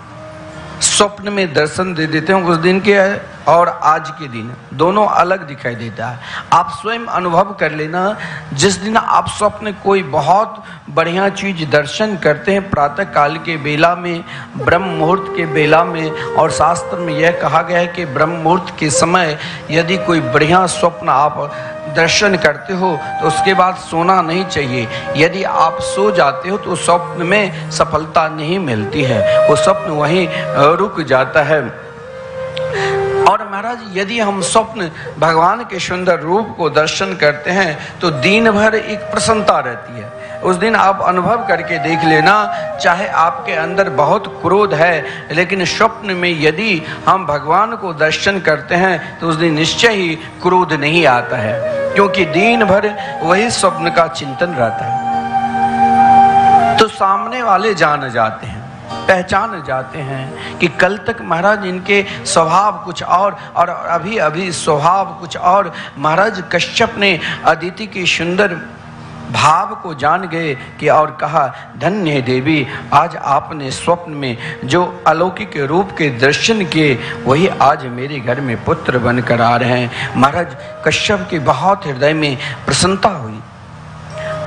स्वप्न में दर्शन दे देते हैं उस दिन के और आज के दिन दोनों अलग दिखाई देता है। आप स्वयं अनुभव कर लेना, जिस दिन आप स्वप्न कोई बहुत बढ़िया चीज दर्शन करते हैं प्रातः काल के बेला में, ब्रह्म मुहूर्त के बेला में, और शास्त्र में यह कहा गया है कि ब्रह्म मुहूर्त के समय यदि कोई बढ़िया स्वप्न आप दर्शन करते हो तो उसके बाद सोना नहीं चाहिए। यदि आप सो जाते हो तो स्वप्न में सफलता नहीं मिलती है, वो स्वप्न वहीं रुक जाता है। और महाराज यदि हम स्वप्न भगवान के सुंदर रूप को दर्शन करते हैं तो दिन भर एक प्रसन्नता रहती है। उस दिन आप अनुभव करके देख लेना, चाहे आपके अंदर बहुत क्रोध है, लेकिन स्वप्न में यदि हम भगवान को दर्शन करते हैं तो उस दिन निश्चय ही क्रोध नहीं आता है, क्योंकि दिन भर वही स्वप्न का चिंतन रहता है। तो सामने वाले जान जाते हैं, पहचान जाते हैं कि कल तक महाराज इनके स्वभाव कुछ और अभी अभी स्वभाव कुछ और। महाराज कश्यप ने अदिति की सुंदर भाव को जान गए कि और कहा, धन्य है देवी, आज आपने स्वप्न में जो अलौकिक रूप के दर्शन किए वही आज मेरे घर में पुत्र बनकर आ रहे हैं। महाराज कश्यप के बहुत हृदय में प्रसन्नता हुई।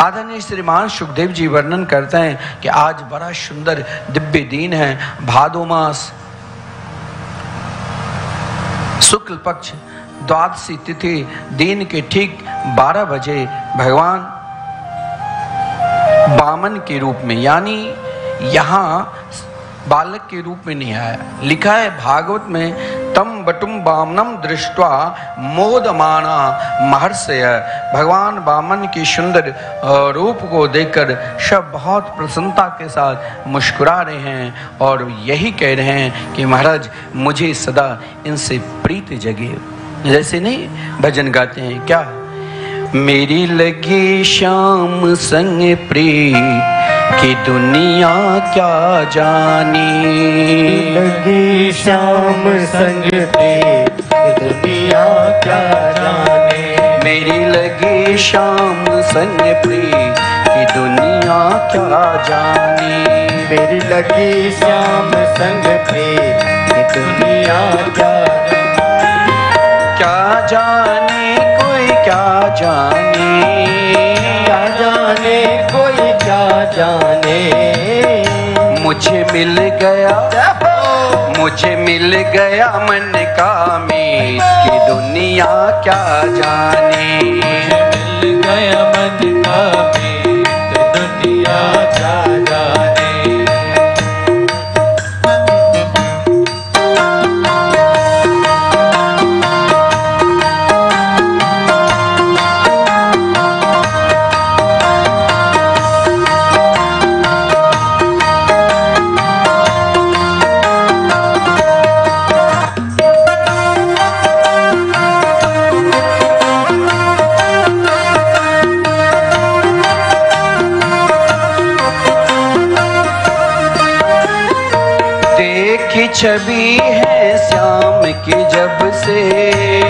आदरणीय श्रीमान सुखदेव जी वर्णन करते हैं कि आज बड़ा सुंदर दिव्य दिन है, भादो मास शुक्ल पक्ष द्वादशी तिथि, दिन के ठीक 12 बजे भगवान वामन के रूप में, यानी यहाँ बालक के रूप में नहीं आया। लिखा है भागवत में, तम बटुम वामनम दृष्ट्वा मोदमाना महर्षय। भगवान वामन की सुंदर रूप को देखकर सब बहुत प्रसन्नता के साथ मुस्कुरा रहे हैं और यही कह रहे हैं कि महाराज मुझे सदा इनसे प्रीति जगे। जैसे नहीं भजन गाते हैं क्या, मेरी लगी श्याम संग प्रीत कि दुनिया क्या जानी, लगी श्याम संग प्रीत दुनिया क्या जाने। मेरी लगी श्याम संग प्रीत कि दुनिया क्या जानी, मेरी लगी श्याम संग प्रीत कि दुनिया क्या जाने कोई क्या जाने, क्या जाने कोई क्या जाने। मुझे मिल गया मन का मीत कि दुनिया क्या जाने, मिल गया मन का मीत दुनिया क्या जाने। छवि है श्याम की जब से,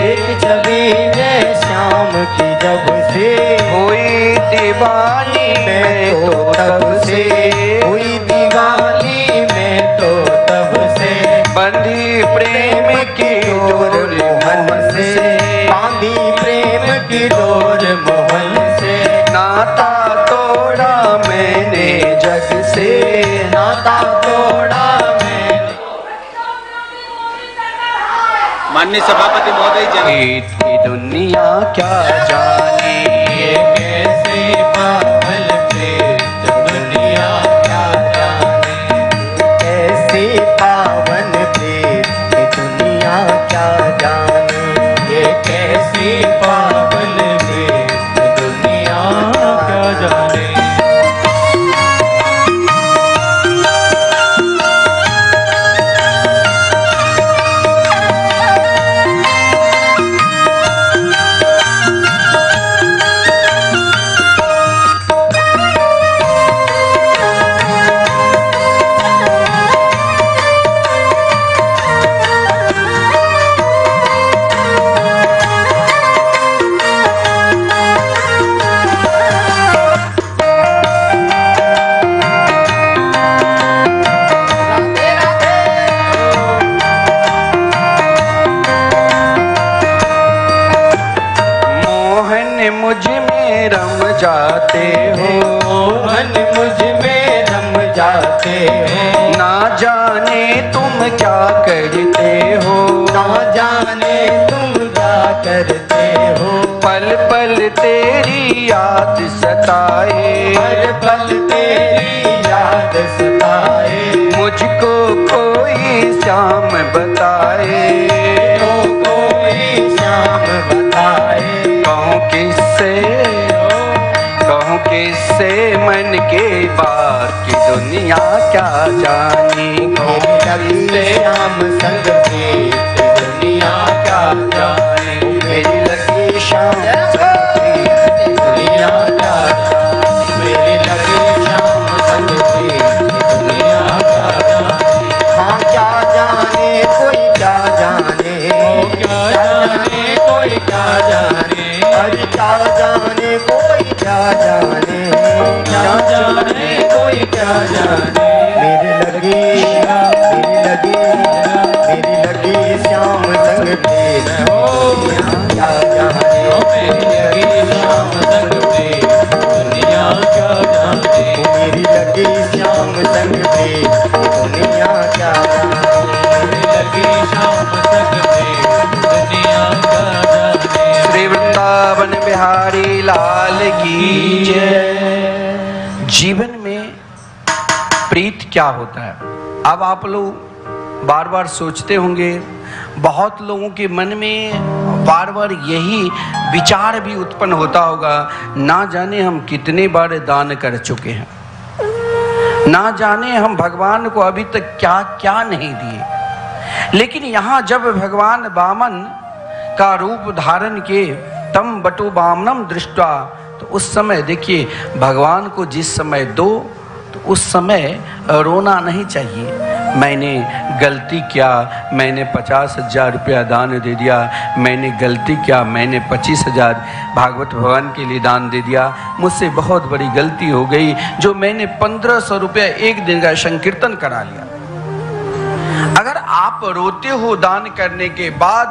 एक छवि है श्याम की जब से। हुई दीवानी मैं तो तब से, हुई दीवानी मैं तो तब से। बंधी प्रेम की डोर मोहन से, बांधी प्रेम की डोर मोहन से। नाता तोड़ा मैंने जग से, नाता तोड़ा माननीय सभापति महोदय जीत की दुनिया क्या जाने। ये कैसे पागल प्रीत दुनिया क्या जाने। कैसी पावन प्रीत दुनिया क्या जाने। ये कैसी पावन प्रीत दुनिया क्या जाने। जाते हो, मोहन मुझ में रम जाते हो। ना जाने तुम क्या करते हो, ना जाने तुम क्या करते हो। पल पल तेरी याद सताए, हर पल तेरी याद सताए। मुझको कोई श्याम बताए, तो कोई श्याम बताए। कहूँ किससे मन के बात की दुनिया क्या जानी। लगी श्याम संग प्रीत दुनिया क्या जाने। मेरी लगी श्याम संग प्रीत दुनिया क्या जाने। मेरी लगी श्याम संग प्रीत दुनिया क्या जाने। हाँ क्या जाने कोई क्या जाने। क्या जाने कोई क्या जाने। अरे क्या जाने कोई क्या जाने। क्या जाने कोई क्या जाने। मेरी लगी श्याम संग प्रीत दुनिया क्या जाने। मेरी लगी श्याम संग प्रीत दुनिया क्या जाने। मेरी लगी श्याम संग प्रीत दुनिया क्या जाने। मेरी लगी श्याम संग प्रीत दुनिया क्या जाने। श्री वृंदावन बिहारी लाल की जय। जीवन में प्रीत क्या होता है? अब आप लोग बार बार सोचते होंगे, बहुत लोगों के मन में बार बार यही विचार भी उत्पन्न होता होगा, ना जाने हम कितने बार दान कर चुके हैं, ना जाने हम भगवान को अभी तक क्या क्या नहीं दिए। लेकिन यहाँ जब भगवान वामन का रूप धारण किए, तम बटु वामनम दृष्टा, तो उस समय देखिए भगवान को जिस समय दो तो उस समय रोना नहीं चाहिए। मैंने गलती किया, मैंने 50,000 रुपया दान दे दिया, मैंने गलती किया, मैंने 25,000 भागवत भगवान के लिए दान दे दिया, मुझसे बहुत बड़ी गलती हो गई जो मैंने 1,500 रुपया एक दिन का संकीर्तन करा लिया। अगर आप रोते हो दान करने के बाद,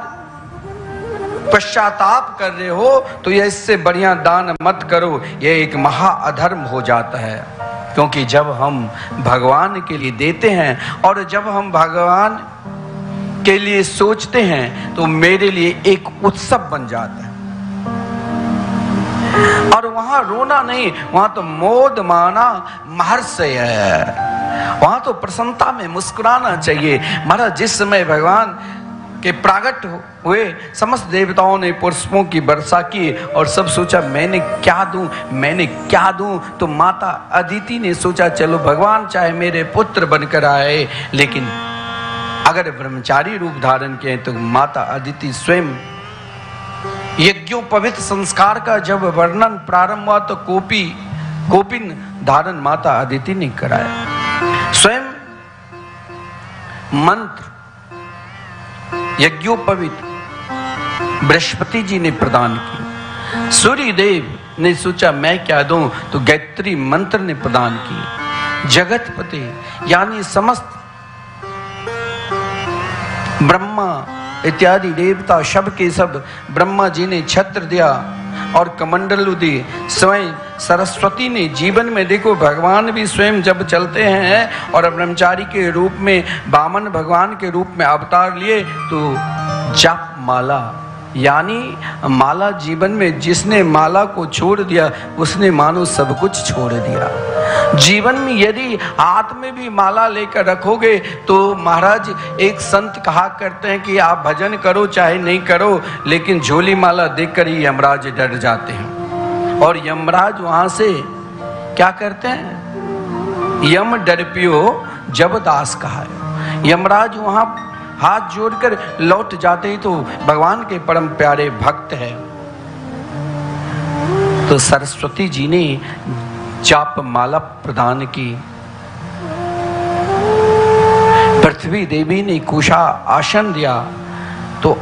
पश्चाताप कर रहे हो, तो यह इससे बढ़िया दान मत करो, यह एक महा अधर्म हो जाता है। क्योंकि जब हम भगवान के लिए देते हैं और जब हम भगवान के लिए सोचते हैं तो मेरे लिए एक उत्सव बन जाता है। और वहां रोना नहीं, वहां तो मोद माना महर्ष है, वहां तो प्रसन्नता में मुस्कुराना चाहिए। महाराज जिस समय भगवान के प्रागट हुए, समस्त देवताओं ने पुष्पों की वर्षा की और सब सोचा मैंने क्या दूं, मैंने क्या दूं। तो माता अदिति ने सोचा चलो भगवान चाहे मेरे पुत्र बनकर आए, लेकिन अगर ब्रह्मचारी रूप धारण किए तो माता अदिति स्वयं यज्ञोपवीत संस्कार का जब वर्णन प्रारंभ हुआ तो कोपिन धारण माता अदिति ने कराया। स्वयं मंत्र यज्ञोपवीत बृहस्पति जी ने प्रदान की। सूर्य देव ने सोचा मैं क्या दूं, तो गायत्री मंत्र ने प्रदान की। जगतपति यानी समस्त ब्रह्मा इत्यादि देवता सब के सब ब्रह्मा जी ने छत्र दिया और कमंडलु दी। स्वयं सरस्वती ने जीवन में देखो भगवान भी स्वयं जब चलते हैं और ब्रह्मचारी के रूप में वामन भगवान के रूप में अवतार लिए तो जाप माला यानी माला जीवन में जिसने माला को छोड़ दिया उसने मानो सब कुछ छोड़ दिया। जीवन में यदि हाथ में भी माला लेकर रखोगे तो महाराज एक संत कहा करते हैं कि आप भजन करो चाहे नहीं करो, लेकिन झोली माला देखकर ही यमराज डर जाते हैं। और यमराज वहां से क्या करते हैं, यम डरपियो जब दास कहा है। यमराज वहां हाथ जोड़कर लौट जाते ही तो भगवान के परम प्यारे भक्त हैं। तो सरस्वती जी ने जाप माला प्रदान की। पृथ्वी देवी ने कुशा आसन दिया तो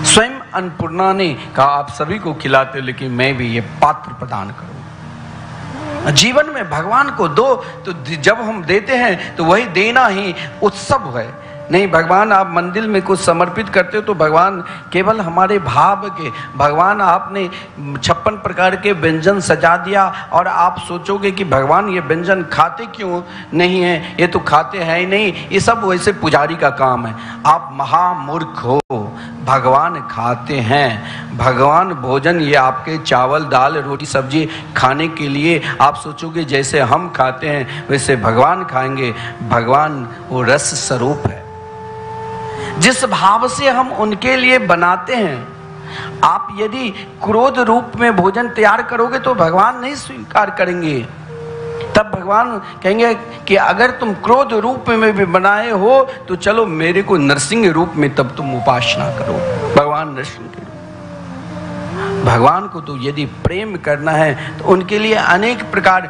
स्वयं अन्नपूर्णा ने कहा आप सभी को खिलाते हो लेकिन मैं भी ये पात्र प्रदान करूं। जीवन में भगवान को दो तो जब हम देते हैं तो वही देना ही उत्सव है। नहीं, भगवान आप मंदिर में कुछ समर्पित करते हो तो भगवान केवल हमारे भाव के, भगवान आपने 56 प्रकार के व्यंजन सजा दिया और आप सोचोगे कि भगवान ये व्यंजन खाते क्यों नहीं है, ये तो खाते हैं ही नहीं, ये सब वैसे पुजारी का काम है। आप महामूर्ख हो, भगवान खाते हैं। भगवान भोजन ये आपके चावल दाल रोटी सब्जी खाने के लिए आप सोचोगे जैसे हम खाते हैं वैसे भगवान खाएंगे। भगवान वो रस स्वरूप है, जिस भाव से हम उनके लिए बनाते हैं। आप यदि क्रोध रूप में भोजन तैयार करोगे तो भगवान नहीं स्वीकार करेंगे। तब भगवान कहेंगे कि अगर तुम क्रोध रूप में भी बनाए हो तो चलो मेरे को नरसिंह रूप में तब तुम उपासना करो। भगवान नरसिंह के रूप, भगवान को तो यदि प्रेम करना है तो उनके लिए अनेक प्रकार,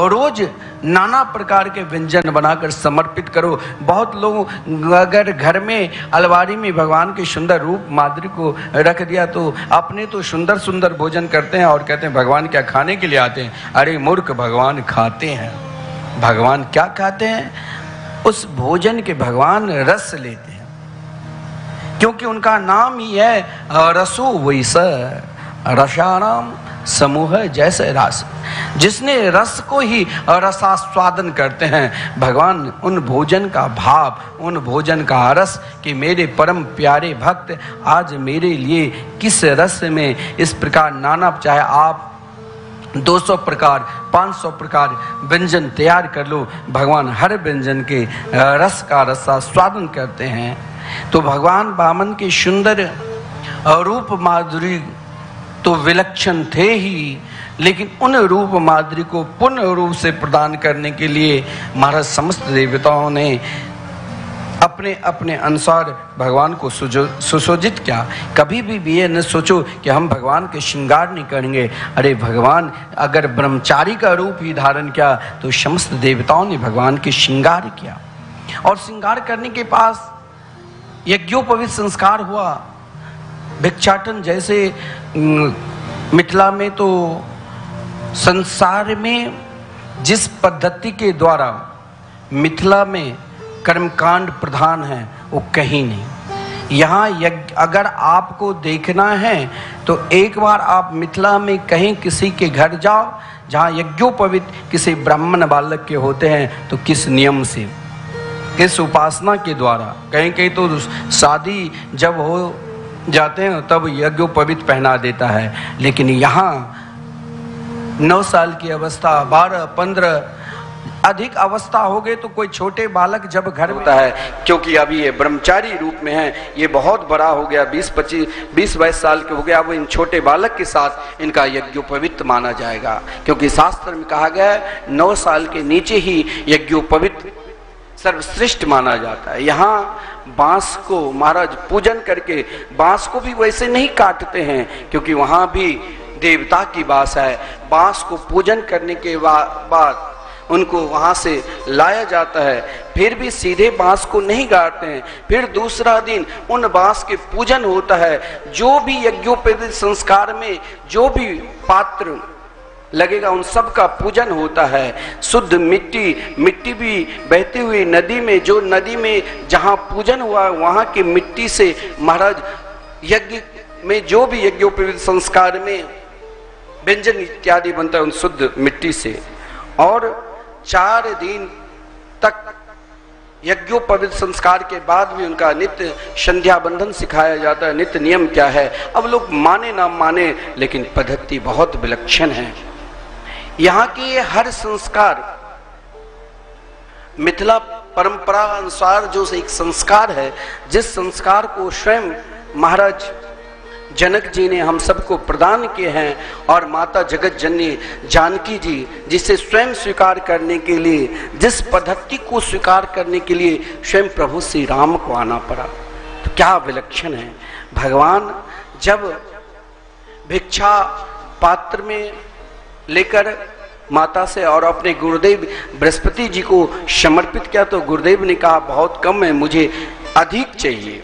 रोज नाना प्रकार के व्यंजन बनाकर समर्पित करो। बहुत लोग अगर घर में अलमारी में भगवान के सुंदर रूप माधुरी को रख दिया तो अपने तो सुंदर सुंदर भोजन करते हैं और कहते हैं भगवान क्या खाने के लिए आते हैं। अरे मूर्ख, भगवान खाते हैं। भगवान क्या खाते हैं? उस भोजन के भगवान रस लेते हैं, क्योंकि उनका नाम ही है रसो वैसा, रसानाम समूह जैसे रस। जिसने रस को ही रसास्वादन करते हैं, भगवान उन भोजन का भाव, उन भोजन का रस कि मेरे परम प्यारे भक्त आज मेरे लिए किस रस में इस प्रकार नाना, चाहे आप 200 प्रकार 500 प्रकार व्यंजन तैयार कर लो, भगवान हर व्यंजन के रस का रसास्वादन करते हैं। तो भगवान वामन के सुंदर रूप माधुरी तो विलक्षण थे ही, लेकिन उन रूप माधुरी को पूर्ण रूप से प्रदान करने के लिए महाराज समस्त देवताओं ने अपने अपने अनुसार भगवान को सुसज्जित किया। कभी भी ये न सोचो कि हम भगवान के श्रृंगार नहीं करेंगे। अरे भगवान अगर ब्रह्मचारी का रूप ही धारण किया तो समस्त देवताओं ने भगवान के श्रृंगार किया, और श्रृंगार करने के पास यज्ञोपवीत संस्कार हुआ। भिक्षाटन जैसे मिथिला में तो संसार में जिस पद्धति के द्वारा मिथिला में कर्मकांड प्रधान है वो कहीं नहीं। यहाँ अगर आपको देखना है तो एक बार आप मिथिला में कहीं किसी के घर जाओ जहाँ यज्ञोपवीत किसी ब्राह्मण बालक के होते हैं तो किस नियम से, किस उपासना के द्वारा, कहीं कहीं तो शादी जब हो जाते हैं तब यज्ञोपवीत पहना देता है। लेकिन यहाँ 9 साल की अवस्था, 12, 15 अधिक अवस्था हो गए तो कोई छोटे बालक जब घर में होता है, क्योंकि अभी ये ब्रह्मचारी रूप में है, ये बहुत बड़ा हो गया, 20-22 साल के हो गया, अब इन छोटे बालक के साथ इनका यज्ञोपवीत माना जाएगा। क्योंकि शास्त्र में कहा गया है 9 साल के नीचे ही यज्ञोपवीत सर्वश्रेष्ठ माना जाता है। यहाँ बांस को महाराज पूजन करके, बांस को भी वैसे नहीं काटते हैं क्योंकि वहां भी देवता की बास है। बांस को पूजन करने के बाद उनको वहां से लाया जाता है, फिर भी सीधे बांस को नहीं काटते हैं। फिर दूसरा दिन उन बांस के पूजन होता है। जो भी यज्ञोपवीत संस्कार में जो भी पात्र लगेगा उन सब का पूजन होता है। शुद्ध मिट्टी भी बहती हुई नदी में, जो नदी में जहाँ पूजन हुआ वहाँ की मिट्टी से महाराज यज्ञ में जो भी यज्ञोपवीत संस्कार में व्यंजन इत्यादि बनता है उन शुद्ध मिट्टी से। और 4 दिन तक यज्ञोपवीत संस्कार के बाद भी उनका नित्य संध्या बंधन सिखाया जाता है। नित्य नियम क्या है, अब लोग माने ना माने लेकिन पद्धति बहुत विलक्षण है। यहाँ के हर संस्कार मिथिला परंपरा अनुसार जो एक संस्कार है, जिस संस्कार को स्वयं महाराज जनक जी ने हम सबको प्रदान किए हैं, और माता जगत जननी जानकी जी जिसे स्वयं स्वीकार करने के लिए, जिस पद्धति को स्वीकार करने के लिए स्वयं प्रभु श्री राम को आना पड़ा, तो क्या विलक्षण है। भगवान जब भिक्षा पात्र में लेकर माता से और अपने गुरुदेव बृहस्पति जी को समर्पित किया तो गुरुदेव ने कहा बहुत कम है, मुझे अधिक चाहिए।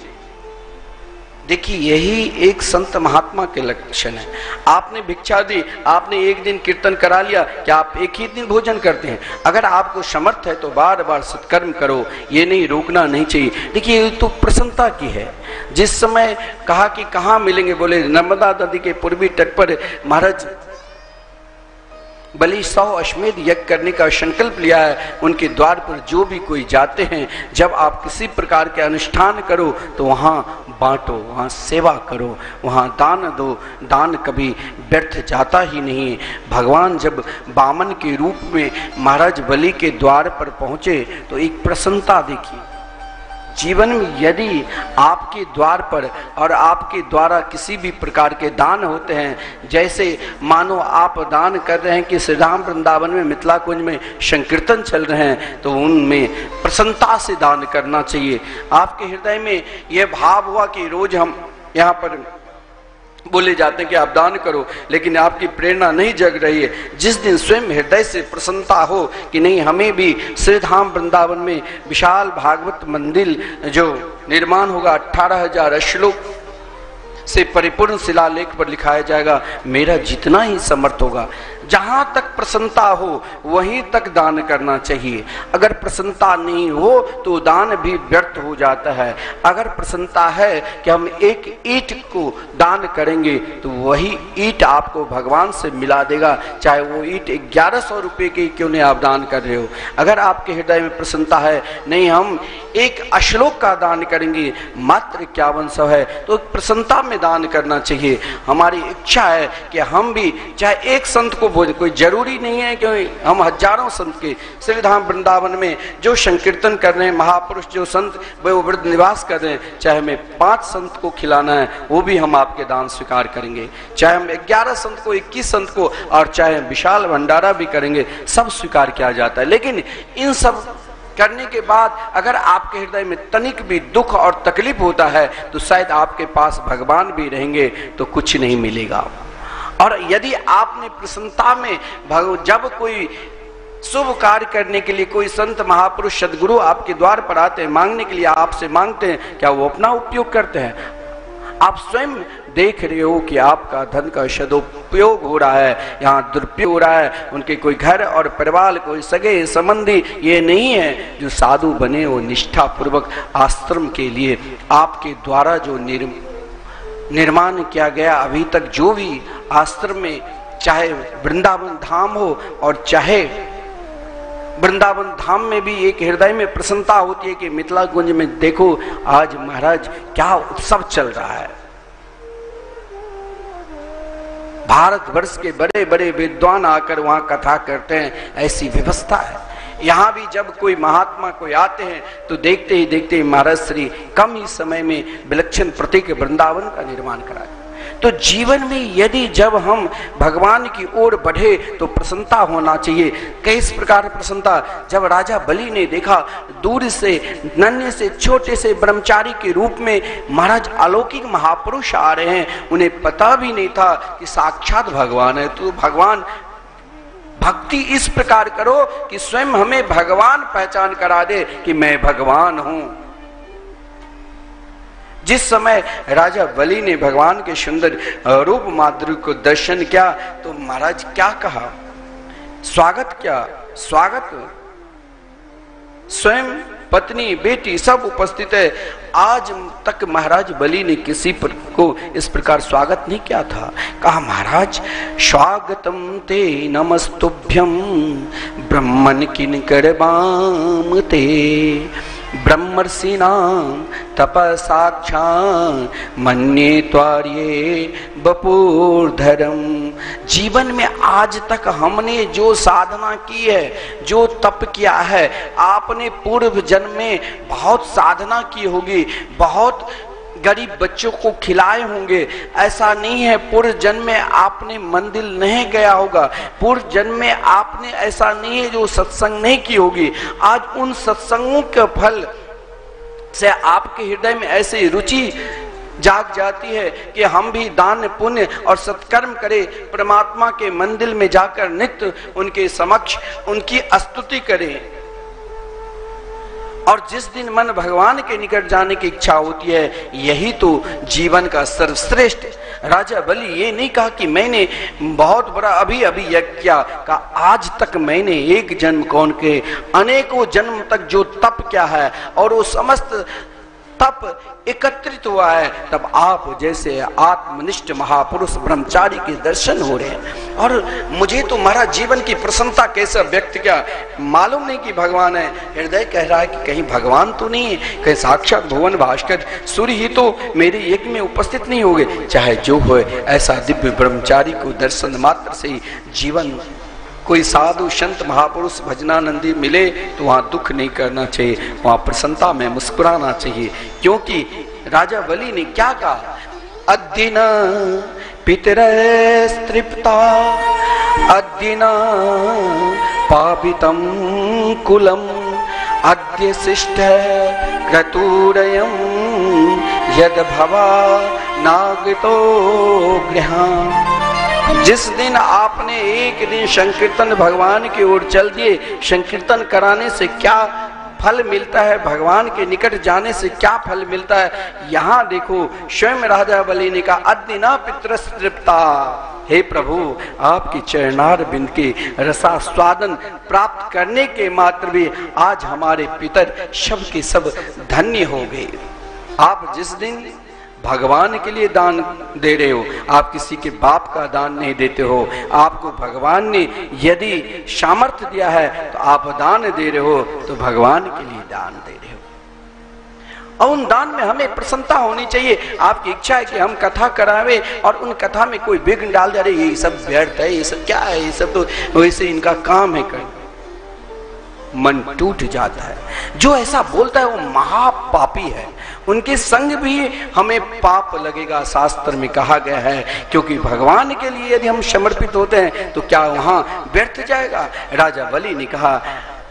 देखिए यही एक संत महात्मा के लक्षण है। आपने भिक्षा दी, आपने एक दिन कीर्तन करा लिया, क्या आप एक ही दिन भोजन करते हैं? अगर आपको समर्थ है तो बार बार सत्कर्म करो, ये नहीं रोकना नहीं चाहिए। देखिए ये तो प्रसन्नता की है। जिस समय कहा कि कहाँ मिलेंगे, बोले नर्मदा नदी के पूर्वी तट पर महाराज बलि 100 अश्वमेध यज्ञ करने का संकल्प लिया है। उनके द्वार पर जो भी कोई जाते हैं, जब आप किसी प्रकार के अनुष्ठान करो तो वहाँ बांटो, वहाँ सेवा करो, वहाँ दान दो। दान कभी व्यर्थ जाता ही नहीं। भगवान जब वामन के रूप में महाराज बलि के द्वार पर पहुँचे तो एक प्रसन्नता देखी। जीवन में यदि आपके द्वार पर और आपके द्वारा किसी भी प्रकार के दान होते हैं, जैसे मानो आप दान कर रहे हैं कि श्री राम वृंदावन में मिथिला कुंज में संकीर्तन चल रहे हैं, तो उनमें प्रसन्नता से दान करना चाहिए। आपके हृदय में यह भाव हुआ कि रोज हम यहाँ पर बोले जाते हैं कि आप दान करो, लेकिन आपकी प्रेरणा नहीं जग रही है। जिस दिन स्वयं हृदय से प्रसन्नता हो कि नहीं, हमें भी श्री धाम वृंदावन में विशाल भागवत मंदिर जो निर्माण होगा, 18,000 श्लोक से परिपूर्ण शिलालेख पर लिखाया जाएगा, मेरा जितना ही समर्थ होगा। जहां तक प्रसन्नता हो वहीं तक दान करना चाहिए। अगर प्रसन्नता नहीं हो तो दान भी व्यर्थ हो जाता है। अगर प्रसन्नता है कि हम एक ईंट को दान करेंगे तो वही ईंट आपको भगवान से मिला देगा, चाहे वो ईंट 1100 रुपये की क्यों नहीं आप दान कर रहे हो। अगर आपके हृदय में प्रसन्नता है, नहीं हम एक अश्लोक का दान करेंगे मात्र 5100 है, तो प्रसन्नता में दान करना चाहिए। हमारी इच्छा है कि हम भी चाहे एक संत को, कोई जरूरी नहीं है कि हम हजारों संत के श्री धाम वृंदावन में जो संकीर्तन कर रहे हैं, महापुरुष जो संत वो वृद्ध निवास कर रहे हैं, चाहे हमें 5 संत को खिलाना है वो भी हम आपके दान स्वीकार करेंगे। चाहे हम 11 संत को, 21 संत को, और चाहे विशाल भंडारा भी करेंगे, सब स्वीकार किया जाता है। लेकिन इन सब करने के बाद अगर आपके हृदय में तनिक भी दुख और तकलीफ होता है तो शायद आपके पास भगवान भी रहेंगे तो कुछ नहीं मिलेगा। और यदि आपने प्रसन्नता में जब कोई शुभ कार्य करने के लिए कोई संत महापुरुष सदगुरु आपके द्वार पर आते हैं, मांगने के लिए आपसे मांगते हैं, क्या वो अपना उपयोग करते हैं? आप स्वयं देख रहे हो कि आपका धन का सदुपयोग हो रहा है, यहाँ दुरुपयोग हो रहा है। उनके कोई घर और परिवार, कोई सगे संबंधी ये नहीं है जो साधु बने, वो निष्ठा पूर्वक आश्रम के लिए आपके द्वारा जो निर्माण किया गया, अभी तक जो भी आश्रम में, चाहे वृंदावन धाम हो और चाहे वृंदावन धाम में भी एक हृदय में प्रसन्नता होती है कि मिथिला कुंज में देखो आज महाराज क्या उत्सव चल रहा है। भारतवर्ष के बड़े बड़े विद्वान आकर वहां कथा करते हैं, ऐसी व्यवस्था है। यहाँ भी जब कोई महात्मा कोई आते हैं तो देखते ही देखते महाराज श्री कम ही समय में विलक्षण प्रतीक वृंदावन का निर्माण कराए। तो जीवन में यदि जब हम भगवान की ओर बढ़े तो प्रसन्नता होना चाहिए। किस प्रकार प्रसन्नता? जब राजा बलि ने देखा दूर से नन्हे से छोटे से ब्रह्मचारी के रूप में महाराज अलौकिक महापुरुष आ रहे हैं, उन्हें पता भी नहीं था कि साक्षात भगवान है। तो भगवान भक्ति इस प्रकार करो कि स्वयं हमें भगवान पहचान करा दे कि मैं भगवान हूं। जिस समय राजा बलि ने भगवान के सुंदर रूप माधुर्य को दर्शन किया तो महाराज क्या कहा, स्वागत क्या, स्वागत स्वयं पत्नी बेटी सब उपस्थित है। आज तक महाराज बलि ने किसी पर को इस प्रकार स्वागत नहीं किया था। कहा महाराज स्वागतम ते नमस्तुभ्यम ब्रह्मन किंकर बाम ते ब्रह्मर्षिणाम तपसाक्षा मन्ये त्वार्ये बपूर्धरम। जीवन में आज तक हमने जो साधना की है, जो तप किया है, आपने पूर्व जन्म में बहुत साधना की होगी, बहुत गरीब बच्चों को खिलाए होंगे। ऐसा नहीं है पूर्व जन्म में आपने मंदिर नहीं गया होगा, पूर्व जन्म में आपने ऐसा नहीं है जो सत्संग नहीं की होगी। आज उन सत्संगों के फल से आपके हृदय में ऐसी रुचि जाग जाती है कि हम भी दान पुण्य और सत्कर्म करें, परमात्मा के मंदिर में जाकर नित्य उनके समक्ष उनकी स्तुति करें। और जिस दिन मन भगवान के निकट जाने की इच्छा होती है, यही तो जीवन का सर्वश्रेष्ठ। राजा बलि ये नहीं कहा कि मैंने बहुत बड़ा अभी अभी यज्ञ किया, का आज तक मैंने एक जन्म कौन के अनेकों जन्म तक जो तप किया है और वो समस्त तप एकत्रित हुआ है, तब आप जैसे आत्मनिष्ठ महापुरुष ब्रह्मचारी के दर्शन हो रहे हैं। और मुझे तो महाराज जीवन की प्रसन्नता कैसे व्यक्त किया, मालूम नहीं कि भगवान है। हृदय कह रहा है कि कहीं भगवान तो नहीं है, कहीं साक्षात भुवन भास्कर सूर्य ही तो मेरे यज्ञ में उपस्थित नहीं होंगे। चाहे जो हो, ऐसा दिव्य ब्रह्मचारी को दर्शन मात्र से ही जीवन, कोई साधु संत महापुरुष भजनानंदी मिले तो वहां दुख नहीं करना चाहिए, वहां प्रसन्नता में मुस्कुराना चाहिए। क्योंकि राजा बलि ने क्या कहा, अद्दिन पितरस्तृप्ता अद्दिन पापितं कुलम अद्य शिष्ट क्रतुरयं यद भवा नागतो गृहां। जिस दिन आपने एक दिन संकीर्तन भगवान की ओर चल दिए, संकीर्तन कराने से क्या फल मिलता है, भगवान के निकट जाने से क्या फल मिलता है। यहाँ देखो स्वयं राजा बलि ने कहा अद्दिना पितरस्तृप्ता, हे प्रभु आपकी चरणार बिंद के रसास्वादन प्राप्त करने के मात्र भी आज हमारे पितर सब के सब धन्य हो गए। आप जिस दिन भगवान के लिए दान दे रहे हो, आप किसी के बाप का दान नहीं देते हो। आपको भगवान ने यदि सामर्थ्य दिया है तो आप दान दे रहे हो, तो भगवान के लिए दान दे रहे हो। और उन दान में हमें प्रसन्नता होनी चाहिए। आपकी इच्छा है कि हम कथा करावे और उन कथा में कोई विघ्न डाल दे, ये सब व्यर्थ है, ये सब क्या है, ये सब तो वैसे इनका काम है कर, मन टूट जाता है। जो ऐसा बोलता है वो महापापी है, उनके संग भी हमें पाप लगेगा, शास्त्र में कहा गया है। क्योंकि भगवान के लिए यदि हम समर्पित होते हैं तो क्या वहां व्यर्थ जाएगा। राजा बलि ने कहा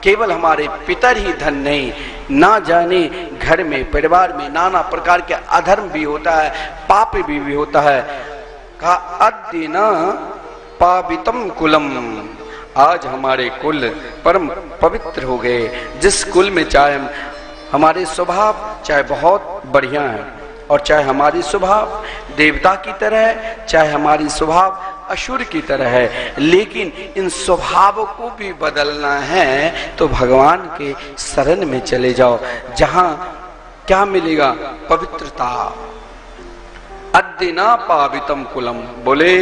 केवल हमारे पितर ही धन नहीं, ना जाने घर में परिवार में नाना प्रकार के अधर्म भी होता है, पाप भी होता है। कहा अद्दिना पापितम कुलम, आज हमारे कुल परम पवित्र हो गए। जिस कुल में चाहे हमारे स्वभाव चाहे बहुत बढ़िया है और चाहे हमारी स्वभाव देवता की तरह है, चाहे हमारी स्वभाव असुर की तरह है, लेकिन इन स्वभावों को भी बदलना है तो भगवान के शरण में चले जाओ, जहां क्या मिलेगा, पवित्रता। अद्दिना पावितम कुलम, बोले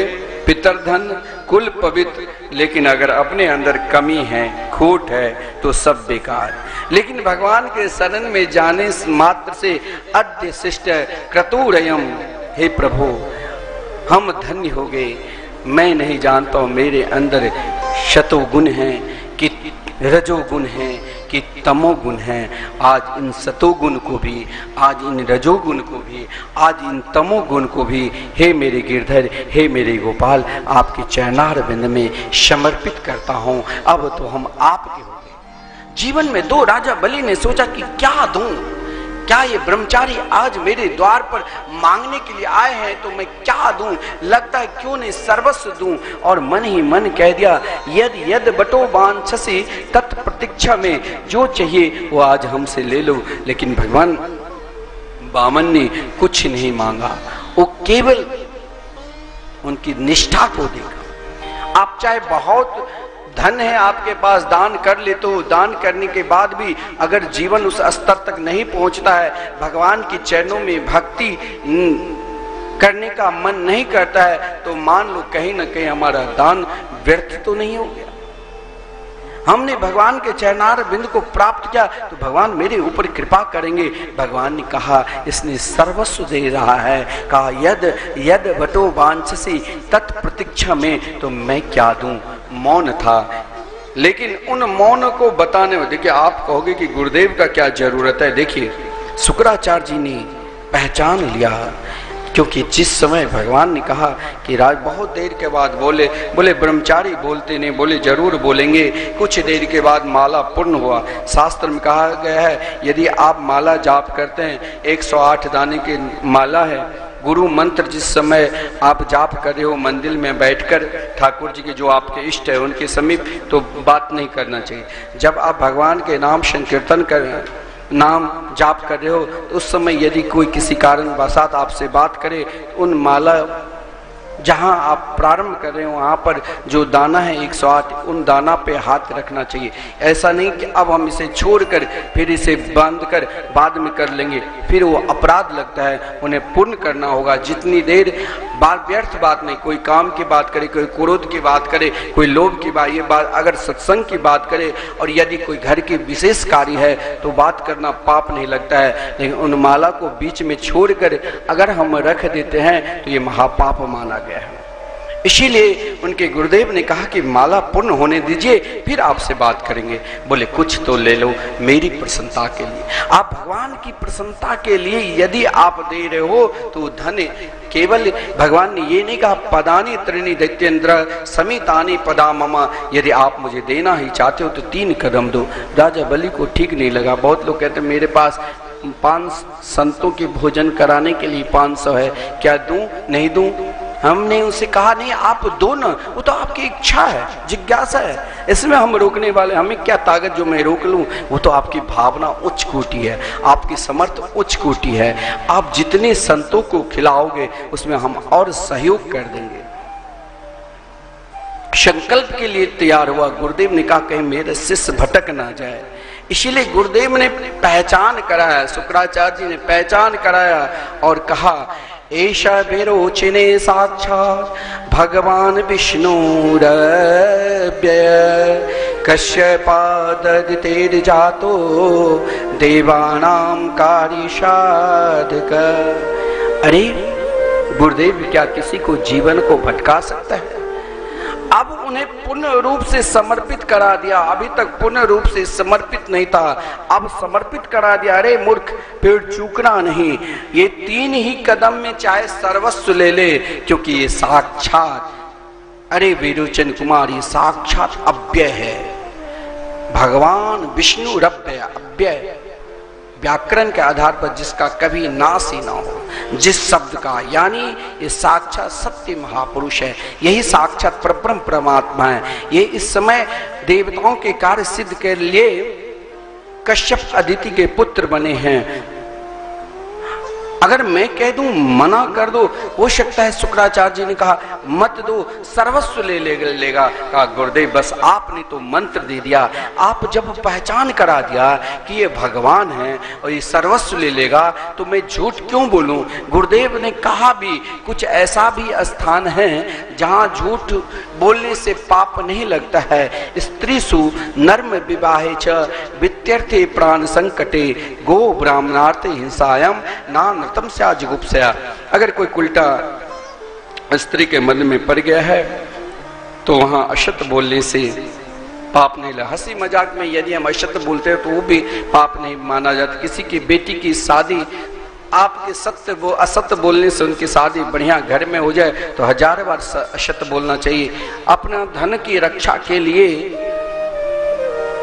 पितरधन कुल पवित्र, लेकिन अगर अपने अंदर कमी है, खोट है तो सब बेकार। लेकिन भगवान के शरण में जाने मात्र से अद्य शिष्ट क्रतुरयम, हे प्रभु हम धन्य हो गए। मैं नहीं जानता हूं मेरे अंदर शतोगुण है कि रजोगुण है कि तमोगुण है। आज इन सतोगुण को भी, आज इन रजोगुण को भी, आज इन तमोगुण को भी हे मेरे गिरधर, हे मेरे गोपाल आपके चरणार बिंद में समर्पित करता हूं। अब तो हम आपके हो गए। जीवन में दो राजा बलि ने सोचा कि क्या दूं, क्या ये ब्रह्मचारी आज मेरे द्वार पर मांगने के लिए आए हैं तो मैं क्या दूं, लगता है क्यों नहीं सर्वस्व दूं। और मन ही मन कह दिया यद यद बटो वांछसी तत्प्रतीक्षा में, जो चाहिए वो आज हमसे ले लो। लेकिन भगवान वामन ने कुछ नहीं मांगा, वो केवल उनकी निष्ठा को देखा। आप चाहे बहुत धन है आपके पास, दान कर ले, तो दान करने के बाद भी अगर जीवन उस स्तर तक नहीं पहुंचता है, भगवान के चरणों में भक्ति करने का मन नहीं करता है, तो मान लो कहीं ना कहीं हमारा दान व्यर्थ तो नहीं हो गया। हमने भगवान के चरणार बिंद को प्राप्त किया तो भगवान मेरे ऊपर कृपा करेंगे। भगवान ने कहा इसने सर्वस्व दे रहा है, कहा यद यद बटो वांछसी तत्प्रतीक्षा में, तो मैं क्या दूं। मौन था, लेकिन उन मौन को बताने में, देखिए आप कहोगे कि गुरुदेव का क्या जरूरत है। देखिए शुक्राचार्य जी ने पहचान लिया, क्योंकि जिस समय भगवान ने कहा कि राज, बहुत देर के बाद बोले ब्रह्मचारी बोलते नहीं, बोले जरूर बोलेंगे। कुछ देर के बाद माला पूर्ण हुआ। शास्त्र में कहा गया है यदि आप माला जाप करते हैं, 108 दाने की माला है, गुरु मंत्र जिस समय आप जाप कर रहे हो मंदिर में बैठकर, ठाकुर जी के जो आपके इष्ट है उनके समीप, तो बात नहीं करना चाहिए। जब आप भगवान के नाम संकीर्तन कर नाम जाप कर रहे हो तो उस समय यदि कोई किसी कारणवशात आपसे बात करे तो उन माला जहां आप प्रारंभ कर रहे हो वहां पर जो दाना है 108 उन दाना पे हाथ रखना चाहिए। ऐसा नहीं कि अब हम इसे छोड़कर फिर इसे बांध कर बाद में कर लेंगे, फिर वो अपराध लगता है, उन्हें पूर्ण करना होगा। जितनी देर बात व्यर्थ बात नहीं, कोई काम की बात करे, कोई क्रोध की बात करे, कोई लोभ की बात, ये बात अगर सत्संग की बात करे और यदि कोई घर के विशेष कार्य है तो बात करना पाप नहीं लगता है, लेकिन उन माला को बीच में छोड़कर अगर हम रख देते हैं तो ये महापाप माना गया है। इसीलिए उनके गुरुदेव ने कहा कि माला पूर्ण होने दीजिए फिर आपसे बात करेंगे। बोले कुछ तो ले लो मेरी प्रसन्नता के लिए। आप भगवान की प्रसन्नता के लिए यदि आप दे रहे हो तो धन केवल भगवान ने ये नहीं कहा पदानी त्रिणी दैत्येंद्र समितानी पदा ममा, यदि आप मुझे देना ही चाहते हो तो 3 कदम दो। राजा बलि को ठीक नहीं लगा। बहुत लोग कहते मेरे पास 5 संतों के भोजन कराने के लिए 500 है, क्या दूं नहीं दूं? हमने उनसे कहा नहीं आप दो ना, वो तो आपकी इच्छा है, जिज्ञासा है, इसमें हम रोकने वाले, हमें क्या ताकत जो मैं रोक लूं? वो तो आपकी भावना उच्च कोटि है, आपकी समर्थ उच्च कोटि है। आप जितने संतों को खिलाओगे उसमें हम और सहयोग कर देंगे। संकल्प के लिए तैयार हुआ। गुरुदेव ने कहा कहीं मेरे शिष्य भटक ना जाए, इसीलिए गुरुदेव ने पहचान कराया, शुक्राचार्य जी ने पहचान कराया और कहा ऐशा विरोचिने साक्षात भगवान विष्णुरव्यय कश्यपाददितेर जातो देवानां कार्यसाधक। अरे गुरुदेव क्या किसी को जीवन को भटका सकता है? अब उन्हें पूर्ण रूप से समर्पित करा दिया। अभी तक पूर्ण रूप से समर्पित नहीं था, अब समर्पित करा दिया। अरे मूर्ख, पेड़ चूकना नहीं, ये 3 ही कदम में चाहे सर्वस्व ले ले, क्योंकि ये साक्षात, अरे विरोचन कुमार, ये साक्षात अव्यय है। भगवान विष्णु रव्यय, अव्यय व्याकरण के आधार पर जिसका कभी नाश ही ना हो, जिस शब्द का, यानी ये साक्षात सत्य महापुरुष है, यही साक्षात परब्रह्म परमात्मा है। ये इस समय देवताओं के कार्य सिद्ध के लिए कश्यप अदिति के पुत्र बने हैं। अगर मैं कह दूं मना कर दो, हो सकता है शुक्राचार्य जी ने कहा मत दो, सर्वस्व ले लेगा। कहा गुरुदेव बस आपने तो मंत्र दे दिया, आप जब पहचान करा दिया कि ये भगवान है और ये सर्वस्व ले लेगा तो मैं झूठ क्यों बोलूं? गुरुदेव ने कहा भी कुछ ऐसा भी स्थान है जहां झूठ बोलने से पाप नहीं लगता है। स्त्रीसु नर्म विवाहे च वित्यर्थे प्राण संकटे गो ब्राह्मणार्थे हिंसायाम ना तमस्या जुगुप्सया। अगर कोई उल्टा स्त्री के मन में पड़ गया है तो वहां अशत बोलने से पाप नहीं लगा। हंसी मजाक में यदि हम अशत बोलते हैं तो वो भी पाप नहीं माना जाता। किसी की बेटी की शादी आपके सत्य वो असत्य बोलने से उनकी शादी बढ़िया घर में हो जाए तो 1000 बार अशत बोलना चाहिए। अपना धन की रक्षा के लिए,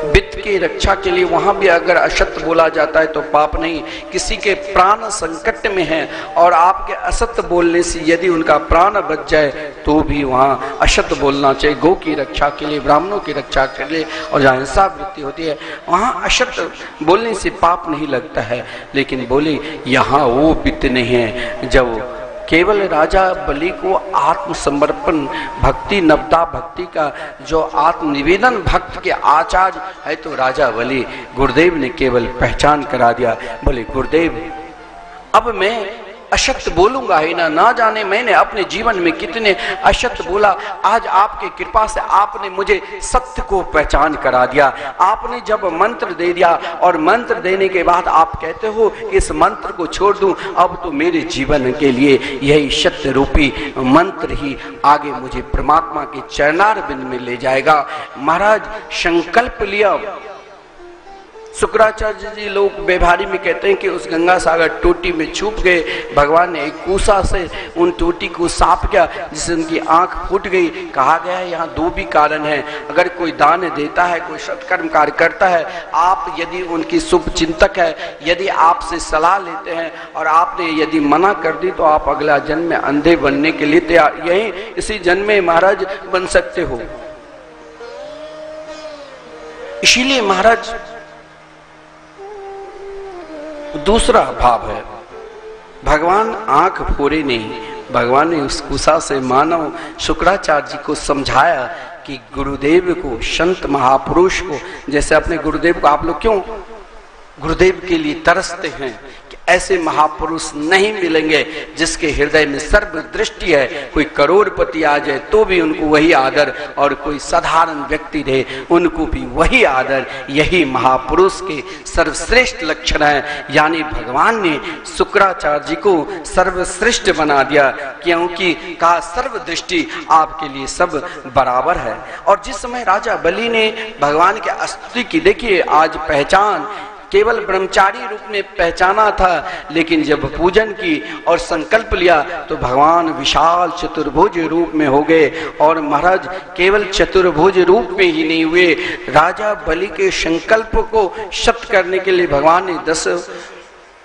वित्त की रक्षा के लिए वहां भी अगर असत्य बोला जाता है तो पाप नहीं। किसी के प्राण संकट में है और आपके असत्य बोलने से यदि उनका प्राण बच जाए तो भी वहां असत्य बोलना चाहिए। गौ की रक्षा के लिए, ब्राह्मणों की रक्षा के लिए, और जहाँ हिंसा वृत्ति होती है वहां असत्य बोलने से पाप नहीं लगता है। लेकिन बोले यहाँ वो वित्त नहीं है जब केवल राजा बलि को आत्मसमर्पण भक्ति, नवदा भक्ति का जो आत्मनिवेदन भक्त के आचार्य है तो राजा बलि। गुरुदेव ने केवल पहचान करा दिया। बोले गुरुदेव अब मैं असत्य बोलूंगा ही ना। ना जाने मैंने अपने जीवन में कितने असत्य बोला, आज आपकी कृपा से आपने मुझे सत्य को पहचान करा दिया। आपने जब मंत्र दे दिया और मंत्र देने के बाद आप कहते हो इस मंत्र को छोड़ दूं, अब तो मेरे जीवन के लिए यही सत्य रूपी मंत्र ही आगे मुझे परमात्मा के चरणारविंद में ले जाएगा। महाराज संकल्प लिया। शुक्राचार्य जी लोग व्यवहारी में कहते हैं कि उस गंगा सागर टोटी में छुप गए। भगवान ने एक कूसा से उन टोटी को साफ किया जिससे उनकी आंख फूट गई। कहा गया है यहाँ 2 भी कारण है। अगर कोई दान देता है, कोई सत्कर्म कार्य करता है, आप यदि उनकी शुभ चिंतक है, यदि आपसे सलाह लेते हैं और आपने यदि मना कर दी तो आप अगला जन्म में अंधे बनने के लिए तैयार, यही इसी जन्म में महाराज बन सकते हो। इसीलिए महाराज दूसरा भाव है, भगवान आंख फोड़े नहीं, भगवान ने उस कुशा से मानव शुक्राचार्य जी को समझाया कि गुरुदेव को, संत महापुरुष को, जैसे अपने गुरुदेव को आप लोग क्यों गुरुदेव के लिए तरसते हैं कि ऐसे महापुरुष नहीं मिलेंगे जिसके हृदय में सर्व दृष्टि है। कोई करोड़पति आ जाए तो भी उनको वही आदर, और कोई साधारण व्यक्ति रहे उनको भी वही आदर। यही महापुरुष के सर्वश्रेष्ठ लक्षण है। यानी भगवान ने शुक्राचार्य जी को सर्वश्रेष्ठ बना दिया, क्योंकि कहा सर्व दृष्टि आपके लिए सब बराबर है। और जिस समय राजा बलि ने भगवान के स्तुति की, देखिए आज पहचान केवल ब्रह्मचारी रूप में पहचाना था, लेकिन जब पूजन की और संकल्प लिया तो भगवान विशाल चतुर्भुज रूप में हो गए। और महाराज केवल चतुर्भुज रूप में ही नहीं हुए, राजा बलि के संकल्प को सत्य करने के लिए भगवान ने 10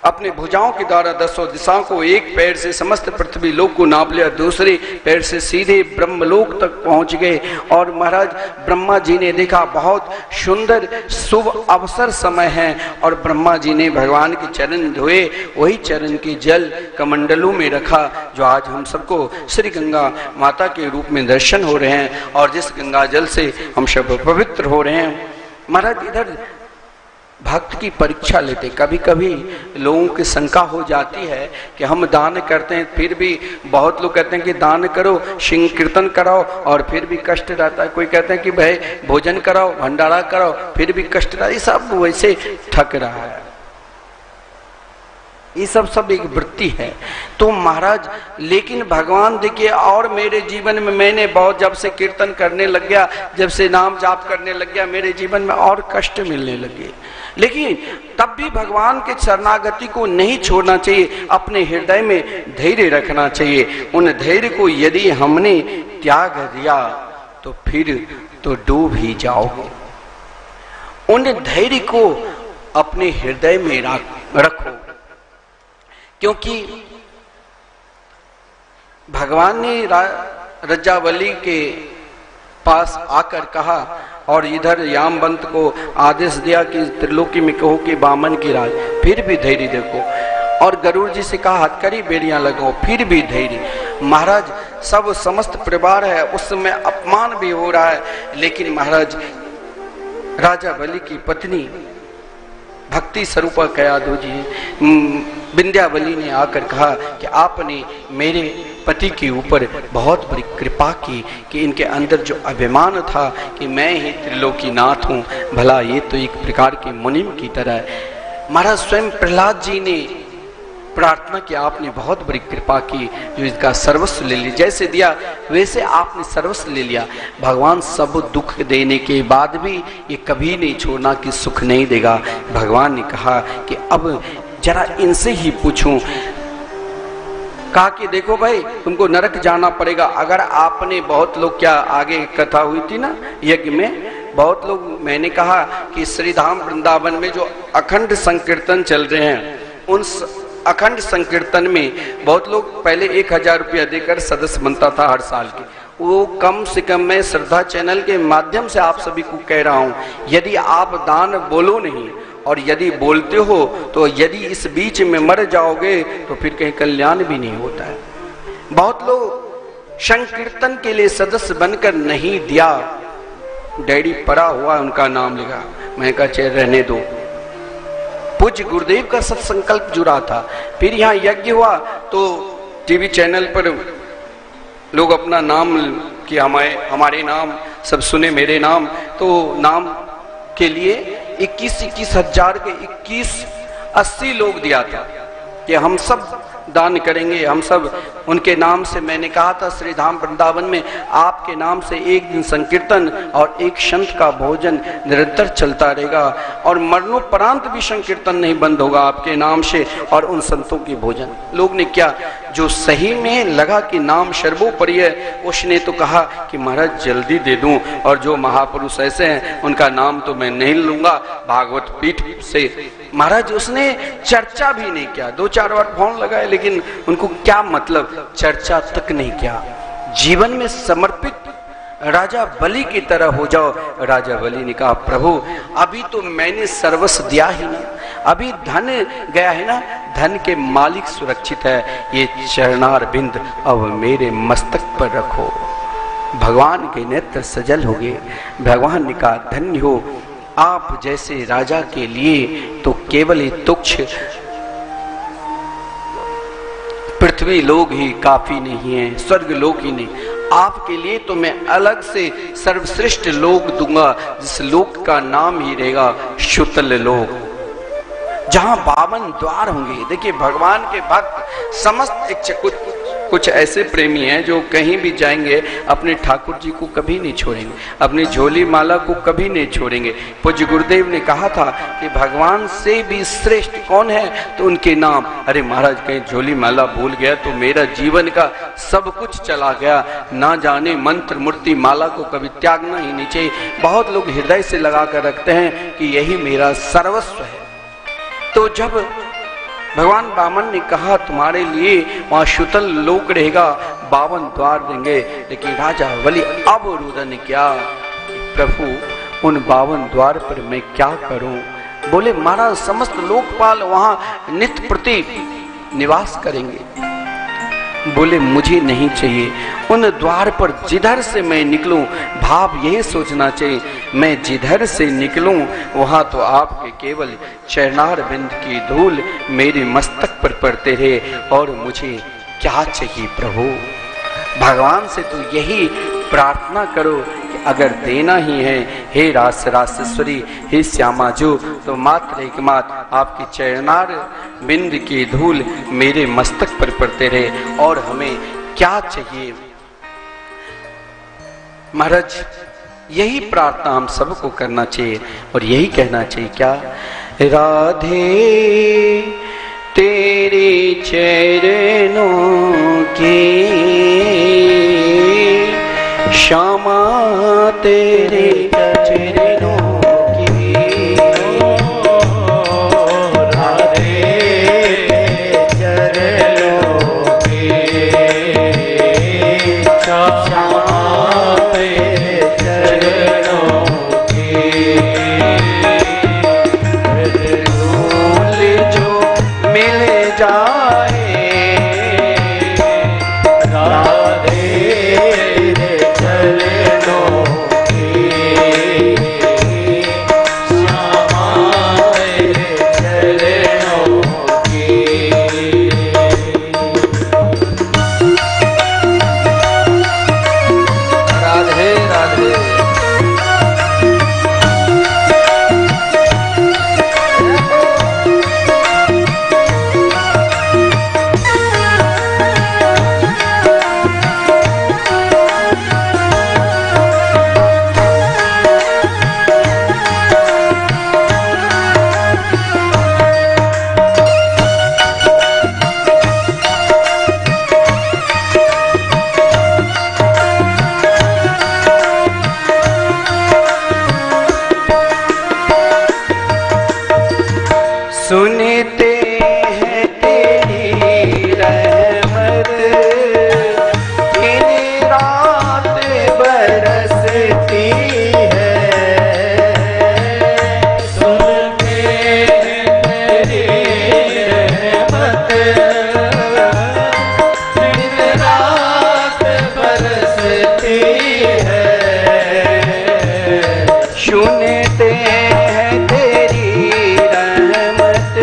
अपने भुजाओं के द्वारा 10 दिशाओं को, एक पैर से समस्त पृथ्वी लोक को नाप लिया, दूसरे पैर से सीधे ब्रह्मलोक तक पहुंच गए। और महाराज ब्रह्मा जी ने देखा बहुत सुंदर शुभ अवसर समय है, और ब्रह्मा जी ने भगवान के चरण धोए, वही चरण के जल कमंडलों में रखा, जो आज हम सबको श्री गंगा माता के रूप में दर्शन हो रहे हैं, और जिस गंगा जल से हम सब पवित्र हो रहे हैं। महाराज इधर भक्त की परीक्षा लेते, कभी कभी लोगों की शंका हो जाती है कि हम दान करते हैं, फिर भी बहुत लोग कहते हैं कि दान करो, सिंह कीर्तन कराओ, और फिर भी कष्ट रहता है। कोई कहते हैं कि भाई भोजन कराओ, भंडारा कराओ, फिर भी कष्ट रहता है। ये सब वैसे ठक रहा है, ये सब एक वृत्ति है। तो महाराज लेकिन भगवान देखिए, और मेरे जीवन में मैंने बहुत, जब से कीर्तन करने लग गया, जब से नाम जाप करने लग गया, मेरे जीवन में और कष्ट मिलने लगे, लेकिन तब भी भगवान के शरणागति को नहीं छोड़ना चाहिए, अपने हृदय में धैर्य रखना चाहिए। उन धैर्य को यदि हमने त्याग दिया तो फिर तो डूब ही जाओगे। उन धैर्य को अपने हृदय में रखो, क्योंकि भगवान ने रज्जावली के पास आकर कहा, और इधर यामवंत को आदेश दिया कि त्रिलोकी में कहो कि बामन की राज, फिर भी धैर्य देखो। और गरुड़ जी से कहा हथकड़ी बेड़ियां लगाओ, फिर भी धैर्य। महाराज सब समस्त परिवार है, उस समय अपमान भी हो रहा है, लेकिन महाराज राजा बलि की पत्नी भक्ति स्वरूपा कयाधु जी विंध्यावली ने आकर कहा कि आपने मेरे पति के ऊपर बहुत बड़ी कृपा की कि इनके अंदर जो अभिमान था कि मैं ही त्रिलोकीनाथ हूँ, भला ये तो एक प्रकार की मुनिम की तरह है। महाराज स्वयं प्रहलाद जी ने प्रार्थना की, आपने बहुत बड़ी कृपा की, जो इसका सर्वस्व ले लिया, जैसे दिया वैसे आपने सर्वस्व ले लिया। भगवान सब दुख देने के बाद भी ये कभी नहीं छोड़ना कि सुख नहीं देगा। भगवान ने कहा कि अब जरा इनसे ही पूछूं, कहा कि देखो भाई तुमको नरक जाना पड़ेगा। अगर आपने, बहुत लोग, क्या आगे कथा हुई थी ना यज्ञ में, बहुत लोग, मैंने कहा कि श्रीधाम वृंदावन में जो अखंड संकीर्तन चल रहे हैं, उन अखंड संकीर्तन में बहुत लोग पहले 1000 रुपया देकर सदस्य बनता था हर साल की। वो कम से कम मैं श्रद्धा चैनल के माध्यम से आप सभी को कह रहा हूँ, यदि आप दान बोलो नहीं, और यदि बोलते हो तो यदि इस बीच में मर जाओगे तो फिर कहीं कल्याण भी नहीं होता है। बहुत लोग संकीर्तन के लिए सदस्य बनकर नहीं दिया, डैडी पड़ा हुआ उनका नाम लिखा, मैं कहा चल रहने दो। पूज्य गुरुदेव का सत्संकल्प जुड़ा था, फिर यहाँ यज्ञ हुआ तो टीवी चैनल पर लोग अपना नाम कि हमारे नाम सब सुने, मेरे नाम, तो नाम के लिए 21 हजार के 80 लोग दिया था कि हम सब दान करेंगे, हम सब उनके नाम से। मैंने कहा था श्रीधाम वृंदावन में आपके नाम से एक दिन संकीर्तन और एक संत का भोजन निरंतर चलता रहेगा, और मरणोपरांत भी संकीर्तन नहीं बंद होगा आपके नाम से और उन संतों की भोजन। लोग ने क्या, जो सही में लगा कि नाम सर्वोपरि है, उसने तो कहा कि महाराज जल्दी दे दूं, और जो महापुरुष ऐसे हैं उनका नाम तो मैं नहीं लूंगा भागवत पीठ से। महाराज उसने चर्चा भी नहीं किया, 2-4 बार फोन लगाए, लेकिन उनको क्या मतलब, चर्चा तक नहीं किया। जीवन में समर्पित राजा बलि की तरह हो जाओ। राजा बलि ने कहा प्रभु अभी तो मैंने सर्वस्व दिया ही नहीं, अभी धन गया है ना, धन के मालिक सुरक्षित है, ये चरणार बिंद अब मेरे मस्तक पर रखो। भगवान के नेत्र सजल हो गए। भगवान ने कहा धन्य हो आप जैसे राजा के लिए तो केवल तुच्छ पृथ्वी लोक ही काफी नहीं है, स्वर्ग लोक ही नहीं, आपके लिए तो मैं अलग से सर्वश्रेष्ठ लोक दूंगा, जिस लोक का नाम ही रहेगा शुतल लोक, जहां 52 द्वार होंगे। देखिए भगवान के भक्त समस्त कुछ ऐसे प्रेमी हैं जो कहीं भी जाएंगे अपने ठाकुर जी को कभी नहीं छोड़ेंगे, अपनी झोली माला को कभी नहीं छोड़ेंगे। पूज्य गुरुदेव ने कहा था कि भगवान से भी श्रेष्ठ कौन है, तो उनके नाम। अरे महाराज कहीं झोली माला भूल गया तो मेरा जीवन का सब कुछ चला गया। ना जाने मंत्र मूर्ति माला को कभी त्यागना ही नहीं चाहिए। बहुत लोग हृदय से लगा कर रखते हैं कि यही मेरा सर्वस्व है। तो जब भगवान वामन ने कहा तुम्हारे लिए वहां शुतल लोक रहेगा, 52 द्वार देंगे, लेकिन राजा बलि अब रुदन क्या, प्रभु उन 52 द्वार पर मैं क्या करूं। बोले महाराज समस्त लोकपाल वहां नित्य प्रति निवास करेंगे। बोले मुझे नहीं चाहिए, उन द्वार पर जिधर से मैं निकलूं, भाव यही सोचना चाहिए मैं जिधर से निकलूं वहां तो आपके केवल चरणार बिंद की धूल मेरे मस्तक पर पड़ते रहे, और मुझे क्या चाहिए प्रभु। भगवान से तो यही प्रार्थना करो कि अगर देना ही है, हे रास रासेश्वरी, हे श्यामा जो, तो मात्र एकमात्र आपकी चरणार बिंद की धूल मेरे मस्तक पर पड़ते रहे, और हमें क्या चाहिए। महाराज यही प्रार्थना हम सबको करना चाहिए और यही कहना चाहिए क्या, राधे तेरे चरणों की, श्यामा तेरे चरणों की, राधे चरणों की, श्यामा तेरे चरणों की, धूल जो मिल जाए, सुनते हैं तेरी रहमत, दिन रात बरसती है, सुनते हैं तेरी रहमत, दिन रात बरसती है, सुनते हैं तेरी रहमत,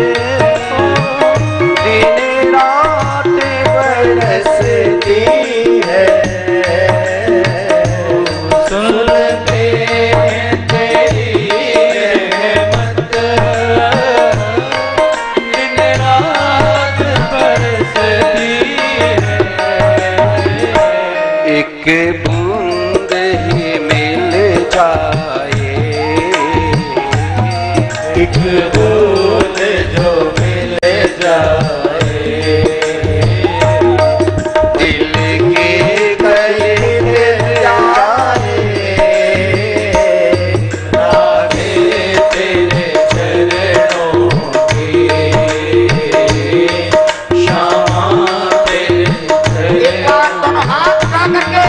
दिन रात बरसती है, सुनते हैं तेरी रहमत, दिन रात बरसती है, एक बूंद ही मिल जाए, एक बूंद जो मिल जाए, दिल के गले जाए, राधे तेरे चरणों की, श्यामा तेरे चरणों हाथ उठा करके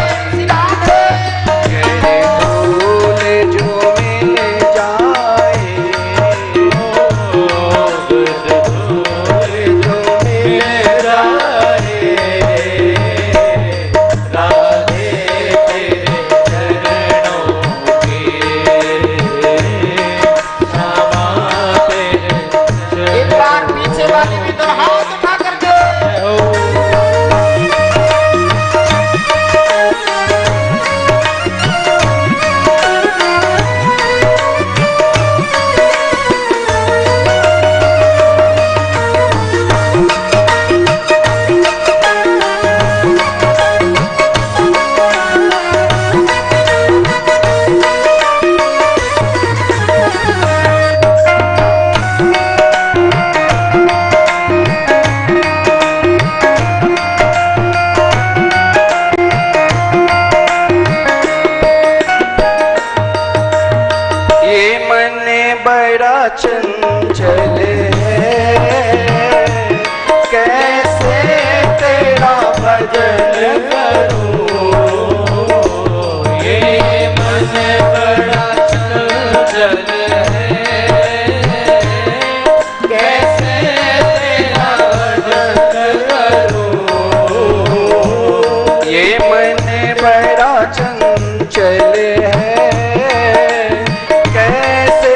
चंचल है, कैसे तेरा भजन करूं। ये मन बड़ा चंचल है, कैसे तेरा भजन करूं। ये मन बड़ा चंचल है, कैसे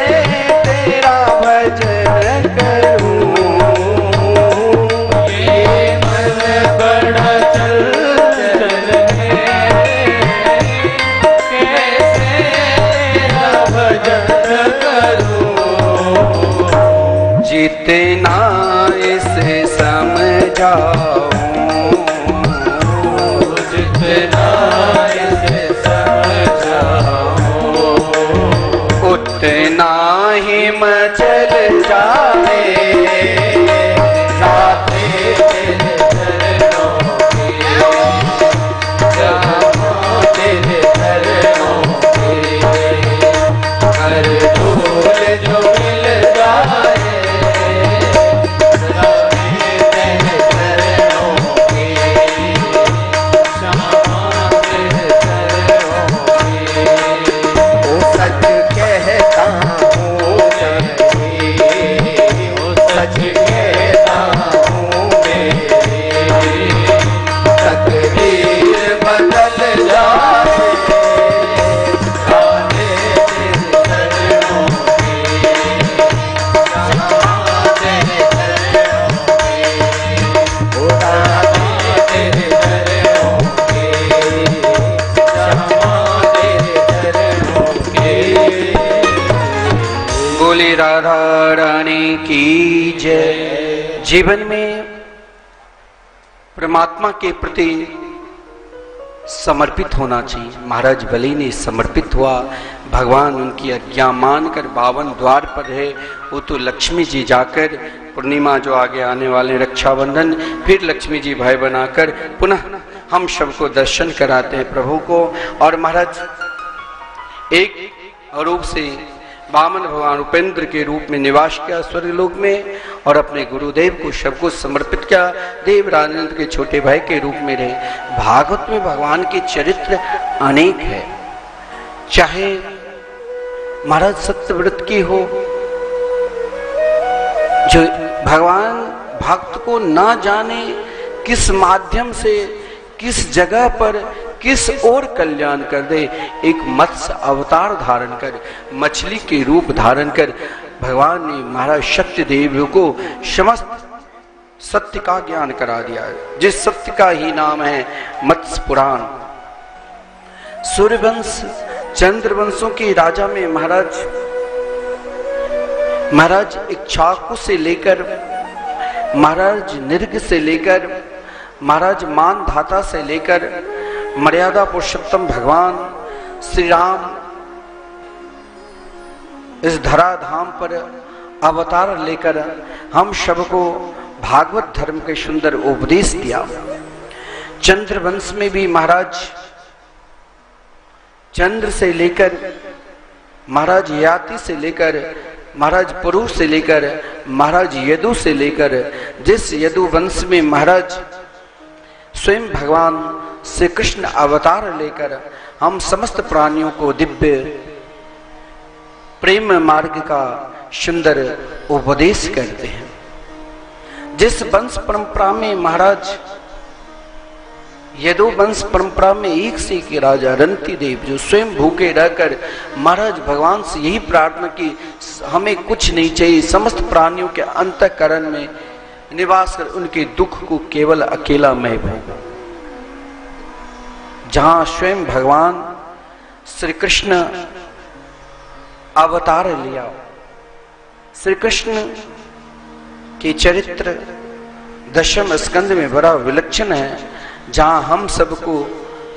तेरा भजन करूं। ये मन बड़ा चंचल है, कैसे तेरा भजन करूं। जितना इसे समझाऊं, जितना इसे समझाऊं, उतना ही मचल जाए रातें तेरे चरणों की, जहाँ तेरे चरणों की हर धूल जो मिल जाए, रातें तेरे चरणों की, जहाँ तेरे चरणों की। ओ सच कहता हूँ नहीं, ओ सच कहता हूँ मेरी तकदीर बदल जाए, गाने तेरे चरणों की, जहाँ तेरे चरणों की, ओ गाने तेरे चरणों की, जहाँ तेरे चरणों की। बोली राधा रानी की जय। जीवन में परमात्मा के प्रति समर्पित होना चाहिए। महाराज बलि ने समर्पित हुआ, भगवान उनकी आज्ञा मानकर 52 द्वार पर है। वो तो लक्ष्मी जी जाकर पूर्णिमा जो आगे आने वाले रक्षाबंधन, फिर लक्ष्मी जी भाई बनाकर पुनः हम सबको दर्शन कराते हैं प्रभु को। और महाराज एक रूप से वामन भगवान उपेंद्र के रूप में निवास किया स्वर्गलोक में, और अपने गुरुदेव को सबको समर्पित किया। देव राजेंद्र के छोटे भाई के रूप में रहे। भागवत में भगवान के चरित्र अनेक है, चाहे महाराज सत्यव्रत की हो, जो भगवान भक्त को ना जाने किस माध्यम से, किस जगह पर, किस ओर कल्याण कर दे। एक मत्स्य अवतार धारण कर, मछली के रूप धारण कर भगवान ने महाराज सत्य देव को समस्त सत्य का ज्ञान करा दिया, जिस सत्य का ही नाम है मत्स्य पुराण। सूर्यवंश चंद्रवंशों के राजा में महाराज इक्ष्वाकु से लेकर, महाराज निर्ग से लेकर, महाराज मानधाता से लेकर मर्यादा पुरुषोत्तम भगवान श्री राम इस धराधाम पर अवतार लेकर हम सबको भागवत धर्म के सुंदर उपदेश दिया। चंद्रवंश में भी महाराज चंद्र से लेकर, महाराज याति से लेकर, महाराज पुरु से लेकर, महाराज यदु से लेकर, जिस यदु वंश में महाराज स्वयं भगवान श्री कृष्ण अवतार लेकर हम समस्त प्राणियों को दिव्य प्रेम मार्ग का सुंदर उपदेश करते हैं। जिस वंश परंपरा में महाराज यदु वंश परंपरा में एक से एक राजा रंती देव, जो स्वयं भूखे रहकर महाराज भगवान से यही प्रार्थना की हमें कुछ नहीं चाहिए, समस्त प्राणियों के अंतःकरण में निवास कर उनके दुख को केवल अकेला मैं भोगूं। जहां स्वयं भगवान श्री कृष्ण अवतार लिया। श्री कृष्ण के चरित्र दशम स्कंद में बड़ा विलक्षण है, जहां हम सबको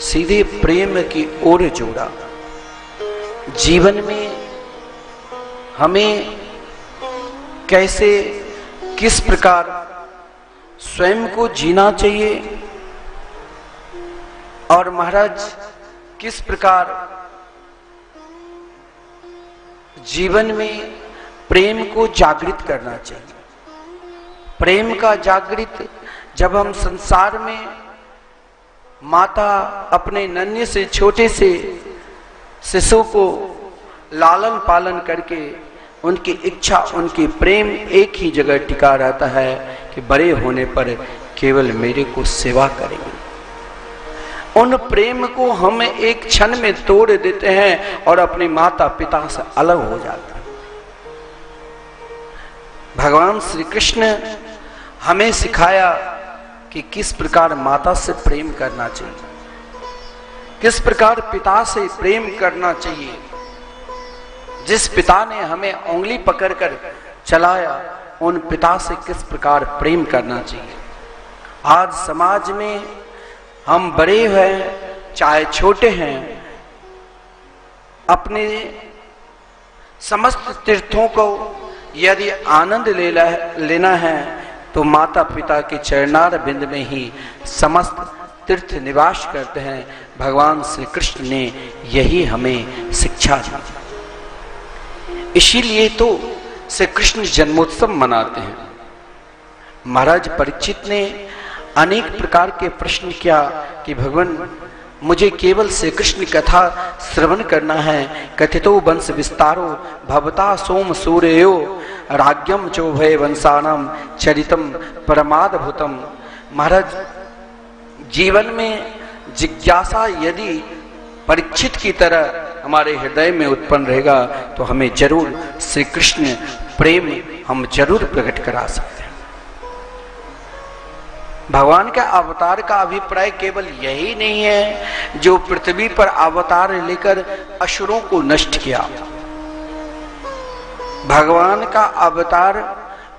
सीधे प्रेम की ओर जोड़ा। जीवन में हमें कैसे, किस प्रकार स्वयं को जीना चाहिए और महाराज किस प्रकार जीवन में प्रेम को जागृत करना चाहिए। प्रेम का जागृत जब हम संसार में माता अपने नन्हे से छोटे से शिशु को लालन पालन करके उनकी इच्छा उनकी प्रेम एक ही जगह टिका रहता है कि बड़े होने पर केवल मेरे को सेवा करेंगे। उन प्रेम को हम एक क्षण में तोड़ देते हैं और अपने माता पिता से अलग हो जाते हैं। भगवान श्री कृष्ण हमें सिखाया कि किस प्रकार माता से प्रेम करना चाहिए, किस प्रकार पिता से प्रेम करना चाहिए। जिस पिता ने हमें उंगली पकड़कर चलाया उन पिता से किस प्रकार प्रेम करना चाहिए। आज समाज में हम बड़े हैं चाहे छोटे हैं, अपने समस्त तीर्थों को यदि आनंद लेना है तो माता पिता के चरणार बिंद में ही समस्त तीर्थ निवास करते हैं। भगवान श्री कृष्ण ने यही हमें शिक्षा दी। इसीलिए तो श्री कृष्ण जन्मोत्सव मनाते हैं। महाराज परीक्षित ने अनेक प्रकार के प्रश्न किया कि भगवान मुझे केवल श्री कृष्ण कथा श्रवण करना है। कथितो वंश विस्तारो भवता सोम सूर्यो राज्ञम चोभय वंशानाम चरितम परमाद्भुतम। महाराज जीवन में जिज्ञासा यदि परीक्षित की तरह हमारे हृदय में उत्पन्न रहेगा तो हमें जरूर श्री कृष्ण प्रेम हम जरूर प्रकट करा सकते हैं। भगवान के अवतार का अभिप्राय केवल यही नहीं है जो पृथ्वी पर अवतार लेकर असुरों को नष्ट किया। भगवान का अवतार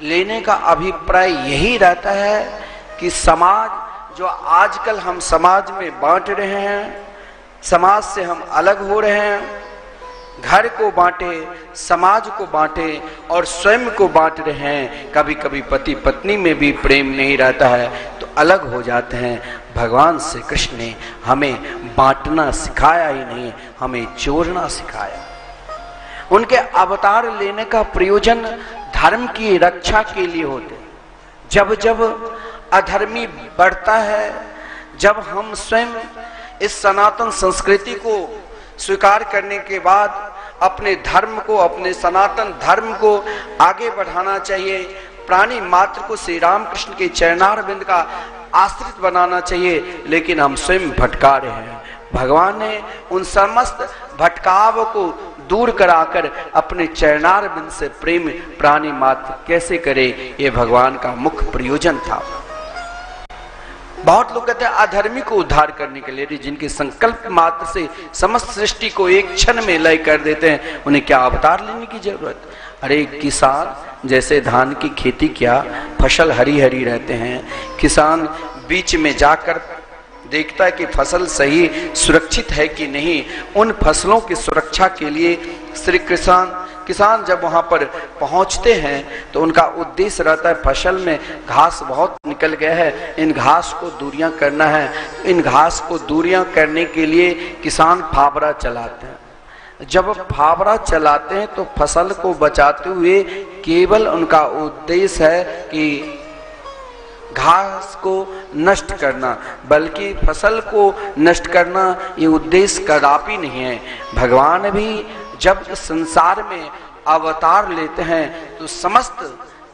लेने का अभिप्राय यही रहता है कि समाज जो आजकल हम समाज में बांट रहे हैं, समाज से हम अलग हो रहे हैं, घर को बांटे, समाज को बांटे और स्वयं को बांट रहे हैं। कभी कभी पति पत्नी में भी प्रेम नहीं रहता है तो अलग हो जाते हैं। भगवान श्री कृष्ण ने हमें बांटना सिखाया ही नहीं, हमें जोड़ना सिखाया। उनके अवतार लेने का प्रयोजन धर्म की रक्षा के लिए होते। जब जब अधर्मी बढ़ता है, जब हम स्वयं इस सनातन संस्कृति को स्वीकार करने के बाद अपने धर्म को, अपने सनातन धर्म को आगे बढ़ाना चाहिए, प्राणी मात्र को श्री राम कृष्ण के चरणार बिंद का आश्रित बनाना चाहिए, लेकिन हम स्वयं भटका रहे हैं। भगवान ने उन समस्त भटकाव को दूर कराकर अपने चरणार बिंद से प्रेम प्राणी मात्र कैसे करे, ये भगवान का मुख्य प्रयोजन था। बहुत लोग कहते हैं अधर्मी को उद्धार करने के लिए जिनके संकल्प मात्र से समस्त सृष्टि को एक क्षण में लय कर देते हैं, उन्हें क्या अवतार लेने की जरूरत। अरे किसान जैसे धान की खेती किया, फसल हरी हरी रहते हैं, किसान बीच में जाकर देखता है कि फसल सही सुरक्षित है कि नहीं। उन फसलों की सुरक्षा के लिए श्री किसान जब वहां पर पहुंचते हैं तो उनका उद्देश्य रहता है फसल में घास बहुत निकल गया है, इन घास को दूरियां करना है। इन घास को दूरियां करने के लिए किसान फावड़ा चलाते हैं। जब फावड़ा चलाते हैं तो फसल को बचाते हुए केवल उनका उद्देश्य है कि घास को नष्ट करना, बल्कि फसल को नष्ट करना ये उद्देश्य कदापि नहीं है। भगवान भी जब संसार में अवतार लेते हैं तो समस्त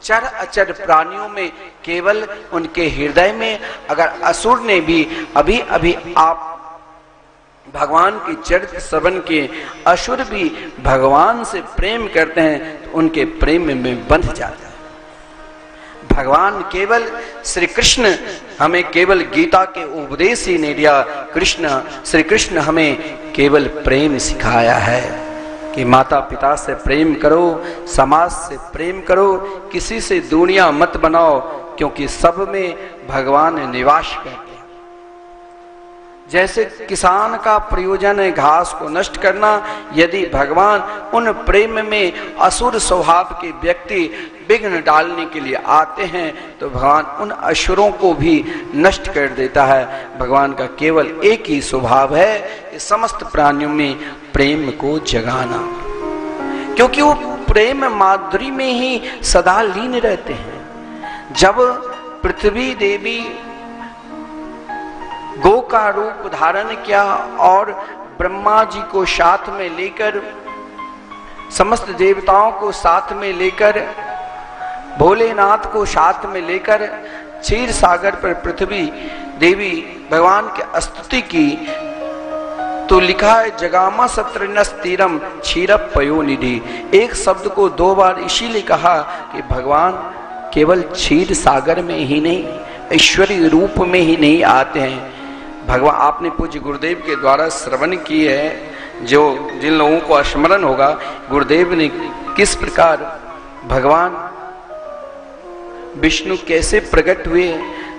चर अचर प्राणियों में केवल उनके हृदय में, अगर असुर ने भी अभी अभी आप भगवान के चरित्र श्रवण के, असुर भी भगवान से प्रेम करते हैं तो उनके प्रेम में बंध जाते हैं। भगवान केवल श्री कृष्ण हमें केवल गीता के उपदेश ही नहीं दिया, श्री कृष्ण हमें केवल प्रेम सिखाया है कि माता पिता से प्रेम करो, समाज से प्रेम करो, किसी से दूरियां मत बनाओ, क्योंकि सब में भगवान निवास करते हैं। जैसे किसान का प्रयोजन है घास को नष्ट करना, यदि भगवान उन प्रेम में असुर स्वभाव के व्यक्ति विघ्न डालने के लिए आते हैं तो भगवान उन असुरों को भी नष्ट कर देता है। भगवान का केवल एक ही स्वभाव है, समस्त प्राणियों में प्रेम को जगाना, क्योंकि वो प्रेम माधुरी में ही सदा लीन रहते हैं। जब पृथ्वी देवी गो का रूप धारण किया और ब्रह्मा जी को साथ में लेकर, समस्त देवताओं को साथ में लेकर, भोलेनाथ को साथ में लेकर क्षीर सागर पर पृथ्वी देवी भगवान की स्तुति की, तो लिखा है जगामा सत्रनस तीरम क्षीरप पयोनिधि। एक शब्द को 2 बार इसीलिए कहा कि भगवान केवल क्षीर सागर में ही नहीं, ऐश्वर्य रूप में ही नहीं आते हैं। भगवान आपने पूज्य गुरुदेव के द्वारा श्रवण की है, जो जिन लोगों को स्मरण होगा गुरुदेव ने किस प्रकार भगवान विष्णु कैसे प्रकट हुए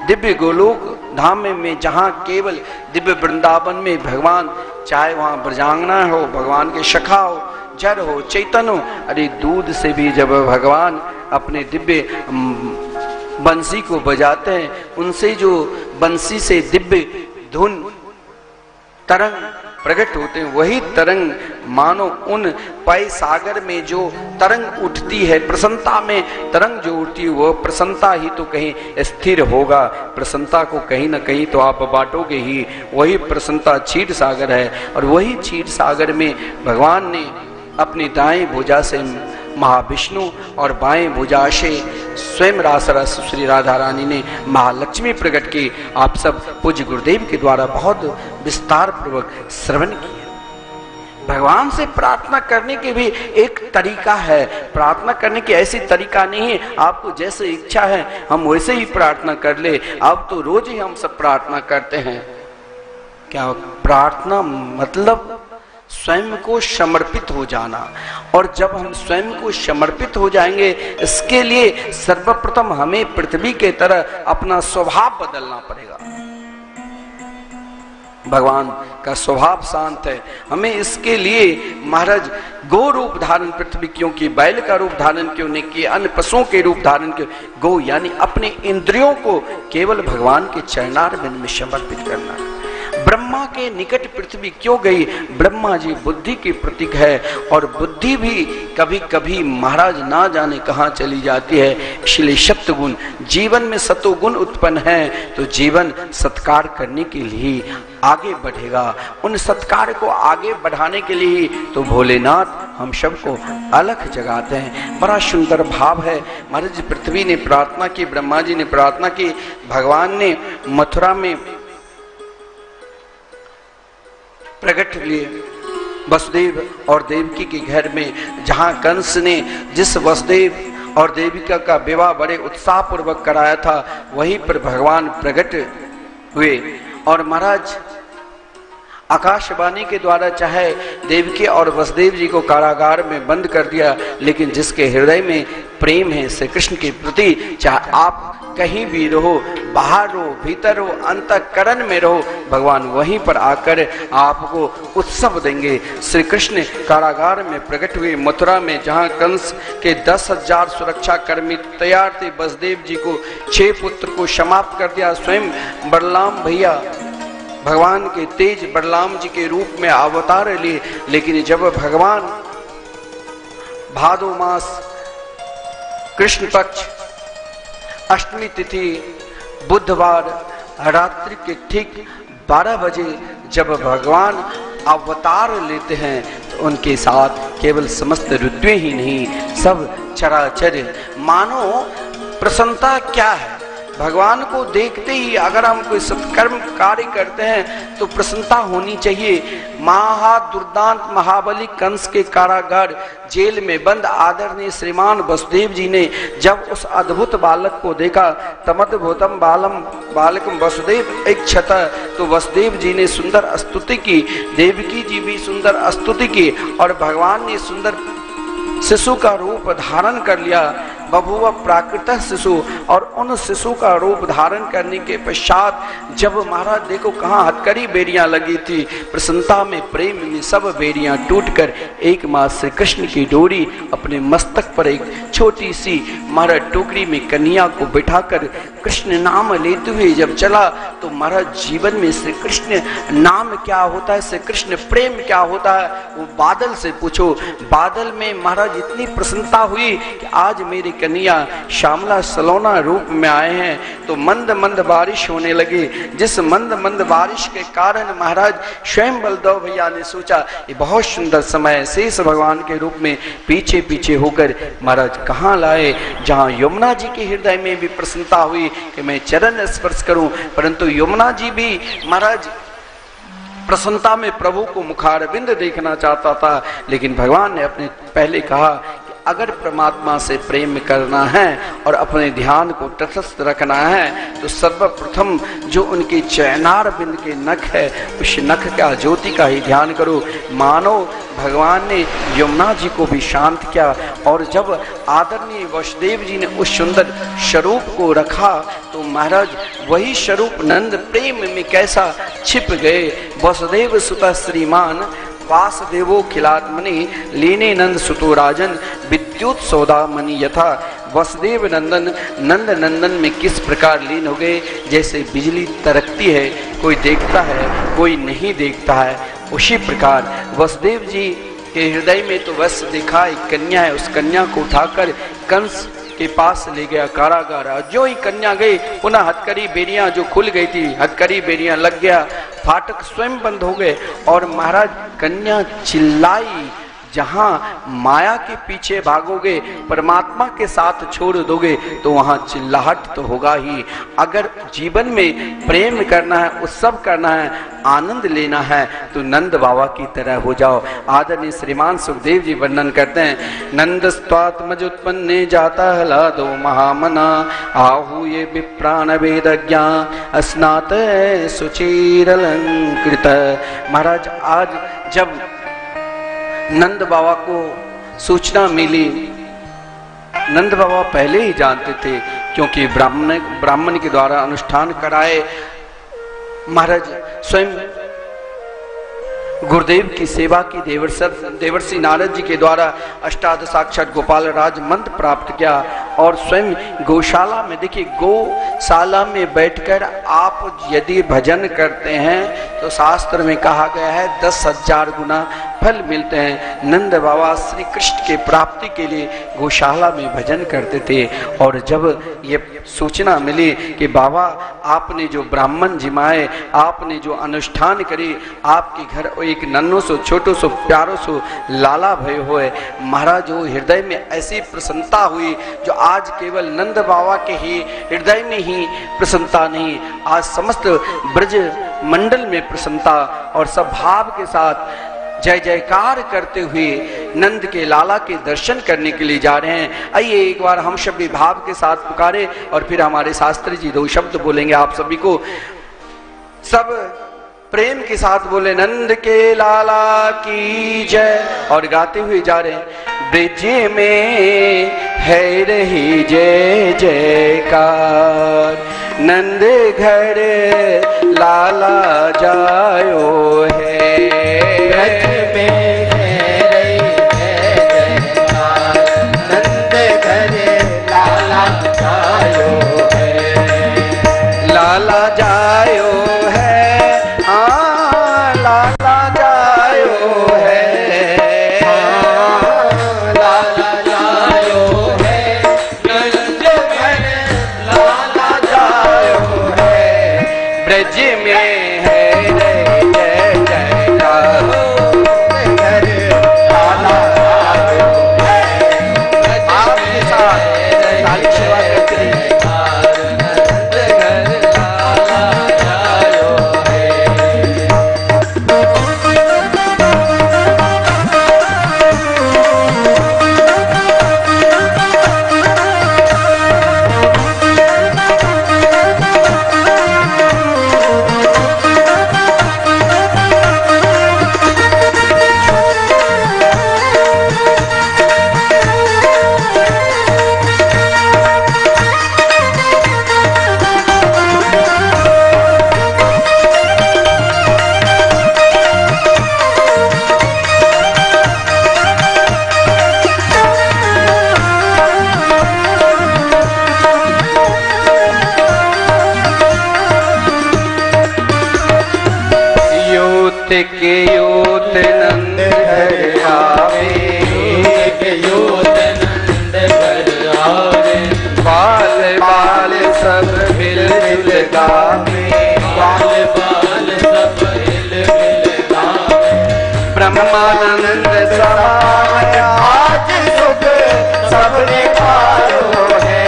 दिव्य गोलोक धाम में, जहाँ केवल दिव्य वृंदावन में भगवान, चाहे वहाँ ब्रजांगना हो, भगवान के सखा हो, जड़ हो, चैतन्य हो, अरे दूध से भी जब भगवान अपने दिव्य बंसी को बजाते हैं, उनसे जो बंसी से दिव्य धुन तरंग प्रकट होते हैं, वही तरंग मानो उन पय सागर में जो तरंग उठती है, प्रसन्नता में तरंग जो उठती है, वह प्रसन्नता ही तो कहीं स्थिर होगा। प्रसन्नता को कहीं ना कहीं तो आप बांटोगे ही, वही प्रसन्नता क्षीर सागर है। और वही क्षीर सागर में भगवान ने अपनी दाएं भुजा से महाविष्णु और बाएं भुजा से स्वयं रासरस श्री राधा रानी ने महालक्ष्मी प्रकट की। आप सब पूज्य गुरुदेव के द्वारा बहुत विस्तार पूर्वक श्रवण किए। भगवान से प्रार्थना करने के भी एक तरीका है। प्रार्थना करने की ऐसी तरीका नहीं है आपको जैसे इच्छा है हम वैसे ही प्रार्थना कर ले। अब तो रोज ही हम सब प्रार्थना करते हैं। क्या प्रार्थना मतलब स्वयं को समर्पित हो जाना, और जब हम स्वयं को समर्पित हो जाएंगे, इसके लिए सर्वप्रथम हमें पृथ्वी के तरह अपना स्वभाव बदलना पड़ेगा। भगवान का स्वभाव शांत है, हमें इसके लिए महाराज गो रूप धारण, पृथ्वी क्योंकि बैल का रूप धारण क्यों नहीं किया, अन्य पशुओं के रूप धारण क्यों, गो यानी अपने इंद्रियों को केवल भगवान के चरणारविंद में समर्पित करना। ब्रह्मा के निकट पृथ्वी क्यों गई, ब्रह्मा जी बुद्धि की प्रतीक है, और बुद्धि भी कभी कभी महाराज ना जाने कहाँ चली जाती है। इसलिए सत्वगुण, जीवन में सत्वगुण उत्पन्न है तो जीवन सत्कार करने के लिए आगे बढ़ेगा। उन सत्कार को आगे बढ़ाने के लिए तो भोलेनाथ हम सबको अलग जगाते हैं। बड़ा सुंदर भाव है। महाराज पृथ्वी ने प्रार्थना की, ब्रह्मा जी ने प्रार्थना की, भगवान ने मथुरा में प्रकट लिए वसुदेव और देवकी के घर में, जहां कंस ने जिस वसुदेव और देविका का विवाह बड़े उत्साह पूर्वक कराया था, वहीं पर भगवान प्रकट हुए। और महाराज आकाशवाणी के द्वारा चाहे देवकी और वसुदेव जी को कारागार में बंद कर दिया, लेकिन जिसके हृदय में प्रेम है श्री कृष्ण के प्रति, चाहे आप कहीं भी रहो, बाहर रहो, भीतर रहो, अंतःकरण में रहो, भगवान वहीं पर आकर आपको उत्सव देंगे। श्री कृष्ण कारागार में प्रकट हुए मथुरा में, जहां कंस के 10,000 सुरक्षा कर्मी तैयार थे। वसुदेव जी को 6 पुत्र को समाप्त कर दिया। स्वयं बलराम भैया भगवान के तेज बलराम जी के रूप में अवतार लिए। लेकिन जब भगवान भादो मास कृष्ण पक्ष अष्टमी तिथि बुधवार रात्रि के ठीक 12 बजे जब भगवान अवतार लेते हैं, तो उनके साथ केवल समस्त ऋतुएं ही नहीं, सब चराचर। मानो प्रसन्नता क्या है, भगवान को देखते ही अगर हम कोई सत्कर्म कार्य करते हैं तो प्रसन्नता होनी चाहिए। महादुर्दांत महाबली कंस के कारागार जेल में बंद आदरणीय श्रीमान वसुदेव जी ने जब उस अद्भुत बालक को देखा, तमद्भुतम बालकम वसुदेव इच्छत, तो वसुदेव जी ने सुंदर स्तुति की, देवकी जी भी सुंदर स्तुति की, और भगवान ने सुंदर शिशु का रूप धारण कर लिया। बभुव प्राकृत शिशु, और उन शिशु का रूप धारण करने के पश्चात जब महाराज देखो कहाँ हथकड़ी बेड़ियां लगी थी, प्रसन्नता में प्रेम में सब बेड़ियां टूटकर एक माँ श्री कृष्ण की डोरी अपने मस्तक पर एक छोटी सी महाराज टोकरी में कन्या को बिठाकर कृष्ण नाम लेते हुए जब चला तो महाराज जीवन में श्री कृष्ण नाम क्या होता है, श्री कृष्ण प्रेम क्या होता है, वो बादल से पूछो। बादल में महाराज इतनी प्रसन्नता हुई कि आज मेरी कन्या श्यामला सलोना रूप में आए हैं। तो मंद मंद बारिश होने लगी, जिस मंद मंद बारिश के कारण महाराज स्वयं बलदेव भैया ने सोचा ये बहुत सुंदर समय, शेष भगवान के रूप में पीछे पीछे होकर महाराज कहाँ लाए, जहाँ यमुना जी के हृदय में भी प्रसन्नता हुई कि मैं चरण स्पर्श करूं। परंतु यमुना जी भी महाराज प्रसन्नता में प्रभु को मुखारविंद देखना चाहता था, लेकिन भगवान ने अपने पहले कहा कि अगर परमात्मा से प्रेम करना है और अपने ध्यान को तटस्थ रखना है तो सर्वप्रथम जो उनके चैनार बिंद के नख है उस नख का ज्योति का ही ध्यान करो। मानो भगवान ने यमुना जी को भी शांत किया, और जब आदरणीय वसुदेव जी ने उस सुंदर स्वरूप को रखा तो महाराज वही स्वरूप नंद प्रेम में कैसा छिप गए। वसुदेव सुता श्रीमान वासुदेवो खिलात्मनि लीने नंद सुतो राजन विद्युत सौदामणि यथा। वसुदेव नंदन नंद नंदन में किस प्रकार लीन हो गए, जैसे बिजली तरकती है, कोई देखता है कोई नहीं देखता है, उसी प्रकार वसुदेव जी के हृदय में तो बस देखा एक कन्या है, उस कन्या को उठाकर कंस के पास ले गया कारागार। जो ही कन्या गई पुनः हथकड़ी बेरियां जो खुल गई थी, हथकड़ी बेरियां लग गया, फाटक स्वयं बंद हो गए और महाराज कन्या चिल्लाई, जहां माया के पीछे भागोगे, परमात्मा के साथ छोड़ दोगे तो वहां चिल्लाहट तो होगा ही। अगर जीवन में प्रेम करना है, उत्सव करना है, आनंद लेना है तो नंद बाबा की तरह हो जाओ। आदरणीय श्रीमान सुखदेव जी वर्णन करते हैं, नंद स्वात्मज उत्पन्ने जाता हलादो महामना आहू ये विप्राण वेदज्ञा स्नात सुचिरलंकृत। महाराज आज जब नंद बाबा को सूचना मिली, नंद बाबा पहले ही जानते थे क्योंकि ब्राह्मण के द्वारा अनुष्ठान कराए महाराज स्वयं गुरुदेव की सेवा की देवर्षि नारद जी के द्वारा अष्टादशाक्षर गोपाल राज मंत्र प्राप्त किया और स्वयं गौशाला में, देखिए गौशाला में बैठकर आप यदि भजन करते हैं तो शास्त्र में कहा गया है 10,000 गुना फल मिलते हैं। नंद बाबा श्री कृष्ण के प्राप्ति के लिए गौशाला में भजन करते थे और जब ये सूचना मिली कि बाबा आपने जो ब्राह्मण जिमाए, आपने जो अनुष्ठान करी, आपके घर एक नन्नो सो छोटो सो प्यारो सो लाला भय होए, महाराज वो हृदय में ऐसी प्रसन्नता हुई जो आज केवल नंद बाबा के ही हृदय में ही प्रसन्नता नहीं, आज समस्त ब्रज मंडल में प्रसन्नता और सब भाव के साथ जय जयकार करते हुए नंद के लाला के दर्शन करने के लिए जा रहे हैं। आइए एक बार हम सभी भाव के साथ पुकारे और फिर हमारे शास्त्री जी 2 शब्द बोलेंगे आप सभी को। सब प्रेम के साथ बोले नंद के लाला की जय और गाते हुए जा रहे हैं। ब्रिज में है रही जय जयकार, नंद घर लाला जायो है। ब्रज में है रही जय जयकार, नंद घर लाला जायो है। लाला जायो है, हाँ लाला जायो है, हाँ लाला जायो है। नंद घर लाला जायो है। ब्रज में है रे जय युतिक यूत नंद घर आवे, यूत नंद घर आवे, बाल बाल सब हिल हिल गावे, बाल बाल सब हिल हिल गावे, ब्रह्मानंद समान आज सुख सबने पायो है,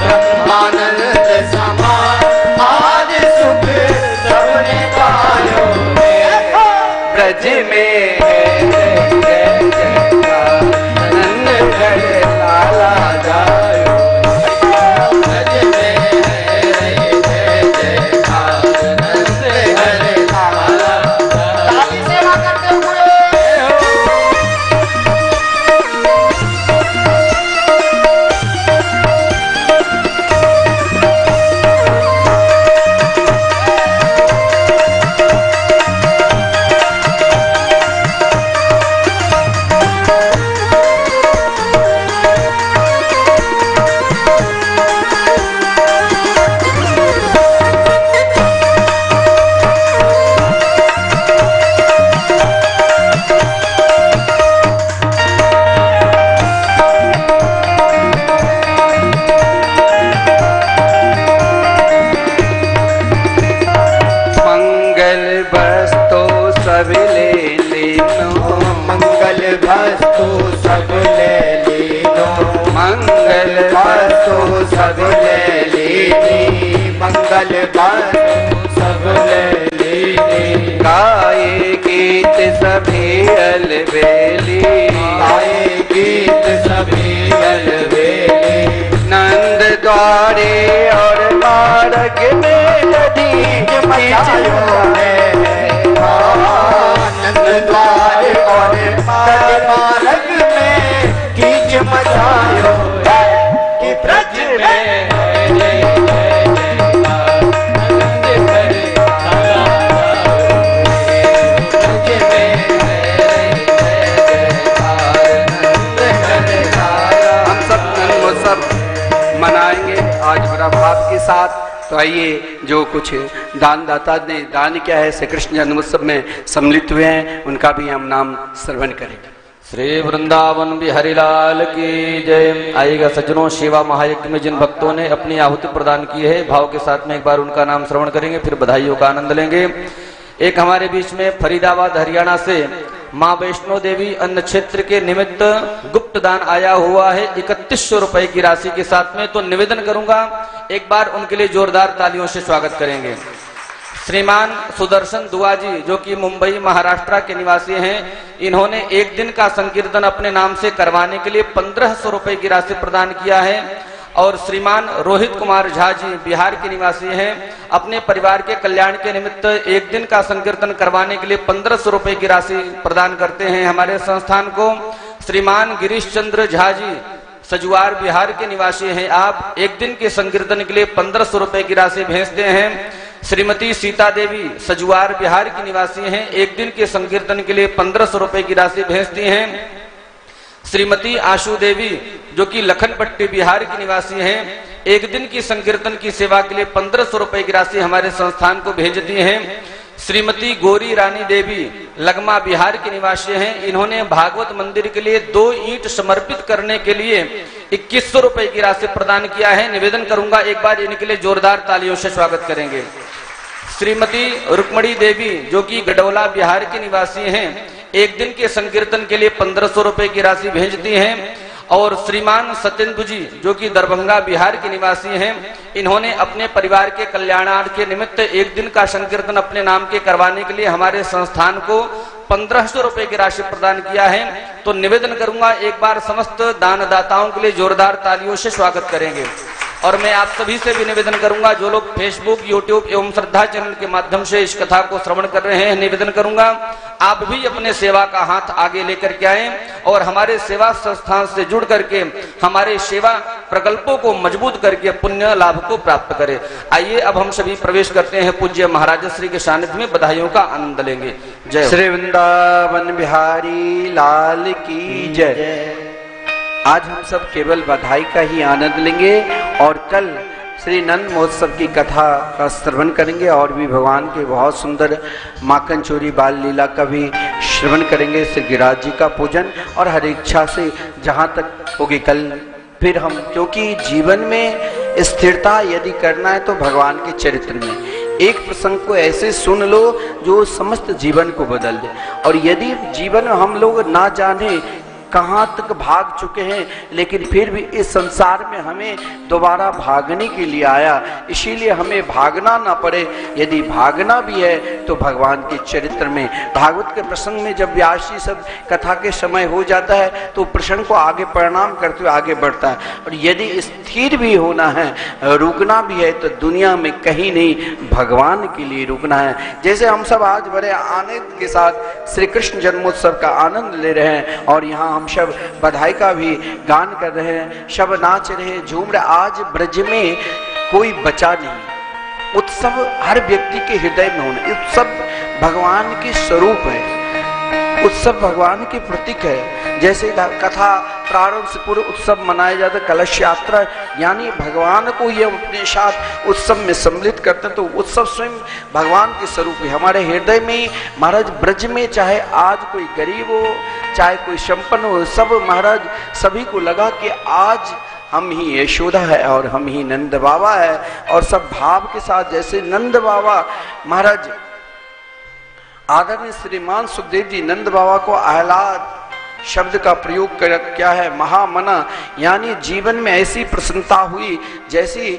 ब्रह्मानंद समान आज सुख सबने पायो है, ब्रज में है जय जय जयकार, नंद घर लाला जायो, ब्रज में है जय जयकार, नंद घर लाला ताली सेवा करते हुए सब ले लीनो, मंगल वस्तु सब ले लीनो, मंगल वस्तु सब ले लीनी, मंगल वस्तु सब ले लीनी, गाये गीत सभी अलबेली, गाए गीत सभी अलबेली, नंद द्वारे और मार्ग में नदी मचायो है, नंद द्वार और मार्ग में कीच मचायो है, कि ब्रज में जय जय जयकार, नंद घर लाला ब्रज में जय जय जयकार, नंद घर लाला। हम सब जन्मोत्सव मनाएंगे आज बड़ा भाव के साथ। तो आइए जो कुछ दान दाता ने दान किया है श्री कृष्ण जन्मोत्सव में सम्मिलित हुए हैं, उनका भी हम नाम श्रवण करेंगे। श्री वृंदावन बिहारी लाल की जय। आइएगा सज्जनों, सेवा महायज्ञ में जिन भक्तों ने अपनी आहुति प्रदान की है, भाव के साथ में एक बार उनका नाम श्रवण करेंगे, फिर बधाइयों का आनंद लेंगे। एक हमारे बीच में फरीदाबाद हरियाणा से माँ वैष्णो देवी अन्न क्षेत्र के निमित्त गुप्त दान आया हुआ है 3100 रुपए की राशि के साथ में। तो निवेदन करूंगा एक बार उनके लिए जोरदार तालियों से स्वागत करेंगे। श्रीमान सुदर्शन दुआ जी जो कि मुंबई महाराष्ट्र के निवासी हैं, इन्होंने एक दिन का संकीर्तन अपने नाम से करवाने के लिए 1500 रुपए की राशि प्रदान किया है। और श्रीमान रोहित कुमार झा जी बिहार के निवासी हैं, अपने परिवार के कल्याण के निमित्त एक दिन का संकीर्तन करवाने के लिए 1500 रुपए की राशि प्रदान करते हैं हमारे संस्थान को। श्रीमान गिरीश चंद्र झा जी सजुआर बिहार के निवासी हैं, आप एक दिन के संकीर्तन के लिए 1500 रुपए की राशि भेजते हैं। श्रीमती सीता देवी सजुआर बिहार की निवासी हैं, एक दिन के संकीर्तन के लिए 1500 रुपए की राशि भेजती हैं। श्रीमती आशु देवी जो कि लखनपट्टी बिहार की निवासी हैं, एक दिन की संकीर्तन की सेवा के लिए 1500 रुपए की राशि हमारे संस्थान को भेजती हैं। श्रीमती गौरी रानी देवी लगमा बिहार के निवासी हैं, इन्होंने भागवत मंदिर के लिए 2 ईंट समर्पित करने के लिए 2100 रुपए की राशि प्रदान किया है। निवेदन करूंगा एक बार इनके लिए जोरदार तालियों से स्वागत करेंगे। श्रीमती रुक्मणी देवी जो कि गडोला बिहार के निवासी हैं, एक दिन के संकीर्तन के लिए 1500 रुपए की राशि भेजती हैं। और श्रीमान सत्येंद्र जी जो कि दरभंगा बिहार के निवासी हैं, इन्होंने अपने परिवार के कल्याणार्थ के निमित्त एक दिन का संकीर्तन अपने नाम के करवाने के लिए हमारे संस्थान को 1500 रुपए की राशि प्रदान किया है। तो निवेदन करूंगा एक बार समस्त दानदाताओं के लिए जोरदार तालियों से स्वागत करेंगे। और मैं आप सभी से भी निवेदन करूंगा जो लोग फेसबुक, यूट्यूब एवं श्रद्धा चैनल के माध्यम से इस कथा को श्रवण कर रहे हैं, निवेदन करूंगा आप भी अपने सेवा का हाथ आगे लेकर के आए और हमारे सेवा संस्थान से जुड़ करके हमारे सेवा प्रकल्पों को मजबूत करके पुण्य लाभ को प्राप्त करें। आइए अब हम सभी प्रवेश करते हैं पूज्य महाराज श्री के सानिध्य में, बधाइयों का आनंद लेंगे। जय श्री वृंदावन बिहारी लाल की जय। आज हम सब केवल बधाई का ही आनंद लेंगे और कल श्री नंद महोत्सव की कथा का श्रवण करेंगे और भी भगवान के बहुत सुंदर माखन चोरी बाल लीला का भी श्रवण करेंगे, श्री गिरिराज जी का पूजन और हर इच्छा से जहाँ तक होगी कल फिर हम, क्योंकि जीवन में स्थिरता यदि करना है तो भगवान के चरित्र में एक प्रसंग को ऐसे सुन लो जो समस्त जीवन को बदल दे। और यदि जीवन में हम लोग ना जाने कहाँ तक भाग चुके हैं, लेकिन फिर भी इस संसार में हमें दोबारा भागने के लिए आया, इसीलिए हमें भागना ना पड़े। यदि भागना भी है तो भगवान के चरित्र में, भागवत के प्रसंग में जब व्यास जी सब कथा के समय हो जाता है तो प्रसंग को आगे परिणाम करते हुए आगे बढ़ता है। और यदि स्थिर भी होना है, रुकना भी है, तो दुनिया में कहीं नहीं, भगवान के लिए रुकना है। जैसे हम सब आज बड़े आनंद के साथ श्री कृष्ण जन्मोत्सव का आनंद ले रहे हैं और यहाँ हम सब बधाई का भी गान कर रहे हैं, सब नाच रहे हैं, झूम रहे। आज ब्रज में कोई बचा नहीं, उत्सव हर व्यक्ति के हृदय में होना। उत्सव भगवान के स्वरूप है, उत्सव भगवान के प्रतीक है। जैसे कथा प्रारंभ से पूर्व उत्सव मनाया जाता है, कलश यात्रा, यानी भगवान को ये अपने साथ उत्सव में सम्मिलित करते हैं। तो उत्सव स्वयं भगवान के स्वरूप है हमारे हृदय में। महाराज ब्रज में चाहे आज कोई गरीब हो चाहे कोई संपन्न हो, सब महाराज सभी को लगा कि आज हम ही यशोदा है और हम ही नंद बाबा है। और सब भाव के साथ, जैसे नंद बाबा महाराज आदरणीय श्रीमान सुखदेव जी नंद बाबा को आह्लाद शब्द का प्रयोग किया है, महामना, यानी जीवन में ऐसी प्रसन्नता हुई जैसी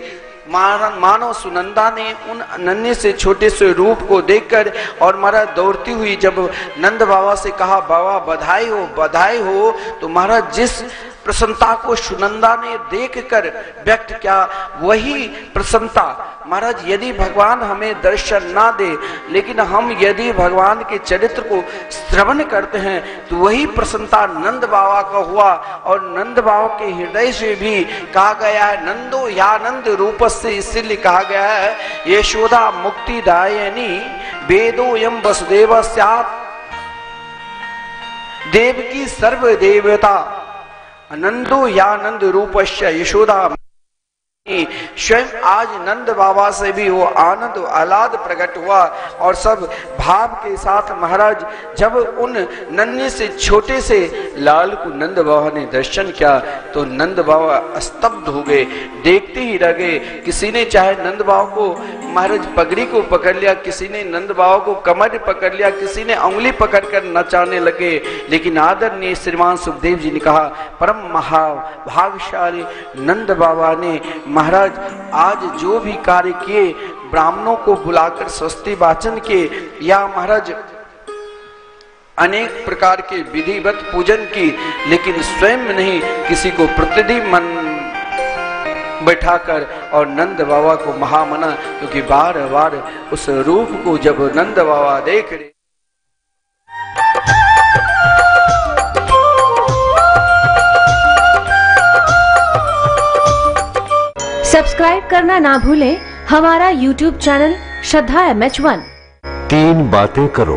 मानव सुनंदा ने उन नन्हे से छोटे से रूप को देखकर और महाराज दौड़ती हुई जब नंद बाबा से कहा बाबा बधाई हो, तो महाराज जिस प्रसन्नता को सुनंदा ने देखकर व्यक्त किया वही प्रसन्नता महाराज, यदि भगवान हमें दर्शन ना दे लेकिन हम यदि भगवान के चरित्र को श्रवण करते हैं तो वही प्रसन्नता नंद बाबा का हुआ। और नंद बाबा के हृदय से भी कहा गया है नंदो यानंद रूप से, इसलिए कहा गया है यशोदा मुक्ति दायिनी वेदो यम वसुदेव स्यात्, देव की सर्व देवता नंदो यानंद रूपस्य यशोदा। स्वयं आज नंद बाबा से भी वो आनंद आह्लाद प्रकट हुआ और सब भाव के साथ महाराज जब उन नन्हे से छोटे से लाल को नंद बाबा ने दर्शन किया तो नंद बाबा स्तब्ध हो गए, देखते ही रह गए। किसी ने चाहे नंद बाबा को महाराज पगड़ी को पकड़ लिया, किसी ने नंद बाबा को कमर पकड़ लिया, किसी ने उंगली पकड़कर नचाने लगे। लेकिन आदरणीय श्रीमान सुखदेव जी ने कहा परम महाभाग्यशाली नंद बाबा ने महाराज आज जो भी कार्य किए, ब्राह्मणों को बुलाकर स्वस्ति वाचन किए या महाराज अनेक प्रकार के विधिवत पूजन की, लेकिन स्वयं नहीं किसी को प्रतिदिन मन बैठाकर और नंद बाबा को महामना, क्योंकि बार बार उस रूप को जब नंद बाबा देख रहे। सब्सक्राइब करना ना भूलें हमारा YouTube चैनल श्रद्धा MH1। 3 बातें करो।